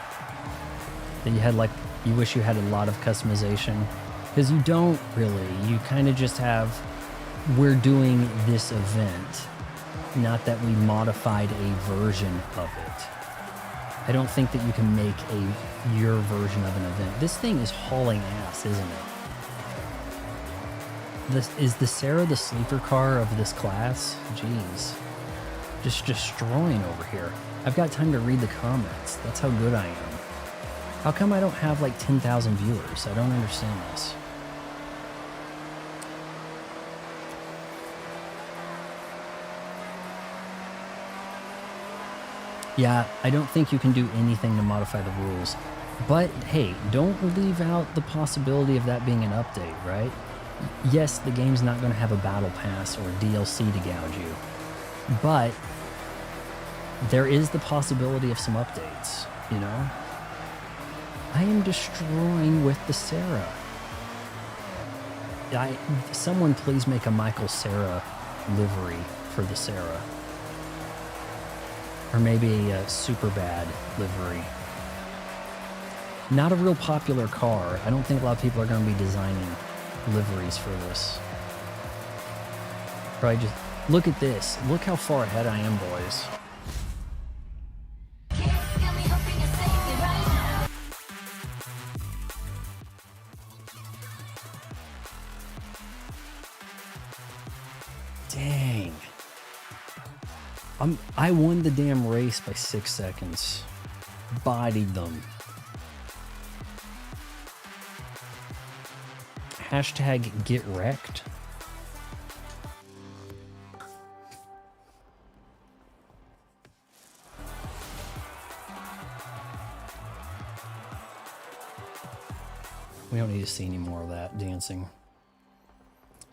That you had, like, you wish you had a lot of customization? Because you don't really. You kind of just have, we're doing this event. Not that we modified a version of it. I don't think that you can make your version of an event. This thing is hauling ass, isn't it? Is the Sarah the sleeper car of this class? Jeez. Just destroying over here. I've got time to read the comments. That's how good I am. How come I don't have like 10,000 viewers? I don't understand this. Yeah, I don't think you can do anything to modify the rules. But hey, don't leave out the possibility of that being an update, right? Yes, the game's not going to have a battle pass or DLC to gouge you. But there is the possibility of some updates, you know? I am destroying with the Sarah. Someone please make a Michael Sarah livery for the Sarah. Or maybe a super bad livery. Not a real popular car. I don't think a lot of people are going to be designing liveries for this. Probably just, look at this. Look how far ahead I am, boys. Dang. I won the damn race by 6 seconds. Bodied them. Hashtag get wrecked. We don't need to see any more of that dancing.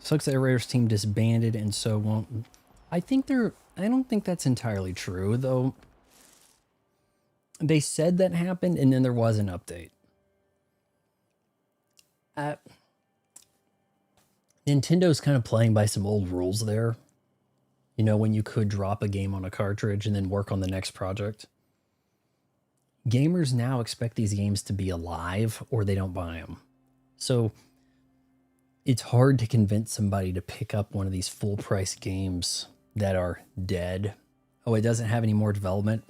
Sucks that Raiders team disbanded and so won't. I don't think that's entirely true, though. They said that happened and then there was an update. Nintendo's kind of playing by some old rules there. You know, when you could drop a game on a cartridge and then work on the next project. Gamers now expect these games to be alive or they don't buy them. So it's hard to convince somebody to pick up one of these full price games that are dead. Oh, it doesn't have any more development?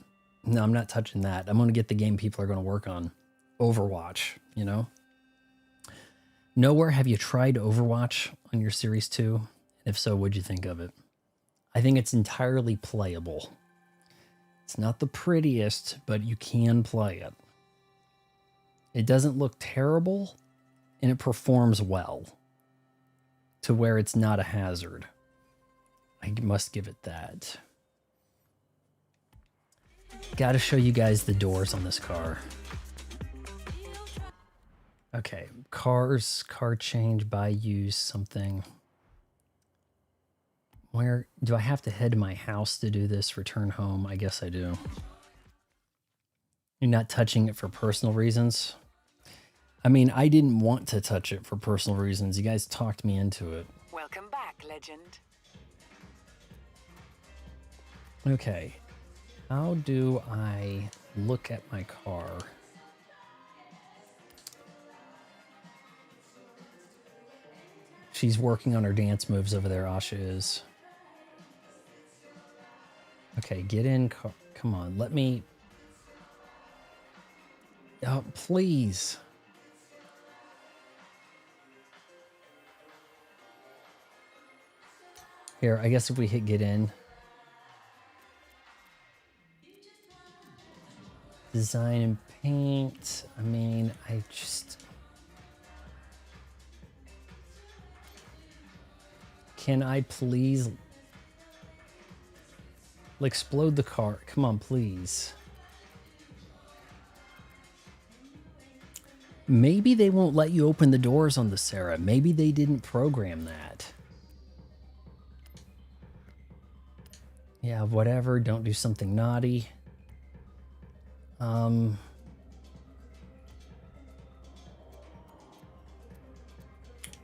No, I'm not touching that. I'm going to get the game people are going to work on. Overwatch, you know? Nowhere, have you tried Overwatch on your Series 2? And if so, what'd you think of it? I think it's entirely playable. It's not the prettiest, but you can play it. It doesn't look terrible, and it performs well to where it's not a hazard. I must give it that. Got to show you guys the doors on this car. Okay, cars, car change, buy, use, something. Where do I have to head to my house to do this? Return home? I guess I do. You're not touching it for personal reasons? I mean, I didn't want to touch it for personal reasons. You guys talked me into it. Welcome back, legend. Okay. How do I look at my car? She's working on her dance moves over there, Asha is. Okay, get in. Come on, let me... Oh, please. Here, I guess if we hit get in. Design and paint. I mean, I just... Can I please... explode the car? Come on, please. Maybe they won't let you open the doors on the Sarah. Maybe they didn't program that. Yeah, whatever. Don't do something naughty.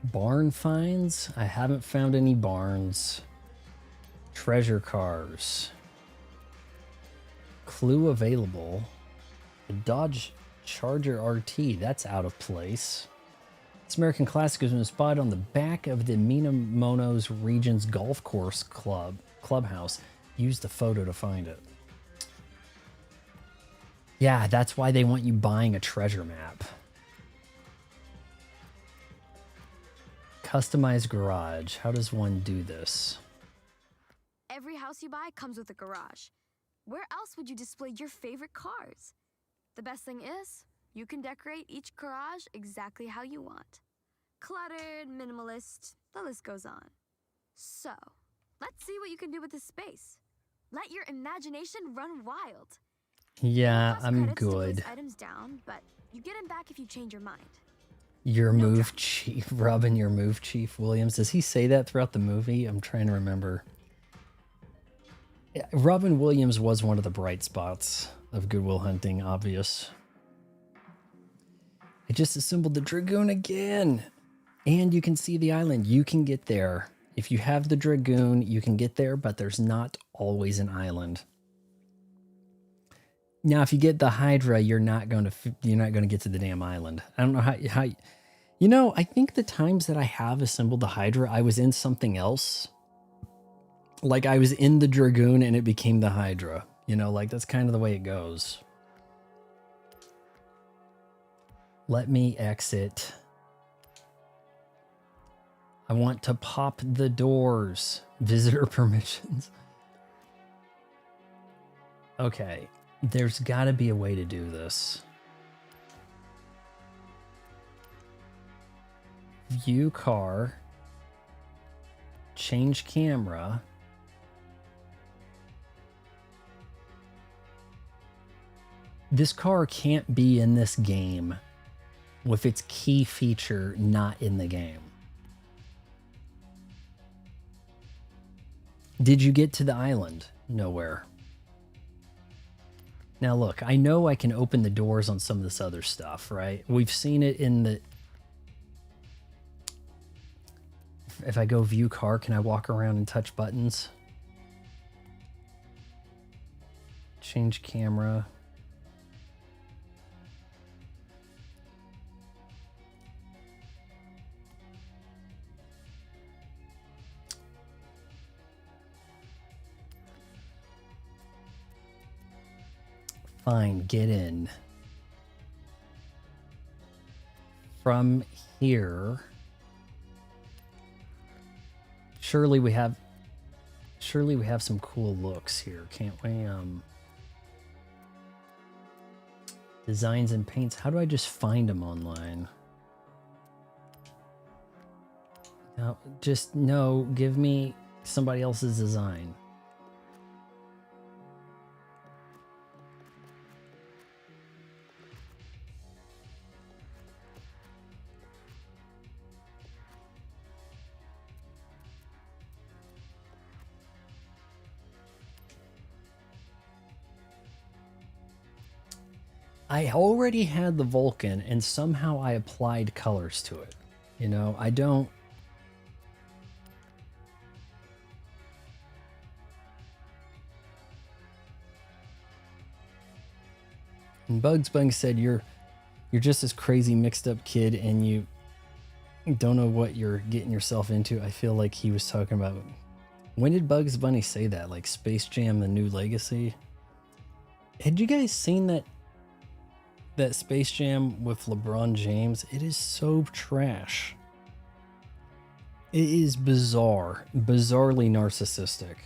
Barn finds? I haven't found any barns. Treasure cars. Clue available. The Dodge Charger RT. That's out of place. This American classic has been spotted on the back of the Minamonos Region's Golf Course clubhouse. Use the photo to find it. Yeah, that's why they want you buying a treasure map. Customized garage. How does one do this? Every house you buy comes with a garage. Where else would you display your favorite cars? The best thing is, you can decorate each garage exactly how you want. Cluttered, minimalist, the list goes on. So, let's see what you can do with this space. Let your imagination run wild. Yeah, Plus I'm credits to good. place items down, but you get them back if you change your mind. Your No move drama. chief, Robin, your move chief Williams. Does he say that throughout the movie? I'm trying to remember. Yeah, Robin Williams was one of the bright spots of Good Will Hunting, obvious. I just assembled the Dragoon again. And you can see the island. You can get there. If you have the Dragoon, you can get there, but there's not always an island. Now, if you get the Hydra, you're not going to get to the damn island. I don't know how you know, I think the times that I have assembled the Hydra, I was in something else. Like I was in the Dragoon and it became the Hydra. You know, like that's kind of the way it goes. Let me exit. I want to pop the doors. Visitor permissions. Okay. There's got to be a way to do this. View car. Change camera. This car can't be in this game with its key feature not in the game. Did you get to the island? Nowhere. Now look, I know I can open the doors on some of this other stuff, right? We've seen it in the... If I go view car, can I walk around and touch buttons? Change camera. Fine, get in. From here, surely we have some cool looks here, can't we? Designs and paints. How do I just find them online? No, give me somebody else's design. I already had the Vulcan and somehow I applied colors to it. You know, I don't... And Bugs Bunny said, you're just this crazy mixed up kid and Don't know what you're getting yourself into. I feel like he was talking about... When did Bugs Bunny say that? Like Space Jam: The New Legacy? Had you guys seen that Space Jam with LeBron James? It is so trash. It is bizarre. Bizarrely narcissistic.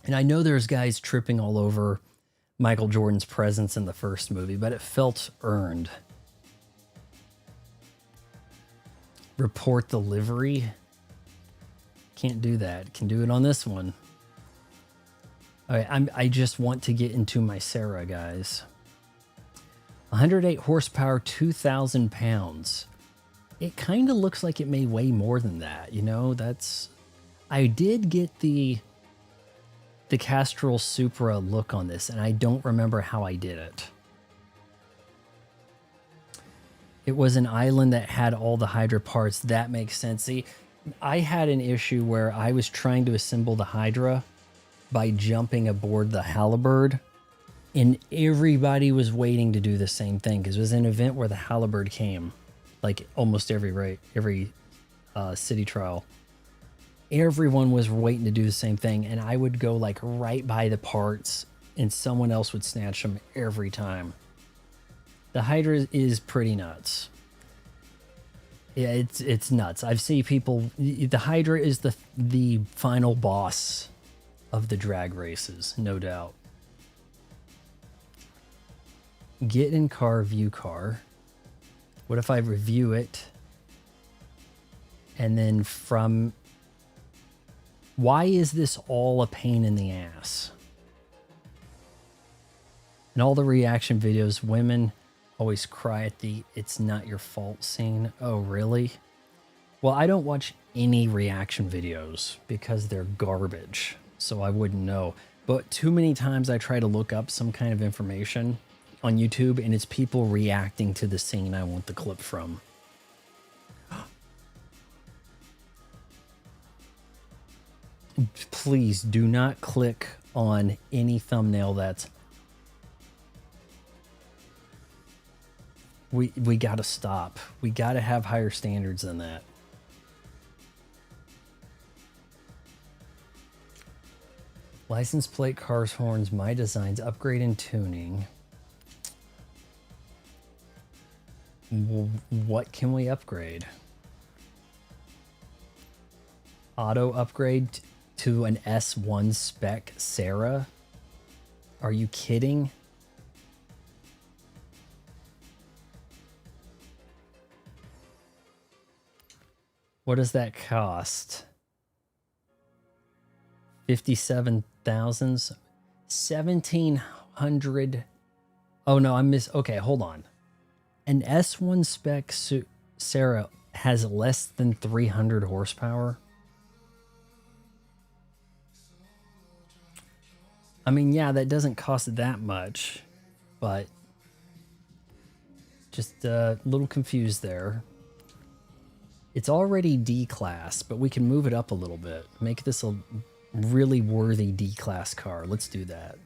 And I know there's guys tripping all over Michael Jordan's presence in the first movie, but it felt earned. Report the livery. Can't do that. Can do it on this one. All right, I just want to get into my Sarah, guys. 108 horsepower, 2,000 pounds. It kind of looks like it may weigh more than that, you know? That's... I did get the Castrol Supra look on this, and I don't remember how I did it. It was an island that had all the Hydra parts. That makes sense. See, I had an issue where I was trying to assemble the Hydra by jumping aboard the Halibird, and everybody was waiting to do the same thing because it was an event where the Halibird came, like almost every city trial. Everyone was waiting to do the same thing, and I would go like right by the parts, and someone else would snatch them every time. The Hydra is pretty nuts. Yeah, it's nuts. I've seen people... The Hydra is the final boss of the drag races, no doubt. Get in car, view car. What if I review it? And then from... Why is this all a pain in the ass? In all the reaction videos, women always cry at the "it's not your fault" scene. Oh, really? Well, I don't watch any reaction videos because they're garbage, so I wouldn't know. But too many times I try to look up some kind of information on YouTube, and it's people reacting to the scene I want the clip from. Please do not click on any thumbnail that's... We gotta stop. We gotta have higher standards than that. License plate, cars, horns, my designs, upgrade and tuning. What can we upgrade? Auto upgrade to an S1 spec Sarah? Are you kidding? What does that cost? 57,000? 1,700? Oh no, okay, hold on. An S1 spec Sarah has less than 300 horsepower? I mean, yeah, that doesn't cost that much, but just a little confused there. It's already D-class, but we can move it up a little bit. Make this a really worthy D-class car. Let's do that.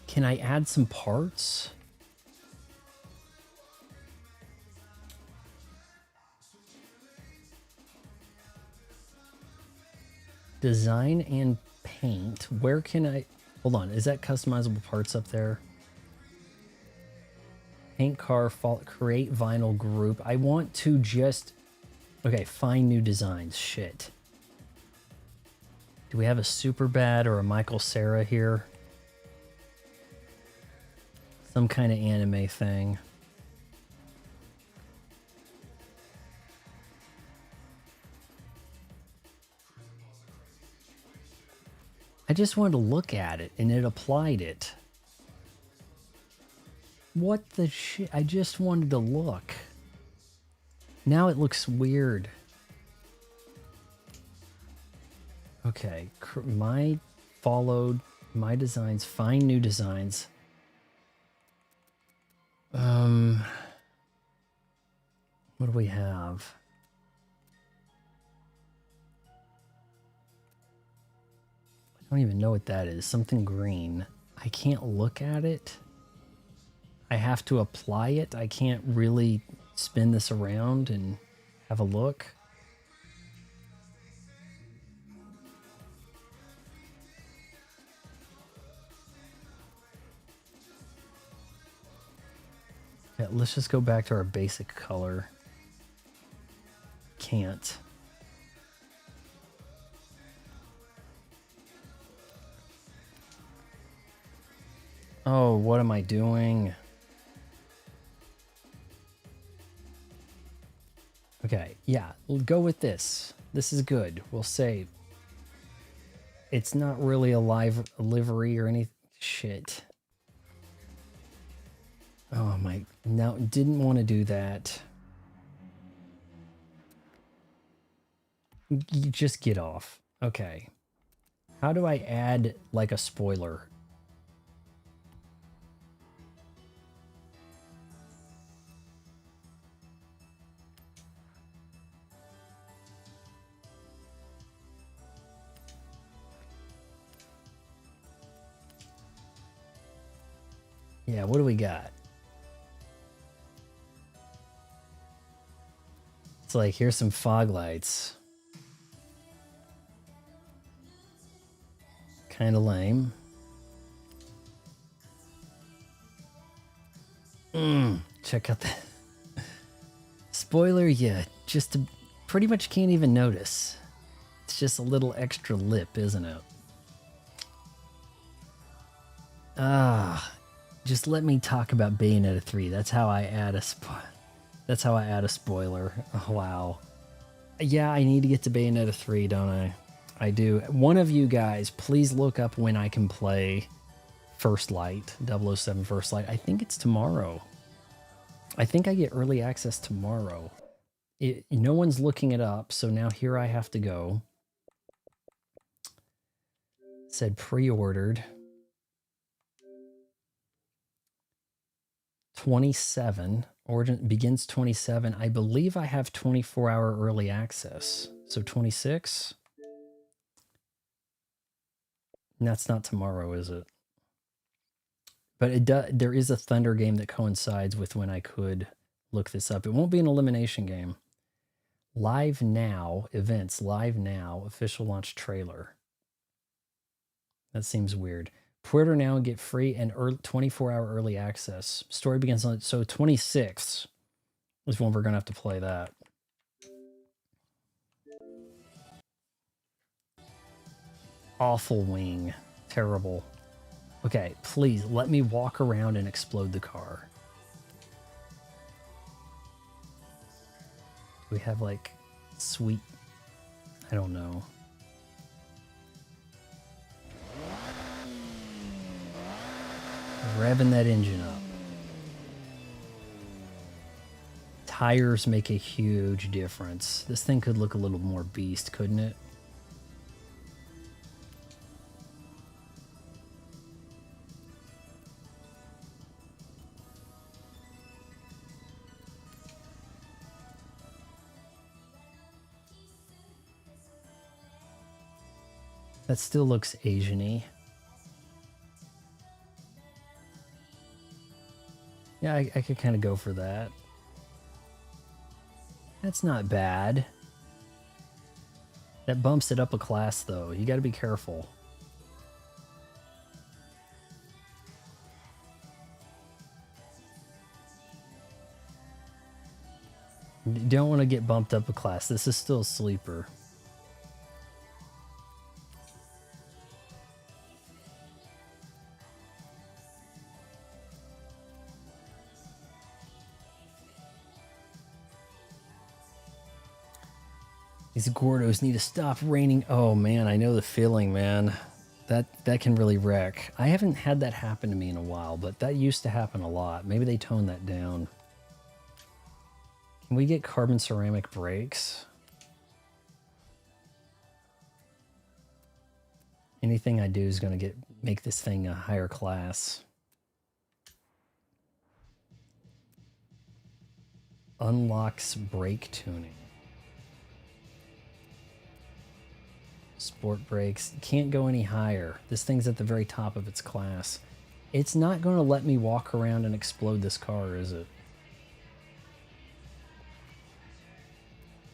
Can I add some parts? Design and paint. Where can I... Hold on. Is that customizable parts up there? Paint car, create vinyl group. I want to just... Okay, find new designs. Shit. Do we have a Super Bad or a Michael Cera here? Some kind of anime thing. I just wanted to look at it, and it applied it. What the shit? I just wanted to look. Now it looks weird. Okay, my followed, my designs, find new designs. What do we have? I don't even know what that is. Something green. I can't look at it. I have to apply it. I can't really spin this around and have a look. Yeah, let's just go back to our basic color. Can't. Oh, what am I doing? Okay, yeah, we'll go with this. This is good. We'll save. It's not really a livery or any shit. Oh my, no, didn't want to do that. You just get off. Okay. How do I add like a spoiler? Yeah, what do we got? It's like, here's some fog lights. Kind of lame. Check out that. Spoiler, yeah, pretty much can't even notice. It's just a little extra lip, isn't it? Just let me talk about Bayonetta 3. That's how I add a spoiler. Oh, wow. Yeah, I need to get to Bayonetta 3, don't I? I do. One of you guys, please look up when I can play First Light, 007 First Light. I think it's tomorrow. I think I get early access tomorrow. No one's looking it up, so now here I have to go. Said pre-ordered. 27. Origin begins 27. I believe I have 24-hour early access. So 26. And that's not tomorrow, is it? But there is a Thunder game that coincides with when I could look this up. It won't be an elimination game. Live now, events, live now, official launch trailer. That seems weird. Pre-order now and get free and 24-hour early access. Story begins on, so 26th is when we're going to have to play that. Awful wing. Terrible. Okay, please let me walk around and explode the car. Do we have like sweet, I don't know. Revving that engine up. Tires make a huge difference. This thing could look a little more beast, couldn't it? That still looks Asian-y. Yeah, I could kind of go for that. That's not bad. That bumps it up a class, though. You got to be careful. You don't want to get bumped up a class. This is still a sleeper. These Gordos need to stop raining. Oh man, I know the feeling, man. That can really wreck. I haven't had that happen to me in a while, but that used to happen a lot. Maybe they toned that down. Can we get carbon ceramic brakes? Anything I do is going to make this thing a higher class. Unlocks brake tuning. Sport brakes. Can't go any higher. This thing's at the very top of its class. It's not going to let me walk around and explode this car, is it?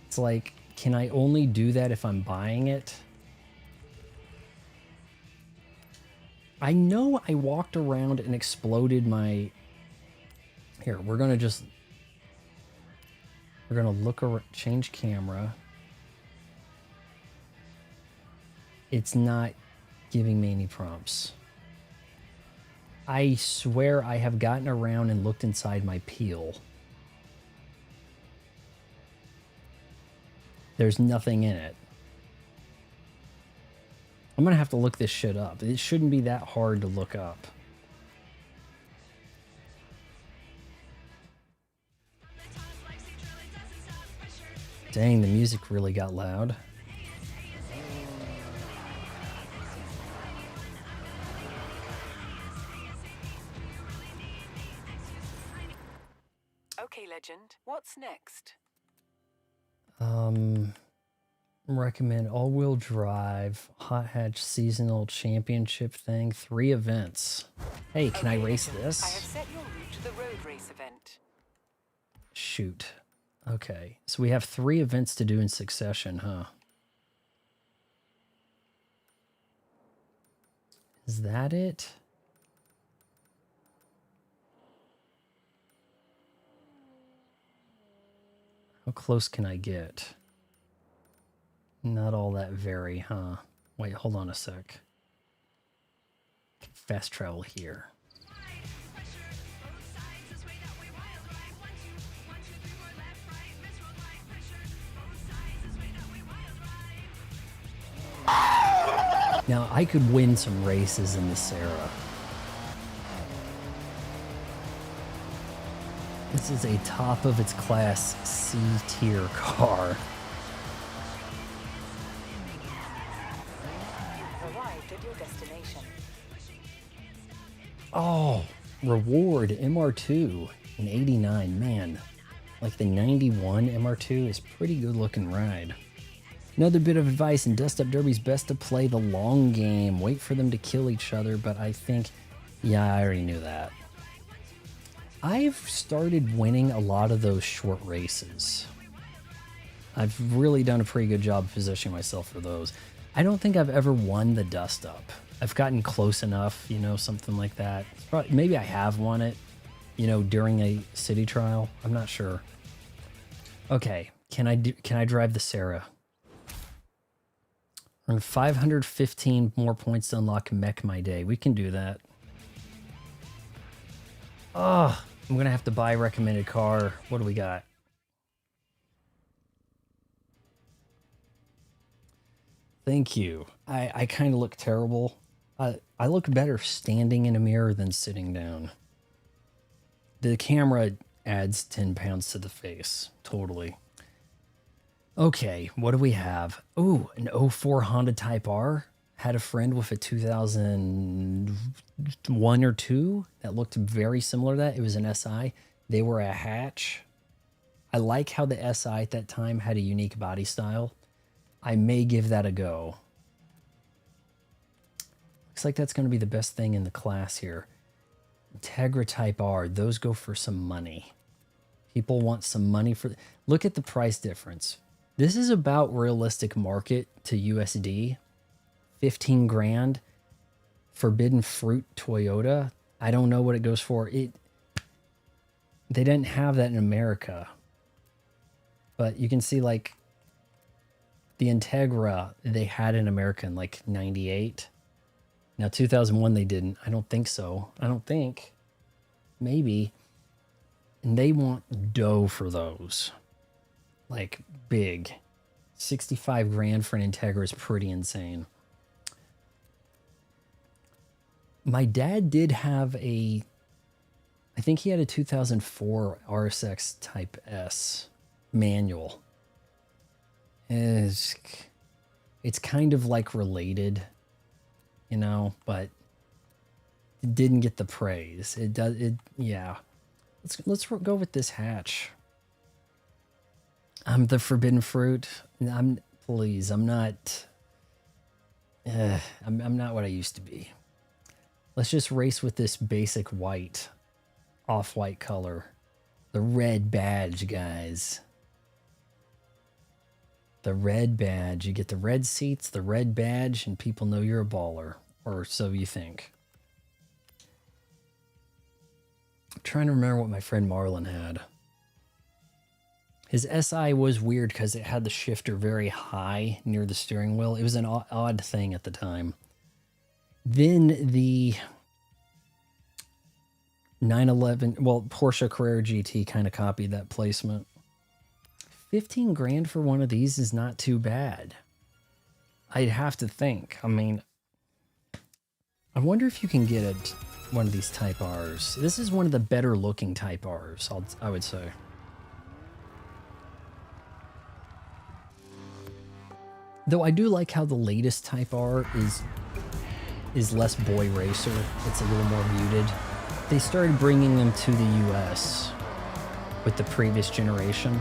It's like, can I only do that if I'm buying it? I know I walked around and exploded my... Here, we're going to look around, change camera. It's not giving me any prompts. I swear I have gotten around and looked inside my peel. There's nothing in it. I'm gonna have to look this shit up. It shouldn't be that hard to look up. Dang, the music really got loud. Okay, Legend. What's next? Recommend all-wheel drive, hot hatch seasonal championship thing, 3 events. Hey, can I race Legend. this? I have set your route to the road race event. Shoot. Okay, so we have 3 events to do in succession, huh? Is that it? How close can I get? Not all that vary, huh? Wait, hold on a sec. Fast travel here. Now, I could win some races in the Sarah. This is a top of its class C-tier car. You've arrived at your destination. Oh, reward MR2 in 89. Man, like the 91 MR2 is pretty good looking ride. Another bit of advice: in Dust Up Derbies, best to play the long game. Wait for them to kill each other, but I think, yeah, I already knew that. I've started winning a lot of those short races. I've really done a pretty good job of positioning myself for those. I don't think I've ever won the Dust Up. I've gotten close enough, you know, something like that. Maybe I have won it, you know, during a city trial. I'm not sure. Okay, can I drive the Sarah? Earn 515 more points to unlock Mech My Day. We can do that. Oh, I'm gonna have to buy a recommended car. What do we got? Thank you. I kind of look terrible. I look better standing in a mirror than sitting down. The camera adds 10 pounds to the face. Totally. Okay, what do we have? Ooh, an 04 Honda Type R. Had a friend with a 2001 or 2 that looked very similar to that. It was an SI. They were a hatch. I like how the SI at that time had a unique body style. I may give that a go. Looks like that's going to be the best thing in the class here. Integra Type R. Those go for some money. People want some money for... Look at the price difference. This is about realistic market to USD. 15 grand. Forbidden Fruit Toyota. I don't know what it goes for. They didn't have that in America. But you can see, like, the Integra they had in America in like 98. Now 2001 they didn't. I don't think so. I don't think. Maybe. And they want dough for those. Like big. 65 grand for an Integra is pretty insane. My dad did have I think he had a 2004 RSX Type S manual. It's kind of like related, you know, but it didn't get the praise. Yeah. Let's go with this hatch. I'm the forbidden fruit. I'm not what I used to be. Let's just race with this basic white, off-white color. The red badge, guys. The red badge. You get the red seats, the red badge, and people know you're a baller. Or so you think. I'm trying to remember what my friend Marlon had. His SI was weird because it had the shifter very high near the steering wheel. It was an odd thing at the time. Then the 911, well, Porsche Carrera GT kind of copied that placement. 15 grand for one of these is not too bad. I'd have to think. I mean, I wonder if you can get one of these Type Rs. This is one of the better looking Type Rs, I would say. Though I do like how the latest Type R is less boy racer. It's a little more muted. They started bringing them to the US with the previous generation,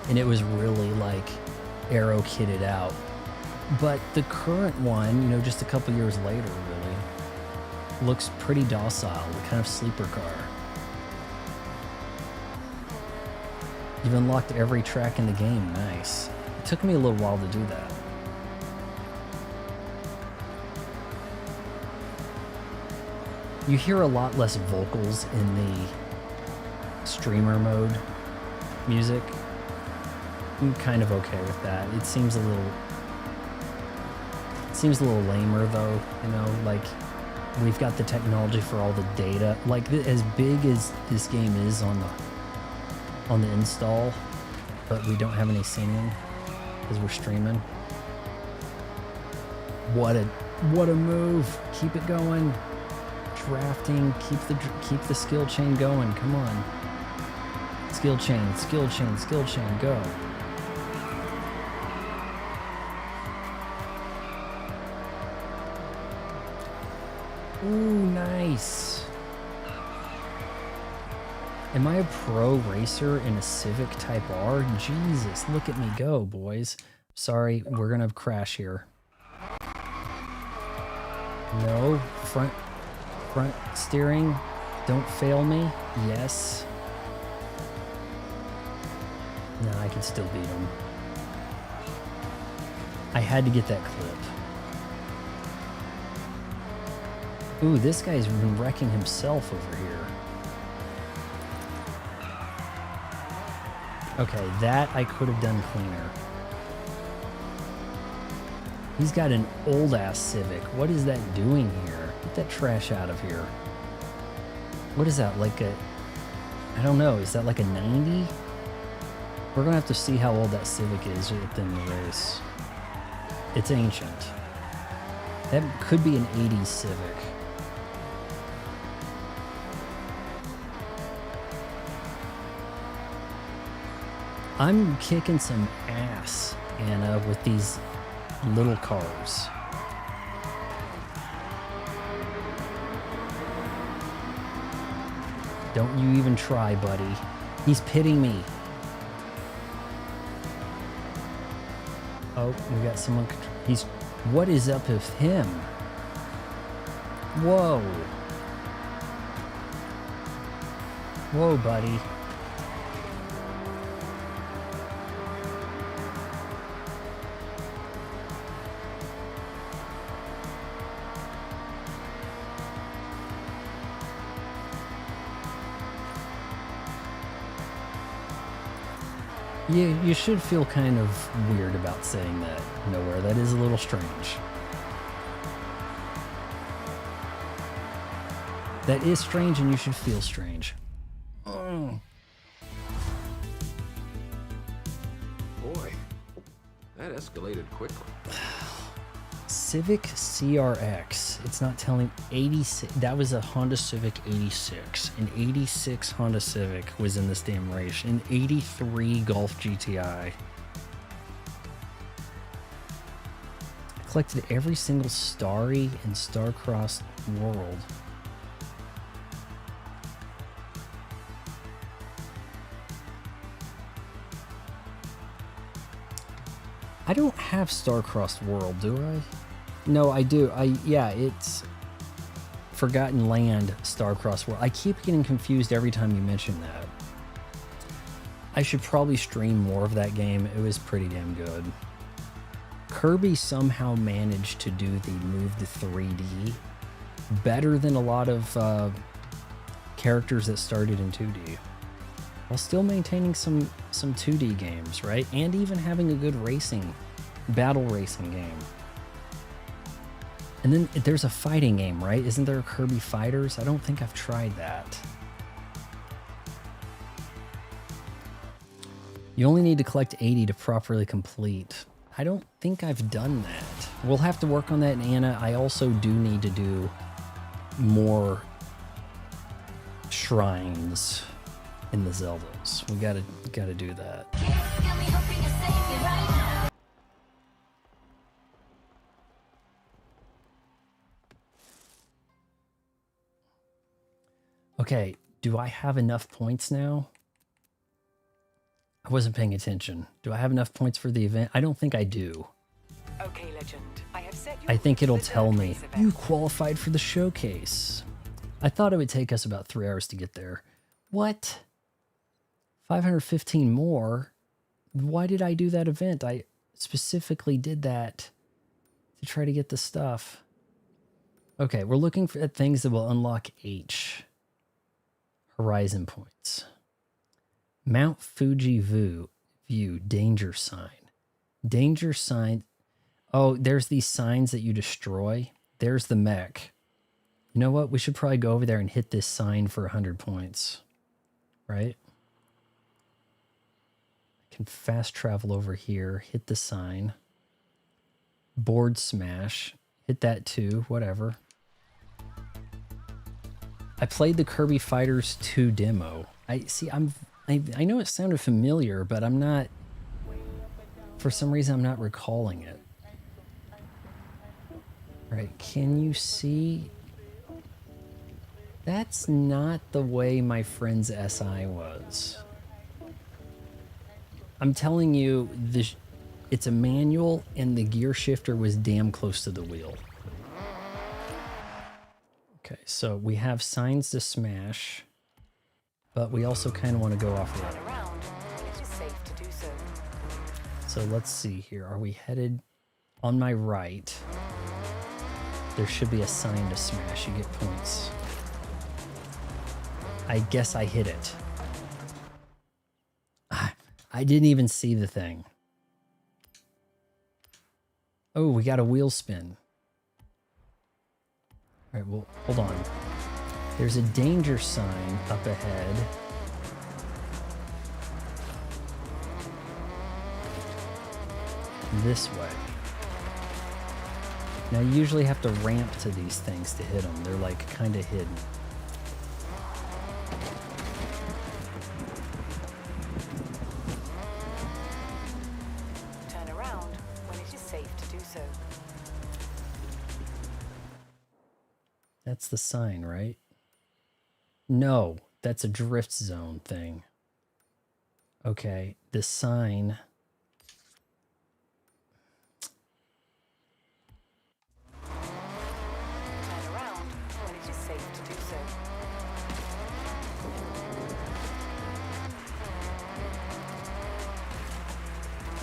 and it was really like aero kitted out. But the current one, you know, just a couple years later, really looks pretty docile, the kind of sleeper car. You've unlocked every track in the game. Nice. It took me a little while to do that. You hear a lot less vocals in the streamer mode music. I'm kind of okay with that. It seems a little lamer though, you know, like we've got the technology for all the data. Like as big as this game is on the install, but we don't have any singing because we're streaming. What a move. Keep it going. Drafting, keep the skill chain going. Come on. Skill chain, skill chain, skill chain, go. Ooh, nice. Am I a pro racer in a Civic Type R? Jesus, look at me go, boys. Sorry, we're gonna crash here. No, front steering, don't fail me. Yes. No, I can still beat him. I had to get that clip. Ooh, this guy's been wrecking himself over here. Okay, that I could have done cleaner. He's got an old-ass Civic. What is that doing here? Get that trash out of here. What is that, like a... I don't know, is that like a 90? We're gonna have to see how old that Civic is within the race. It's ancient. That could be an 80s Civic. I'm kicking some ass, Anna, with these little cars. Don't you even try, buddy. He's pitting me. Oh, we got someone. What is up with him? Whoa. Whoa, buddy. You should feel kind of weird about saying that nowhere. That is a little strange. That is strange, and you should feel strange. Oh. Boy, that escalated quickly. Civic CRX. It's not telling 86. That was a Honda Civic 86. An 86 Honda Civic was in this damn race. An 83 Golf GTI. I collected every single Starry and Starcross world. I don't have Starcrossed World, do I? No, I do. Yeah, it's Forgotten Land Starcross World. I keep getting confused every time you mention that. I should probably stream more of that game. It was pretty damn good. Kirby somehow managed to do the move to 3D better than a lot of characters that started in 2D, while still maintaining some 2D games, right? And even having a good battle racing game. And then there's a fighting game, right? Isn't there a Kirby Fighters? I don't think I've tried that. You only need to collect 80 to properly complete. I don't think I've done that. We'll have to work on that, Anna. I also do need to do more shrines in the Zeldas. We gotta do that. Okay, do I have enough points now? I wasn't paying attention. Do I have enough points for the event? I don't think I do. Okay, Legend. I have set you I think it'll to the tell third me, race event. you qualified for the showcase. I thought it would take us about 3 hours to get there. What? 515 more? Why did I do that event? I specifically did that to try to get the stuff. Okay, we're looking at things that will unlock H. Horizon points. Mount Fuji View, danger sign. Danger sign. Oh, there's these signs that you destroy. There's the mech. You know what? We should probably go over there and hit this sign for 100 points. Right? I can fast travel over here, hit the sign. Board smash. Hit that too, whatever. I played the Kirby Fighters 2 demo. I know it sounded familiar, but I'm not, for some reason, I'm not recalling it. Right, can you see? That's not the way my friend's SI was. I'm telling you, it's a manual and the gear shifter was damn close to the wheel. Okay, so we have signs to smash, but we also kind of want to go off-road. It is safe to do so. So let's see here. Are we headed on my right? There should be a sign to smash. You get points. I guess I hit it. I didn't even see the thing. Oh, we got a wheel spin. All right, well, hold on. There's a danger sign up ahead. This way. Now, you usually have to ramp to these things to hit them. They're like kind of hidden. Turn around when it is safe to do so. That's the sign, right? No, that's a drift zone thing. Okay, the sign. Turn around when it is safe to do so.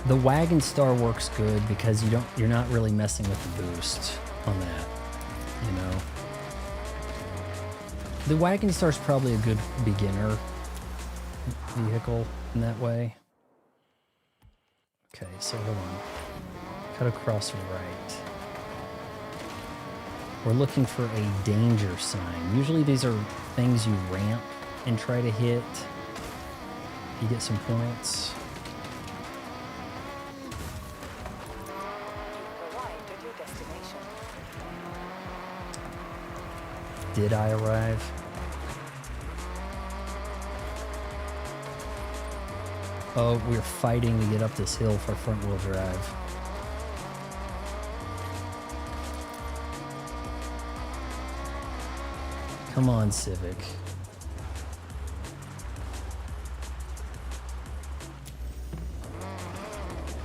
The wagon star works good because you're not really messing with the boost on that, you know. The wagon star's probably a good beginner vehicle in that way. Okay, so hold on. Cut across right. We're looking for a danger sign. Usually these are things you ramp and try to hit. You get some points. You've arrived at your destination. Did I arrive? Oh, we're fighting to get up this hill for front-wheel drive. Come on, Civic.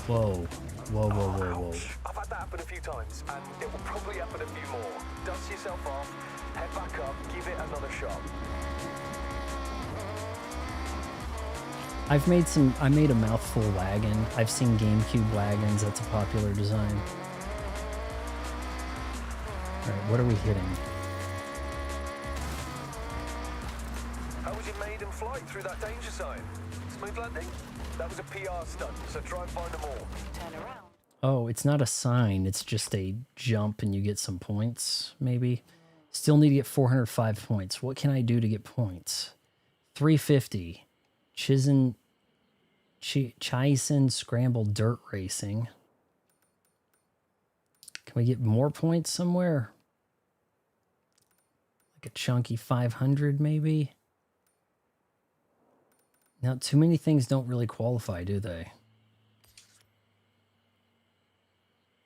Whoa. Whoa, whoa, whoa, whoa. I've had that happen a few times, and it will probably happen a few more. Dust yourself off, head back I made a mouthful wagon. I've seen GameCube wagons. That's a popular design. All right, what are we hitting? How was your maiden flight through that danger zone? Smooth landing? That was a PR stunt, so try and find them all. Turn around. Oh, it's not a sign. It's just a jump and you get some points, maybe. Still need to get 405 points. What can I do to get points? 350. Chisen Scramble Dirt Racing. Can we get more points somewhere? Like a chunky 500 maybe? Now, too many things don't really qualify, do they?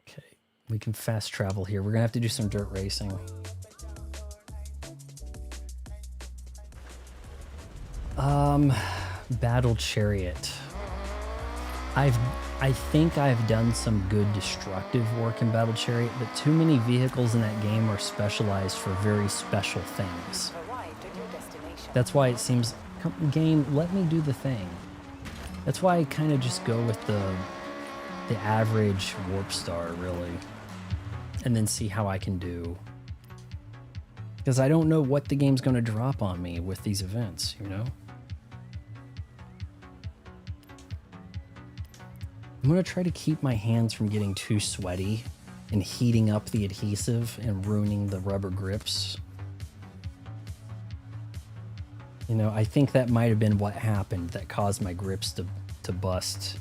Okay, we can fast travel here. We're gonna have to do some dirt racing. Battle Chariot. I think I've done some good destructive work in Battle Chariot, but too many vehicles in that game are specialized for very special things. Arrived at your destination. That's why it seems, game, let me do the thing. That's why I kind of just go with the average Warp Star, really. And then see how I can do. Because I don't know what the game's going to drop on me with these events, you know? I'm going to try to keep my hands from getting too sweaty and heating up the adhesive and ruining the rubber grips. You know, I think that might have been what happened that caused my grips to bust.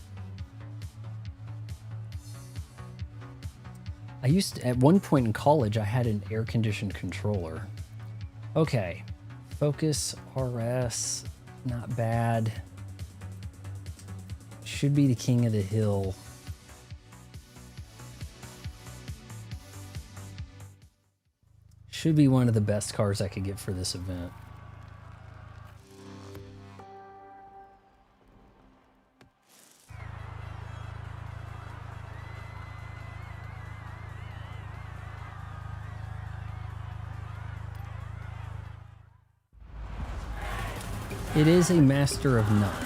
I used to, at one point in college, I had an air-conditioned controller. Okay, Focus RS, not bad. Should be the king of the hill. Should be one of the best cars I could get for this event. It is a master of none.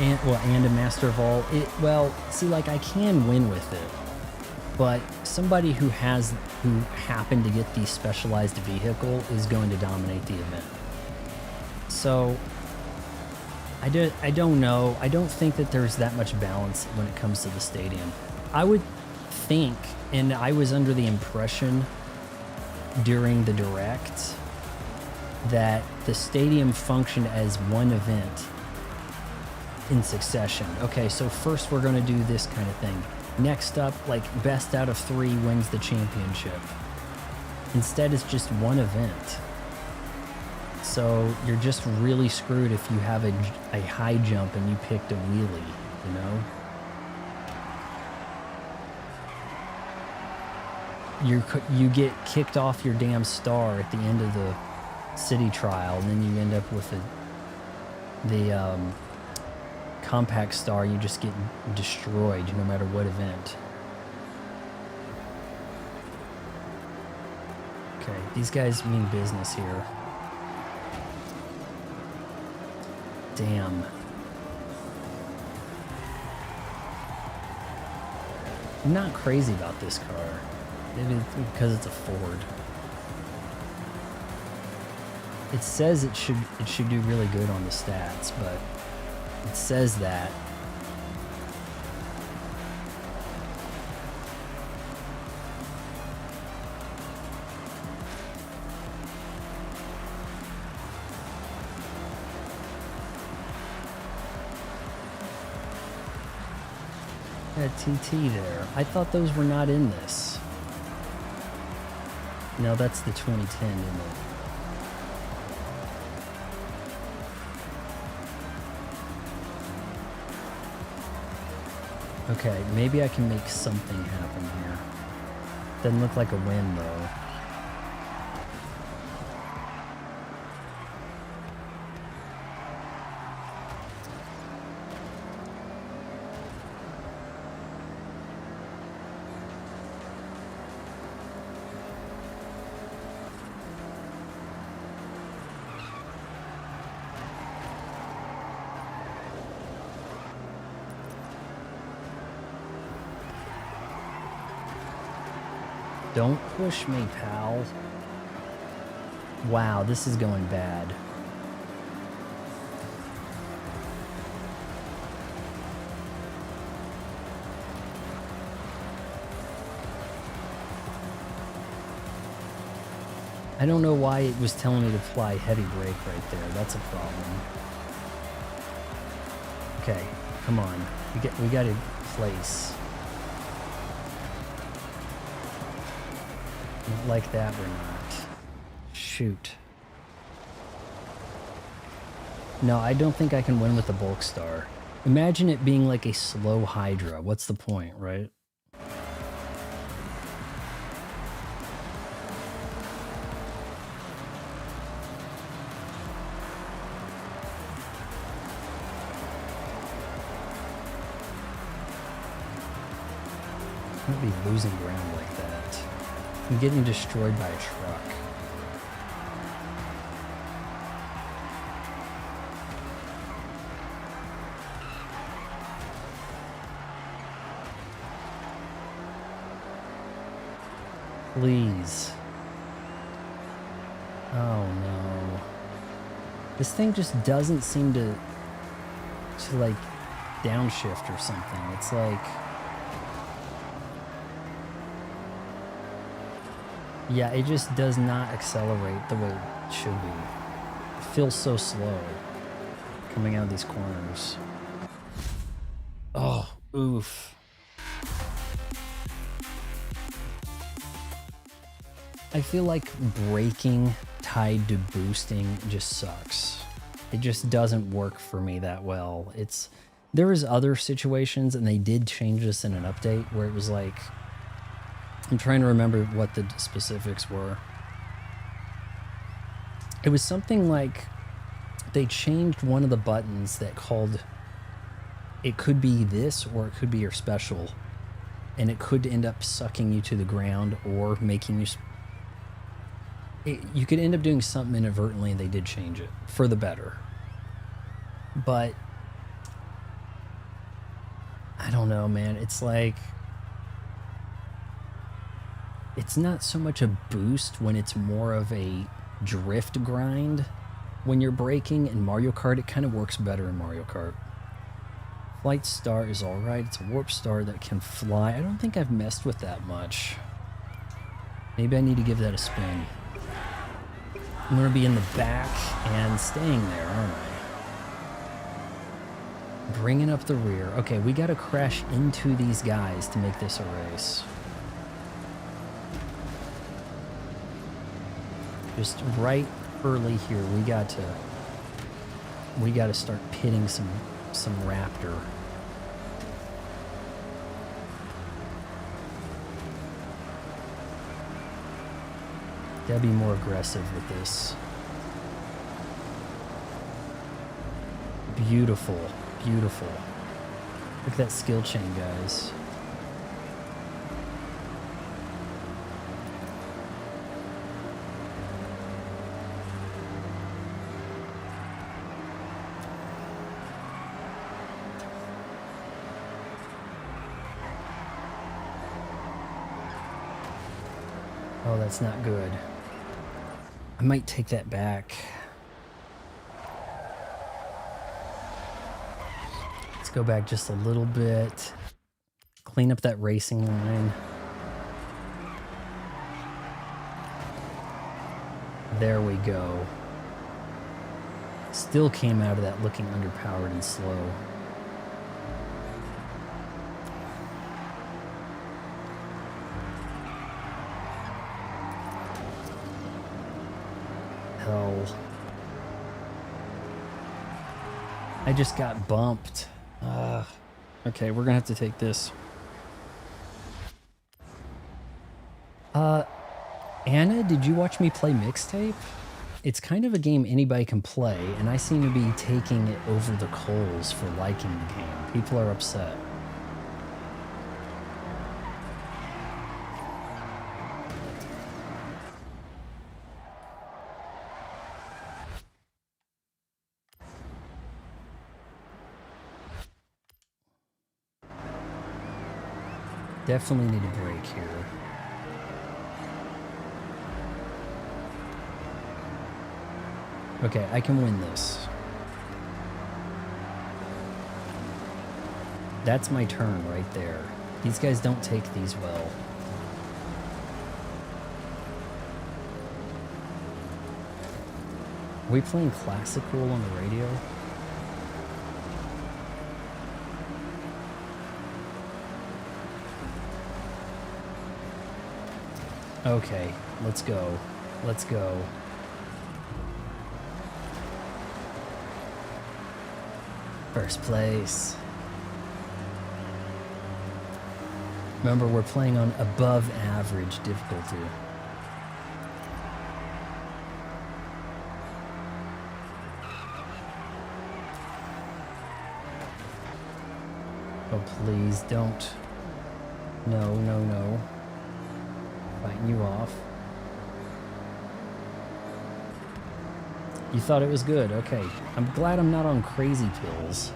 And a master of all. Well, see, like, I can win with it, but somebody who happened to get the specialized vehicle is going to dominate the event. So I don't know. I don't think that there's that much balance when it comes to the stadium. I would think, and I was under the impression during the direct, that the stadium functioned as one event in succession. Okay, so first we're going to do this kind of thing. Next up, like, best out of 3 wins the championship. Instead, it's just one event. So you're just really screwed if you have a high jump and you picked a wheelie, you know? You get kicked off your damn star at the end of the city trial, and then you end up with the compact star. You just get destroyed no matter what event. Okay, these guys mean business here. Damn. I'm not crazy about this car. Maybe because it's a Ford. It says it should do really good on the stats, but it says that. That TT there. I thought those were not in this. No, that's the 2010, isn't it? Okay, maybe I can make something happen here. Doesn't look like a win, though. Don't push me, pal. Wow, this is going bad. I don't know why it was telling me to apply heavy brake right there. That's a problem. Okay, come on. We got to place. Not like that, we're not. Shoot. No, I don't think I can win with the bulk star. Imagine it being like a slow Hydra. What's the point, right? I can't be losing ground like that. I'm getting destroyed by a truck. Please. Oh no. This thing just doesn't seem to like downshift or something. It's like, yeah, it just does not accelerate the way it should be. It feels so slow coming out of these corners. Oh, oof. I feel like braking tied to boosting just sucks. It just doesn't work for me that well. There is other situations, and they did change this in an update where it was like, I'm trying to remember what the specifics were. It was something like they changed one of the buttons that called, it could be this or it could be your special, and it could end up sucking you to the ground or making you you could end up doing something inadvertently, and they did change it for the better. But I don't know, man. It's like, it's not so much a boost when it's more of a drift grind when you're braking. In Mario Kart, it kind of works better in Mario Kart. Flight Star is alright. It's a warp star that can fly. I don't think I've messed with that much. Maybe I need to give that a spin. I'm going to be in the back and staying there, aren't I? Bringing up the rear. Okay, we got to crash into these guys to make this a race. Just right early here, we got to start pitting some Raptor. Gotta be more aggressive with this. Beautiful, beautiful. Look at that skill chain, guys. Oh, that's not good. I might take that back. Let's go back just a little bit. Clean up that racing line. There we go. Still came out of that looking underpowered and slow. Hell. I just got bumped. Okay, we're gonna have to take this. Anna, did you watch me play Mixtape? It's kind of a game anybody can play, and I seem to be taking it over the coals for liking the game. People are upset. Definitely need a break here. Okay, I can win this. That's my turn right there. These guys don't take these well. Are we playing classical on the radio? Okay, let's go. Let's go. First place. Remember, we're playing on above average difficulty. Oh, please don't. No, no, no. Fighting you off. You thought it was good. Okay. I'm glad I'm not on crazy pills.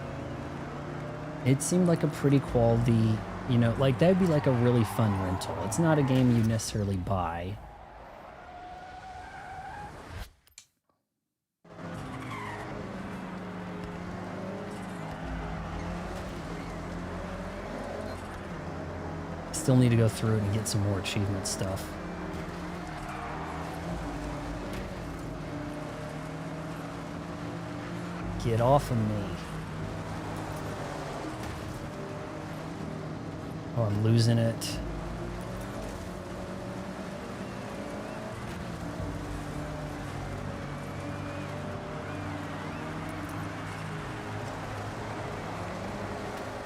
It seemed like a pretty quality, you know, like that'd be like a really fun rental. It's not a game you necessarily buy. Still need to go through it and get some more achievement stuff. Get off of me. Oh, I'm losing it.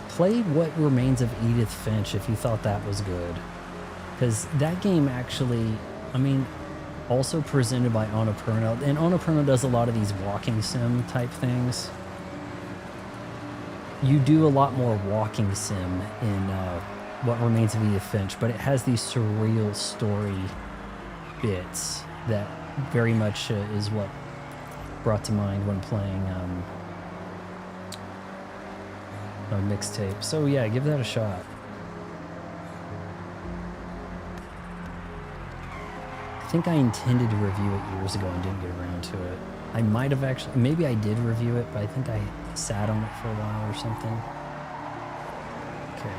Play What Remains of Edith Finch if you thought that was good. Because that game actually, I mean, also presented by Annapurna. And Annapurna does a lot of these walking sim type things. You do a lot more walking sim in What Remains of Edith Finch, but it has these surreal story bits that very much is what brought to mind when playing a mixtape. So yeah, give that a shot. I think I intended to review it years ago and didn't get around to it. I might have actually, maybe I did review it, but I think I sat on it for a while or something. Okay,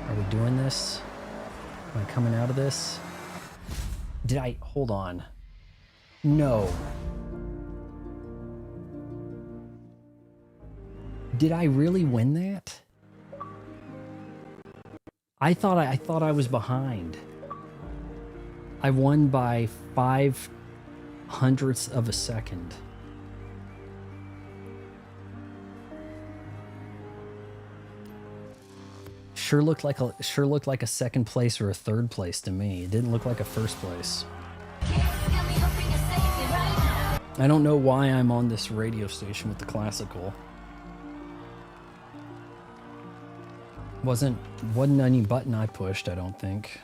are we doing this? Am I coming out of this? Did I, hold on. No. Did I really win that? I thought I was behind. I won by 0.05 of a second. Sure looked like a second place or a third place to me. It didn't look like a first place. I don't know why I'm on this radio station with the classical. Wasn't any button I pushed, I don't think.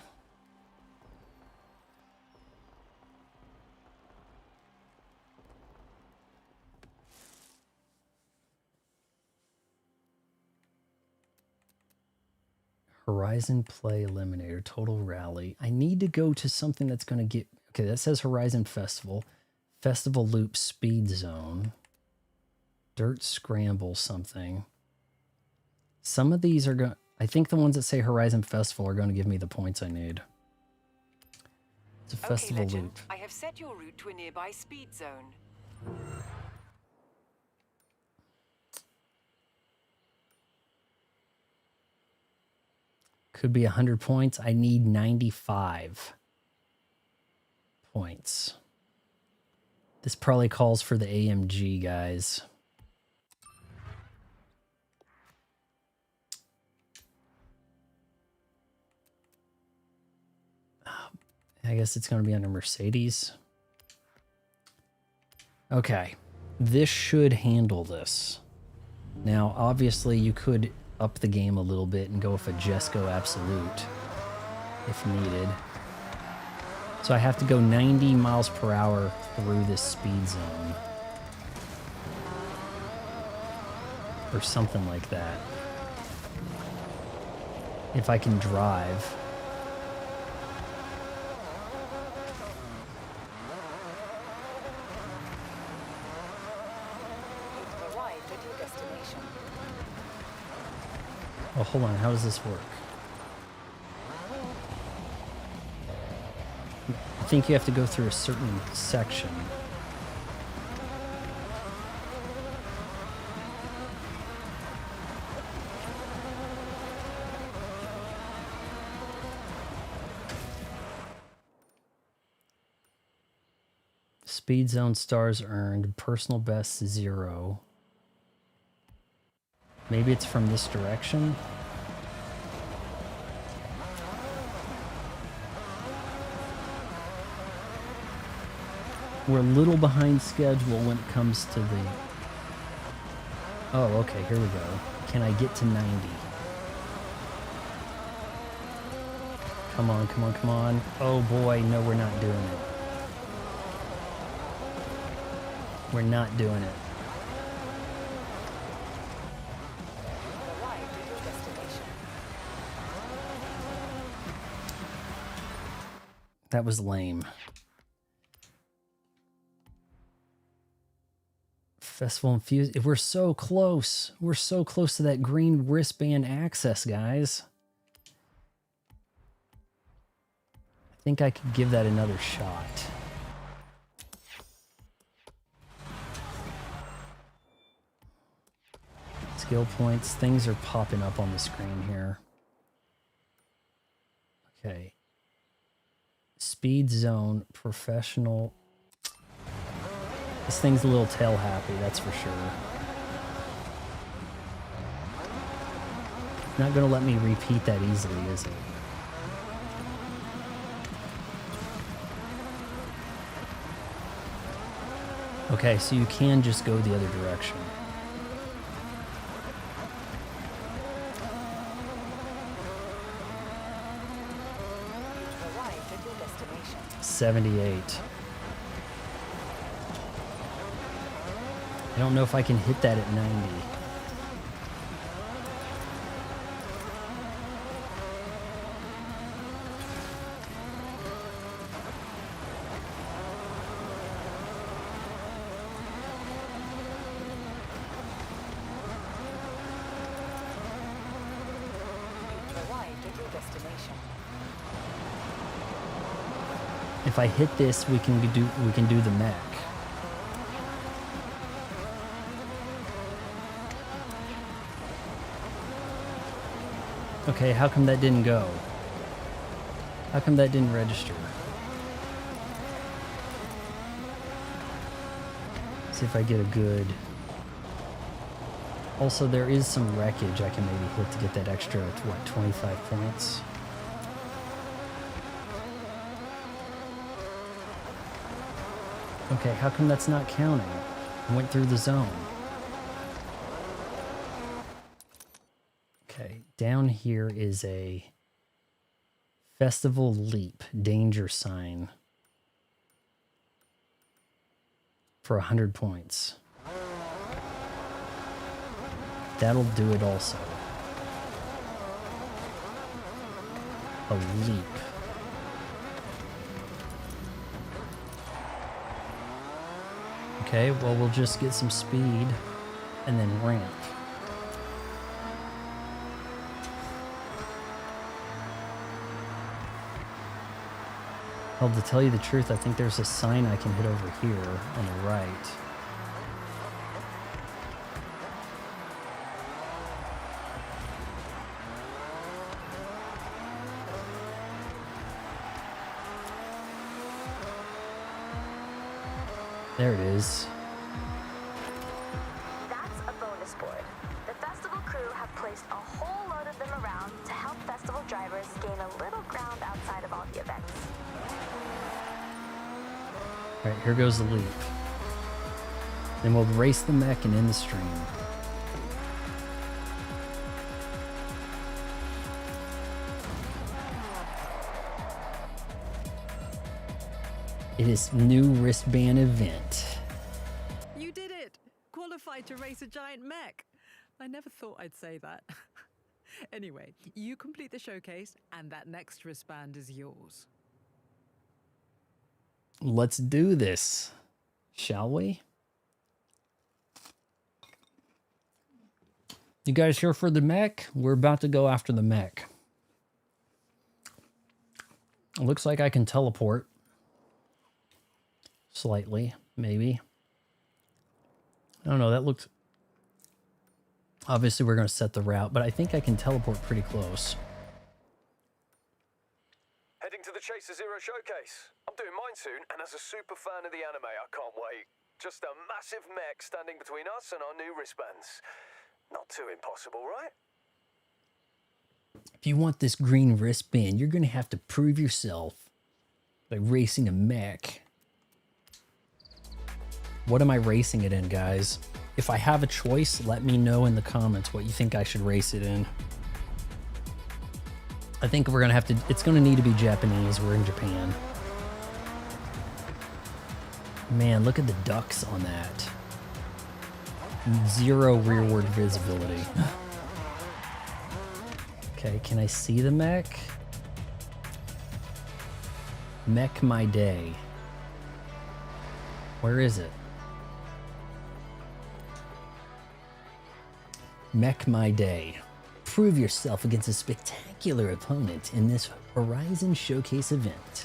Horizon Play Eliminator, Total Rally. I need to go to something that's going to get... Okay, that says Horizon Festival. Festival Loop Speed Zone. Dirt Scramble something. Some of these are going... I think the ones that say Horizon Festival are going to give me the points I need. It's a festival loop. I have set your route to a nearby speed zone. Could be 100 points. I need 95 points. This probably calls for the AMG, guys. I guess it's going to be under Mercedes. Okay. This should handle this. Now, obviously, you could up the game a little bit and go with a Jesco Absolute if needed. So I have to go 90 miles per hour through this speed zone. Or something like that. If I can drive. destination. Oh, hold on. How does this work? I think you have to go through a certain section. Speed zone stars earned, personal best 0. Maybe it's from this direction. We're a little behind schedule when it comes to the... Oh, okay, here we go. Can I get to 90? Come on, come on, come on. Oh boy, no, we're not doing it. We're not doing it. Arrived at your destination. That was lame. Festival infused. We're so close. We're so close to that green wristband access, guys. I think I could give that another shot. Skill points. Things are popping up on the screen here. Okay. Speed zone, professional. This thing's a little tail happy, that's for sure. Not gonna let me repeat that easily, is it? Okay, so you can just go the other direction. Arrived at your destination. 78. I don't know if I can hit that at 90. Arrived at your destination. If I hit this, we can do the mech. Okay, how come that didn't go? How come that didn't register? See if I get a good... Also, there is some wreckage I can maybe hit to get that extra, what, 25 points? Okay, how come that's not counting? I went through the zone. Okay, down here is a festival leap danger sign for 100 points. That'll do it also. A leap. Okay, well, we'll just get some speed and then ramp. Well, to tell you the truth, I think there's a sign I can hit over here on the right. There it is. That's a bonus board. The festival crew have placed a whole load of them around to help festival drivers gain a little ground outside of all the events. All right, here goes the leap. Then we'll race the mech and end the stream. It is new wristband event. You did it! Qualified to race a giant mech. I never thought I'd say that. Anyway, you complete the showcase and that next wristband is yours. Let's do this, shall we? You guys here for the mech? We're about to go after the mech. It looks like I can teleport. Slightly, maybe. I don't know, that looks... Obviously, we're going to set the route, but I think I can teleport pretty close. Heading to the Chaser Zero showcase. I'm doing mine soon, and as a super fan of the anime, I can't wait. Just a massive mech standing between us and our new wristbands. Not too impossible, right? If you want this green wristband, you're going to have to prove yourself by racing a mech. What am I racing it in, guys? If I have a choice, let me know in the comments what you think I should race it in. I think we're going to have to... It's going to need to be Japanese. We're in Japan. Man, look at the ducks on that. 0 rearward visibility. Okay, can I see the mech? Mech My Day. Where is it? Mech My Day. Prove yourself against a spectacular opponent in this Horizon Showcase event.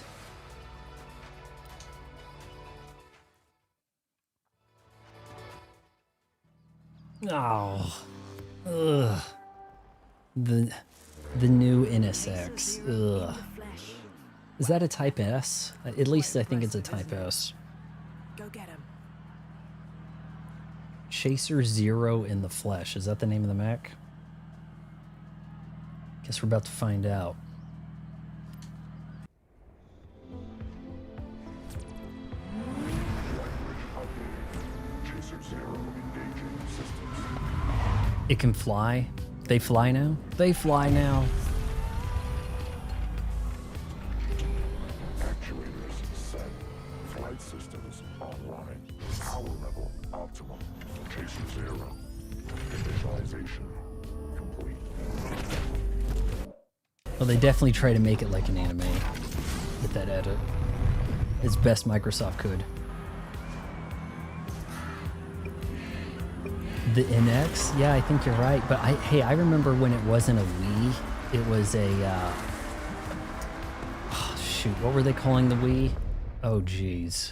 Oh. Ugh. The new NSX. Ugh. Is that a Type S? At least I think it's a Type S. Go get him. Chaser Zero in the flesh. Is that the name of the mech? Guess we're about to find out. It can fly? They fly now? They fly now. Actuators set. Flight systems online. Power level optimum. Chaser Zero. Initialization complete. Well, they definitely try to make it like an anime with that edit. As best Microsoft could. The NX? Yeah, I think you're right. But hey, I remember when it wasn't a Wii. It was a... oh, shoot, what were they calling the Wii? Oh, jeez.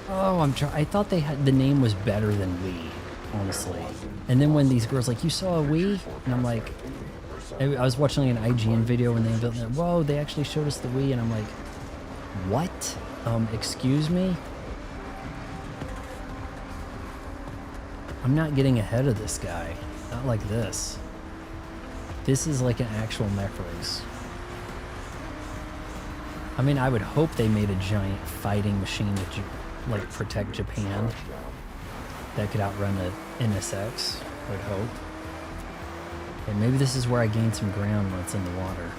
Oh, I thought they had... The name was better than Wii, honestly. And then when these girls like, you saw a Wii? And I'm like... I was watching an IGN video and they built it. Whoa, they actually showed us the Wii. And I'm like, what? Excuse me? I'm not getting ahead of this guy. Not like this. This is like an actual mech race. I mean, I would hope they made a giant fighting machine to like protect Japan that could outrun the NSX. I would hope. And maybe this is where I gain some ground when it's in the water.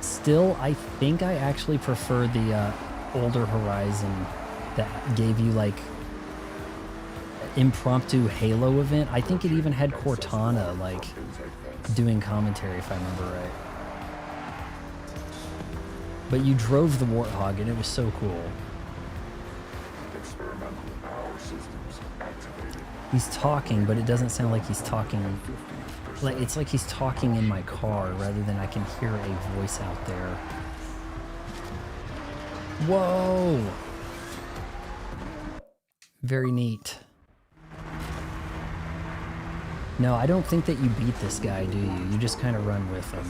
Still, I think I actually prefer the older Horizon that gave you like impromptu Halo event. I think it even had Cortana like doing commentary if I remember right. But you drove the Warthog and it was so cool. He's talking, but it doesn't sound like he's talking. Like it's like he's talking in my car rather than I can hear a voice out there. Whoa! Very neat. No, I don't think that you beat this guy, do you? You just kind of run with him.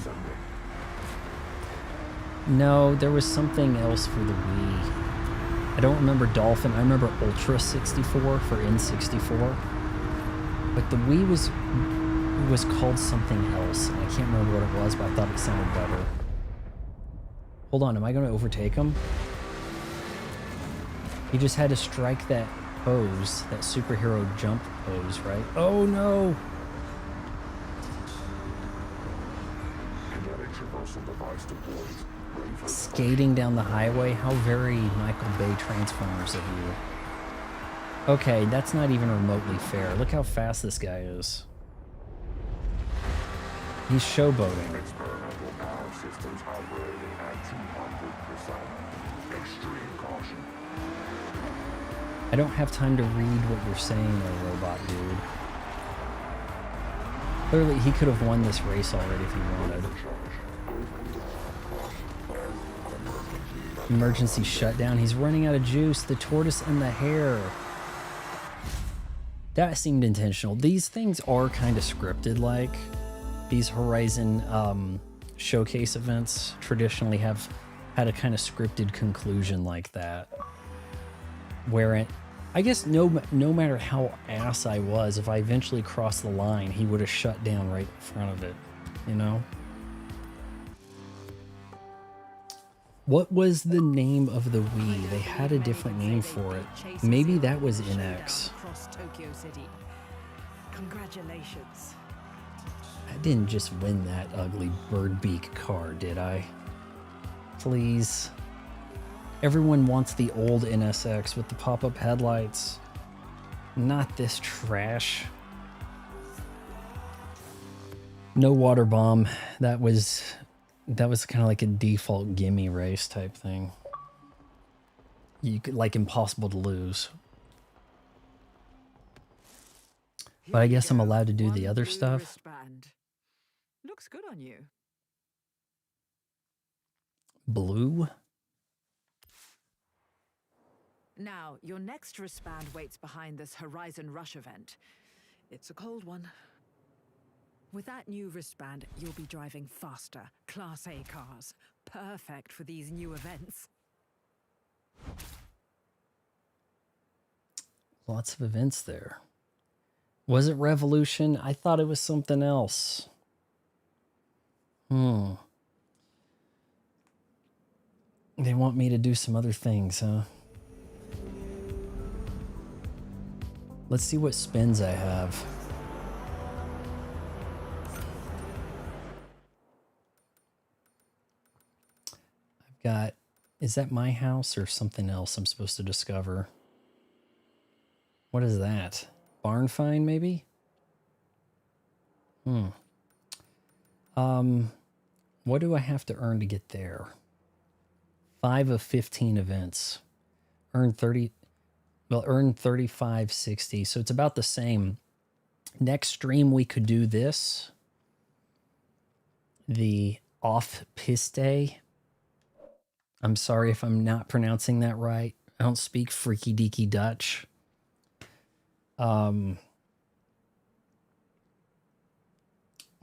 No, there was something else for the Wii. I don't remember Dolphin. I remember Ultra 64 for N64. But the Wii was called something else. And I can't remember what it was, but I thought it sounded better. Hold on, am I going to overtake him? He just had to strike that pose, that superhero jump pose, right? Oh no! Skating down the highway? How very Michael Bay Transformers of you. Okay, that's not even remotely fair. Look how fast this guy is. He's showboating. Experimental power systems operating at 200%. Extreme caution. I don't have time to read what you're saying there, robot dude. Clearly, he could have won this race already if he wanted. Emergency shutdown. He's running out of juice. The tortoise and the hare. That seemed intentional. These things are kind of scripted, like these Horizon showcase events traditionally have had a kind of scripted conclusion like that. Where I guess no matter how ass I was, if I eventually crossed the line, he would have shut down right in front of it, you know? What was the name of the Wii? They had a different name for it. Maybe that was NX. Across Tokyo City. Congratulations. I didn't just win that ugly bird beak car, did I? Please. Everyone wants the old NSX with the pop-up headlights. Not this trash. No water bomb. That was kind of like a default gimme race type thing. You could, like, impossible to lose. But I guess I'm allowed to do the other stuff. Wristband. Looks good on you. Blue? Now, your next wristband waits behind this Horizon Rush event. It's a cold one. With that new wristband, you'll be driving faster, Class A cars. Perfect for these new events. Lots of events there. Was it Revolution? I thought it was something else. They want me to do some other things, huh? Let's see what spins I have. I've got... Is that my house or something else I'm supposed to discover? What is that? Barn find, maybe? What do I have to earn to get there? 5 of 15 events. Earn 3560. So it's about the same. Next stream we could do this. The off-piste. I'm sorry if I'm not pronouncing that right. I don't speak freaky deaky Dutch.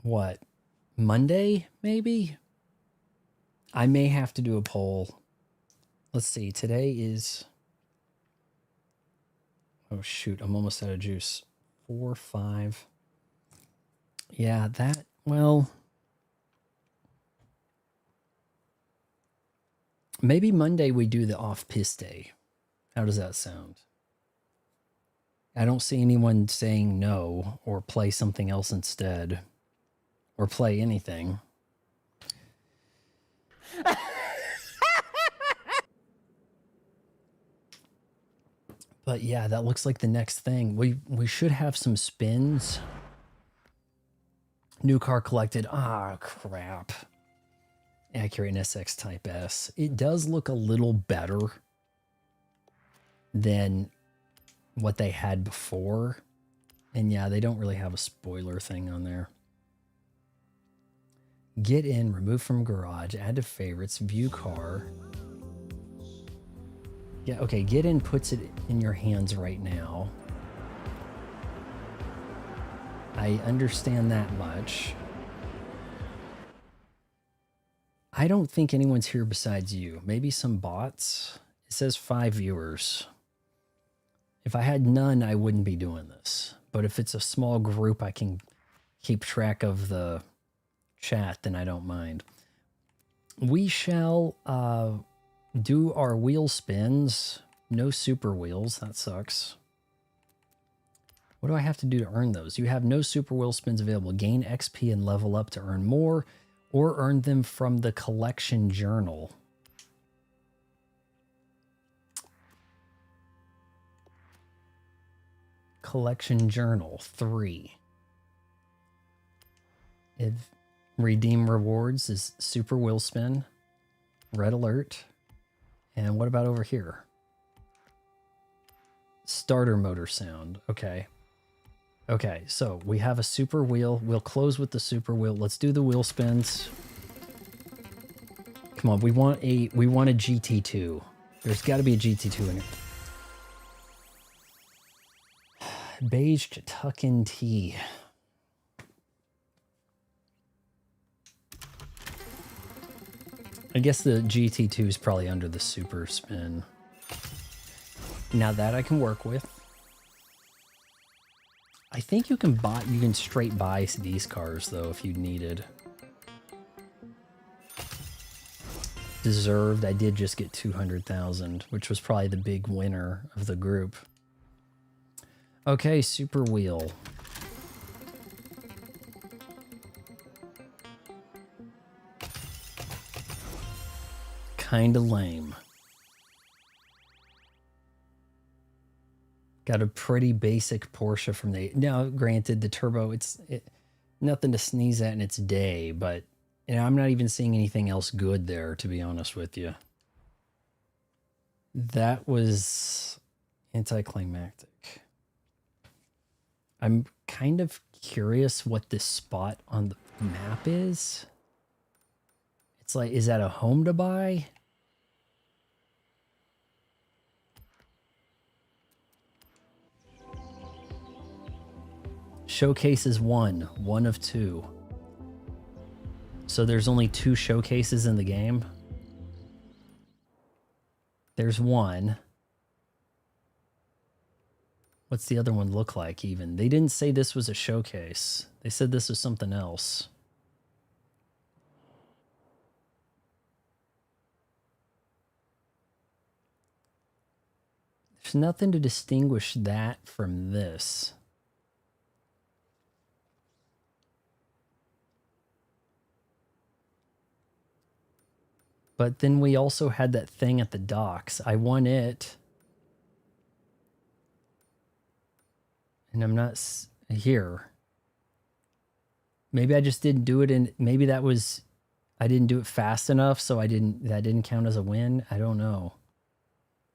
What? Monday, maybe? I may have to do a poll. Let's see. Today is... Oh, shoot. I'm almost out of juice. 4, 5. Yeah, that... Well... Maybe Monday we do the off-piste. How does that sound? I don't see anyone saying no or play something else instead. Or play anything. But yeah, that looks like the next thing. We should have some spins. New car collected. Ah, crap. Accurate SX Type S. It does look a little better than what they had before. And yeah, they don't really have a spoiler thing on there. Get in, remove from garage, add to favorites, view car. Yeah, okay, get in puts it in your hands right now. I understand that much. I don't think anyone's here besides you. Maybe some bots. It says 5 viewers. If I had none, I wouldn't be doing this. But if it's a small group, I can keep track of the chat, then I don't mind. We shall do our wheel spins. No super wheels. That sucks. What do I have to do to earn those? You have no super wheel spins available. Gain XP and level up to earn more, or earn them from the collection journal. Collection journal 3. If redeem rewards is super wheel spin, red alert, and what about over here? starter motor sound. Okay. Okay, so we have a super wheel. We'll close with the super wheel. Let's do the wheel spins. Come on, we want a GT2. There's got to be a GT2 in here. Beige tuck-in tee. I guess the GT2 is probably under the super spin. Now that I can work with. I think you can straight buy these cars though if you needed. Deserved, I did just get 200,000, which was probably the big winner of the group. Okay, super wheel. Kinda lame. Got a pretty basic Porsche from the... Now, granted, the turbo, nothing to sneeze at in its day, but you know, I'm not even seeing anything else good there, to be honest with you. That was anticlimactic. I'm kind of curious what this spot on the map is. It's like, is that a home to buy? Showcases one of 2. So there's only 2 showcases in the game. There's one. What's the other one look like even? They didn't say this was a showcase. They said this was something else. There's nothing to distinguish that from this. But then we also had that thing at the docks. I won it. And I'm not here. Maybe I just didn't do it in... Maybe that was... I didn't do it fast enough, so that didn't count as a win. I don't know.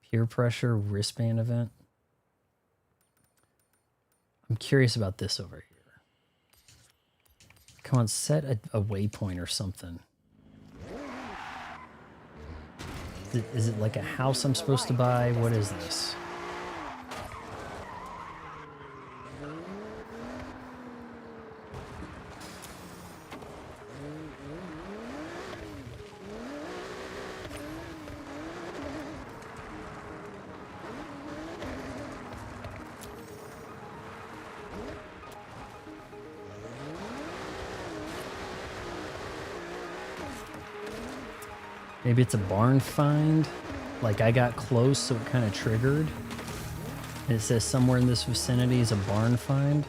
Peer pressure wristband event. I'm curious about this over here. Come on, set a waypoint or something. Is it like a house I'm supposed to buy? What is this? Maybe it's a barn find. Like I got close, so it kind of triggered. And it says somewhere in this vicinity is a barn find.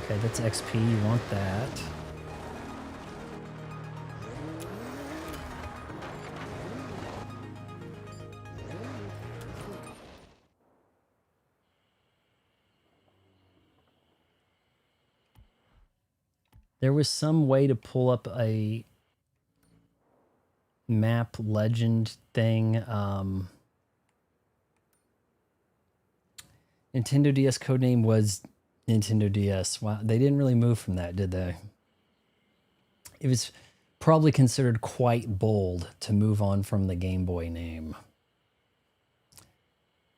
Okay, that's XP. You want that. There was some way to pull up a map legend thing. Nintendo DS codename was Nintendo DS. Wow, they didn't really move from that, did they? It was probably considered quite bold to move on from the Game Boy name.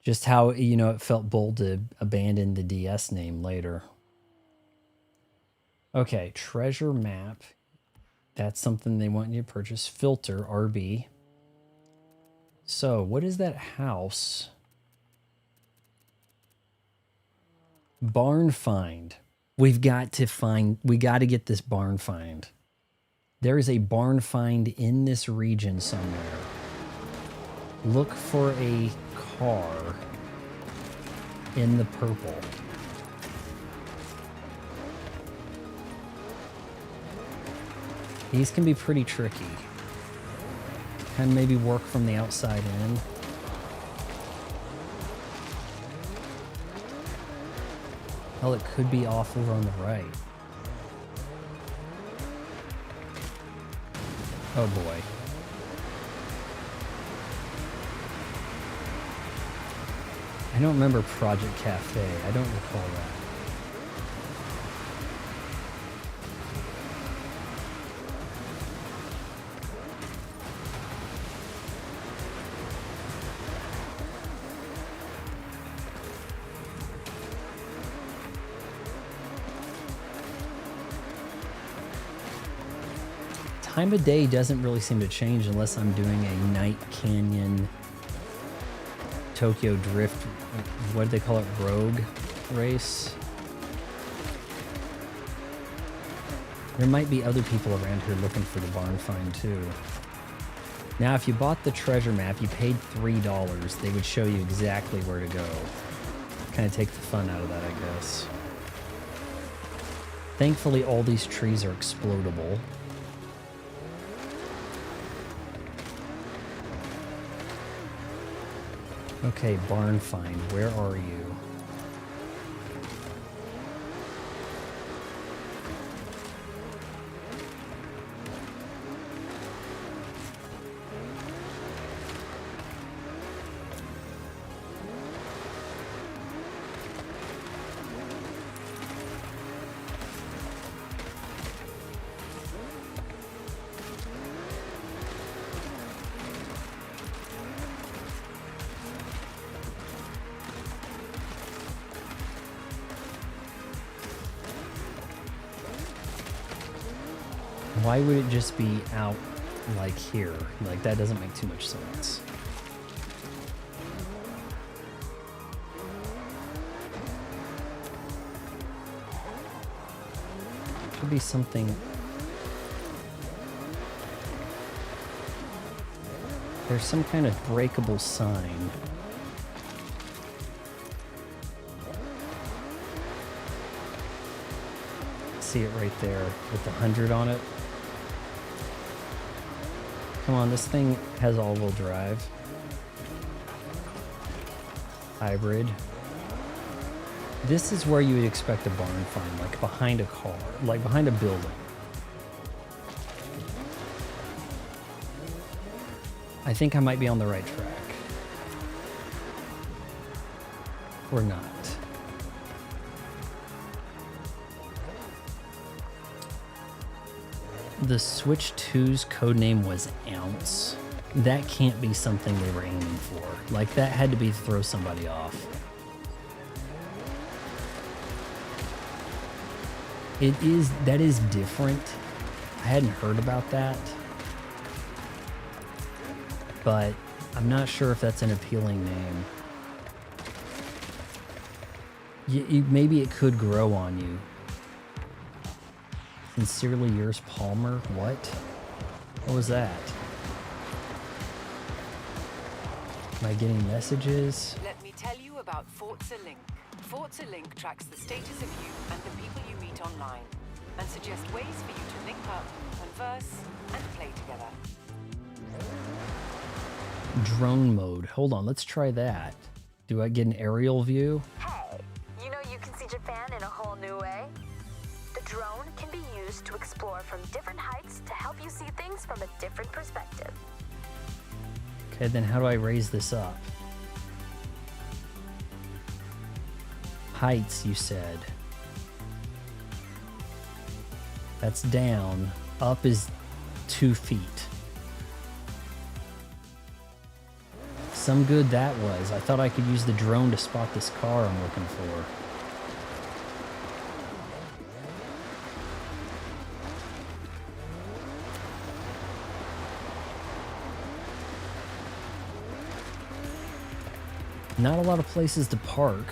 Just how, you know, it felt bold to abandon the DS name later. Okay, treasure map. That's something they want you to purchase. Filter, RB. So, what is that house? Barn find. We got to get this barn find. There is a barn find in this region somewhere. Look for a car in the purple. These can be pretty tricky. Kind of maybe work from the outside in. Hell, it could be off over on the right. Oh boy. I don't remember Project Cafe. I don't recall that. Time of day doesn't really seem to change unless I'm doing a Night Canyon Tokyo Drift, what do they call it, rogue race. There might be other people around here looking for the barn find too. Now if you bought the treasure map, you paid $3, they would show you exactly where to go. Kind of take the fun out of that, I guess. Thankfully all these trees are explodable. Okay, barn find, where are you? Why would it just be out like here? Like that doesn't make too much sense. Should be something. There's some kind of breakable sign. See it right there with the 100 on it. Come on, this thing has all-wheel drive. Hybrid. This is where you would expect a barn find, like behind a car, like behind a building. I think I might be on the right track. Or not. The Switch 2's codename was Ounce. That can't be something they were aiming for. Like, that had to be to throw somebody off. That is different. I hadn't heard about that. But I'm not sure if that's an appealing name. Maybe it could grow on you. Sincerely yours, Palmer. What? What was that? Am I getting messages? Let me tell you about Forza Link. Forza Link tracks the status of you and the people you meet online, and suggests ways for you to link up, converse, and play together. Drone mode. Hold on, let's try that. Do I get an aerial view? Hey, you know you can see Japan in a whole new way? The drone can be used to explore from different heights to help you see things from a different perspective. Okay, then how do I raise this up? Heights, you said. That's down. Up is 2 feet. Some good that was. I thought I could use the drone to spot this car I'm looking for. Not a lot of places to park.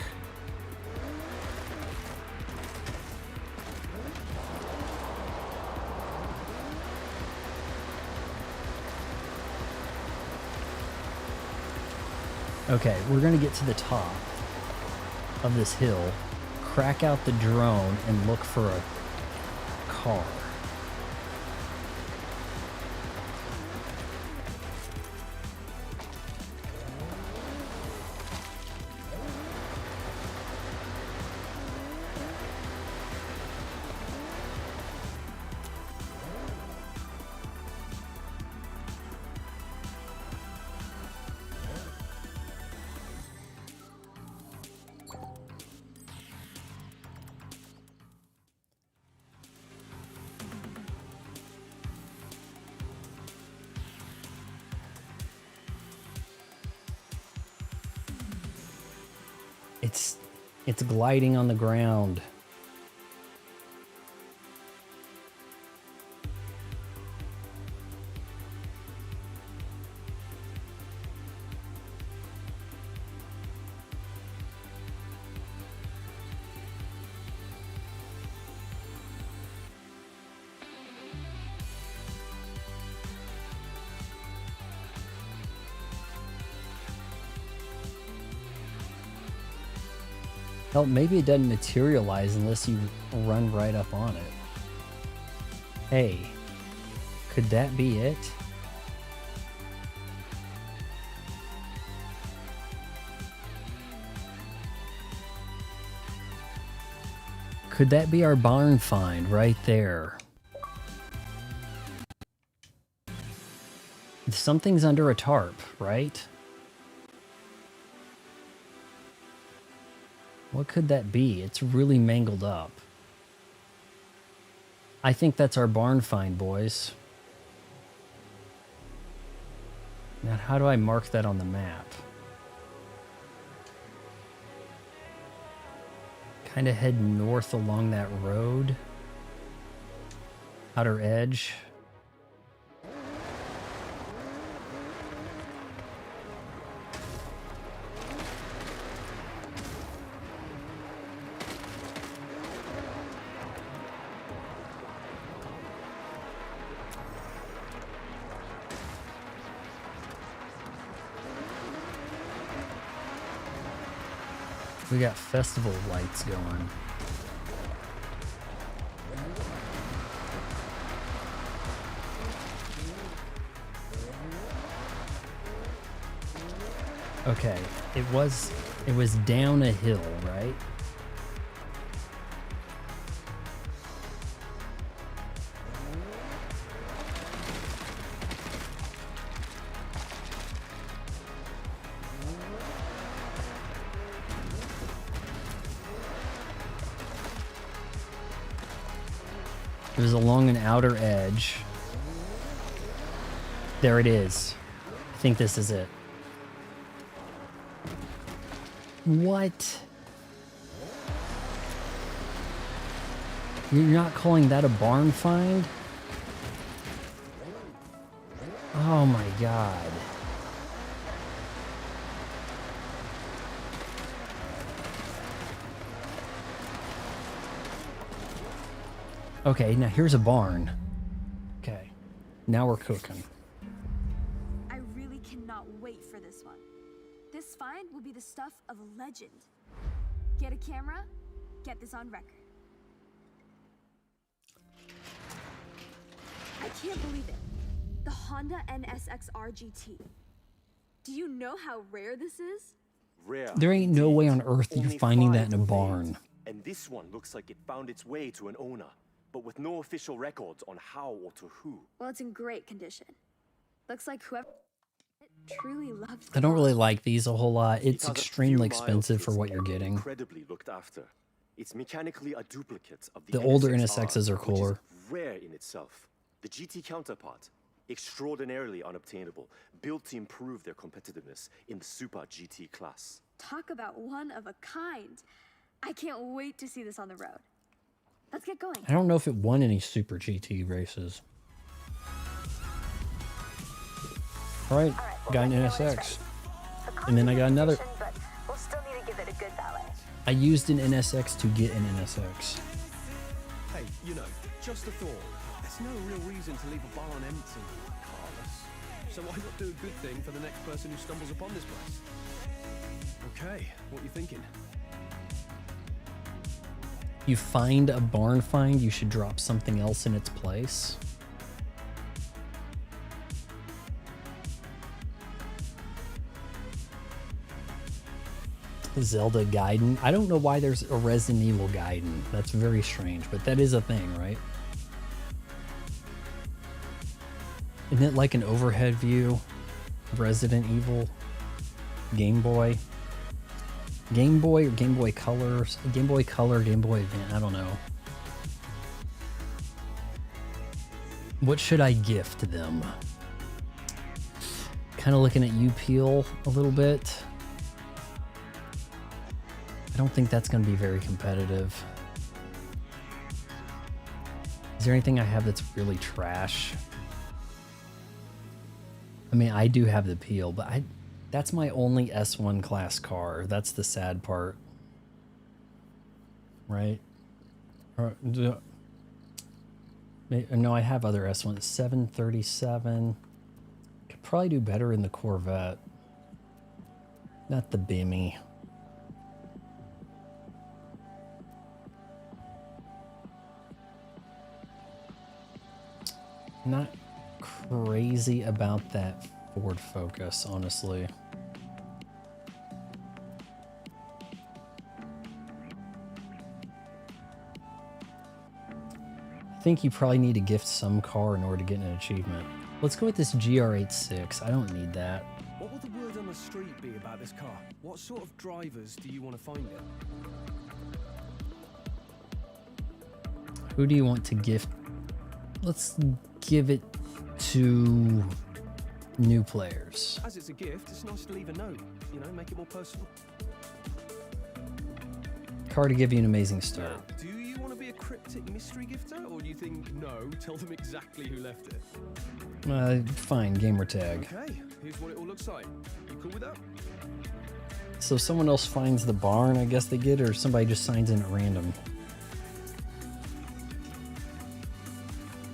Okay, we're gonna get to the top of this hill, crack out the drone, and look for a car. It's gliding on the ground. Hell, maybe it doesn't materialize unless you run right up on it. Hey, could that be it? Could that be our barn find right there? Something's under a tarp, right? What could that be? It's really mangled up. I think that's our barn find, boys. Now, how do I mark that on the map? Kind of head north along that road. Outer edge. We got festival lights going. Okay, it was down a hill, right? It was along an outer edge. There it is. I think this is it. What? You're not calling that a barn find? Oh my god. Okay, now here's a barn. Okay, now we're cooking. I really cannot wait for this one. This find will be the stuff of a legend. Get a camera, get this on record. I can't believe it. The Honda NSXR GT. Do you know how rare this is? Rare. There ain't no way on earth you're Only finding 5 that in a of barn. these. And this one looks like it found its way to an owner, but with no official records on how or to who. Well, it's in great condition. Looks like whoever truly loves I don't really like these a whole lot. It It's has a extremely few expensive for miles what you're and getting. Incredibly looked after. It's mechanically a duplicate of The older NSXR, NSXs are which is cooler. rare in itself. The GT counterpart, extraordinarily unobtainable, built to improve their competitiveness in the Super GT class. Talk about one of a kind. I can't wait to see this on the road. Let's get going. I don't know if it won any Super GT races. Alright, got an NSX. And then I got another. But we'll still need to give it a good ballet. I used an NSX to get an NSX. Hey, you know, just a thought. There's no real reason to leave a barn empty, Carlos. So why not do a good thing for the next person who stumbles upon this place? Okay, what you thinking? You find a barn find, you should drop something else in its place. Zelda Gaiden. I don't know why there's a Resident Evil Gaiden. That's very strange, but that is a thing, right? Isn't it like an overhead view of Resident Evil? Game Boy? Game Boy or Game Boy Color? Game Boy Color, Game Boy Advance, I don't know. What should I gift them? Kind of looking at you, Peel, a little bit. I don't think that's going to be very competitive. Is there anything I have that's really trash? I mean, I do have the appeal, but that's my only S1 class car. That's the sad part. Right? No, I have other S1s. 737. Could probably do better in the Corvette. Not the Bimmy. Not crazy about that Ford Focus, honestly. I think you probably need to gift some car in order to get an achievement. Let's go with this GR86. I don't need that. What will the word on the street be about this car? What sort of drivers do you want to find it? Who do you want to gift? Let's give it to new players. As it's a gift, it's nice to leave a note, you know, make it more personal. Car to give you an amazing start. Do you want to be a cryptic mystery gifter, or do you think, no, tell them exactly who left it? Fine, gamer tag. Okay, here's what it all looks like. You cool with that? So someone else finds the barn, I guess they get, or somebody just signs in at random.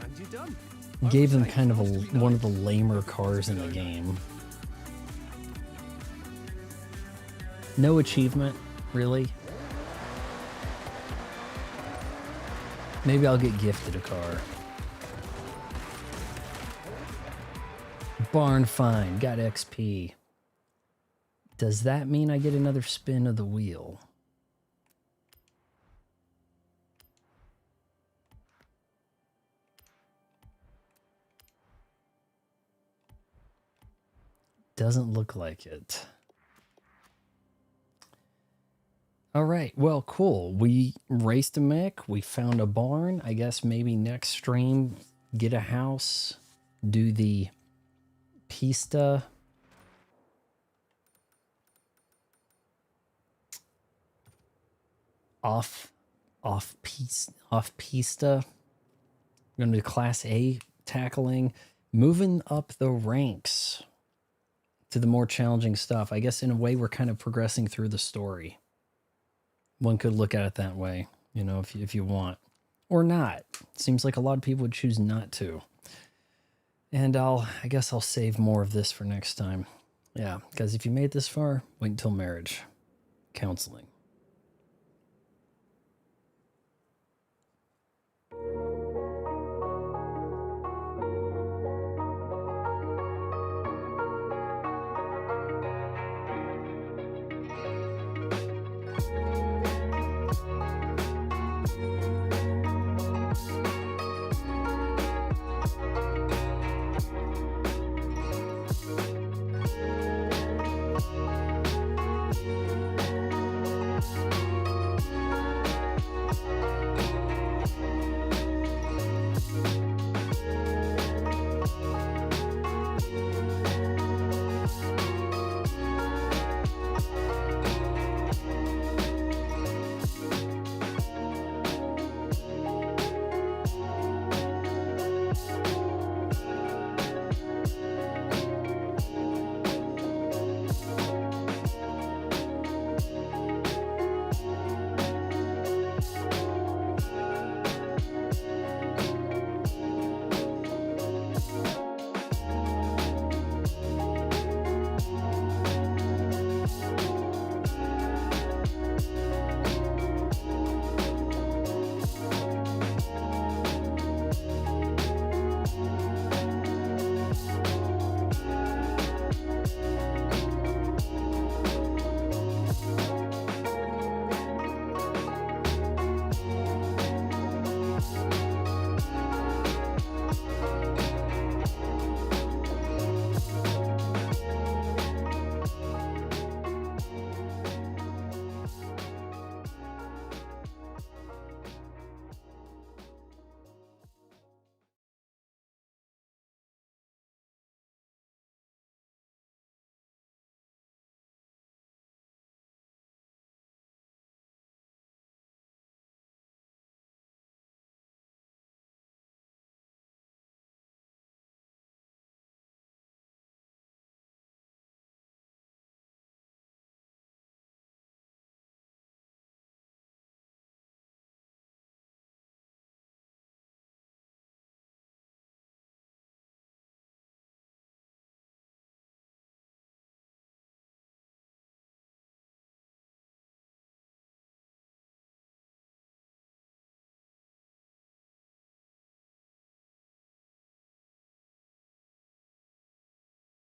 And you're done. Gave them kind of one of the lamer cars in the game. No achievement, really. Maybe I'll get gifted a car. Barn find, got XP. Does that mean I get another spin of the wheel? Doesn't look like it. All right, well, cool. We raced a mech, we found a barn. I guess maybe next stream, get a house, do the pista. Off pista. We're gonna do Class A tackling, moving up the ranks to the more challenging stuff. I guess in a way we're kind of progressing through the story. One could look at it that way, you know, if you want. Or not. Seems like a lot of people would choose not to. And I guess I'll save more of this for next time. Yeah, because if you made it this far, wait until marriage. Counseling.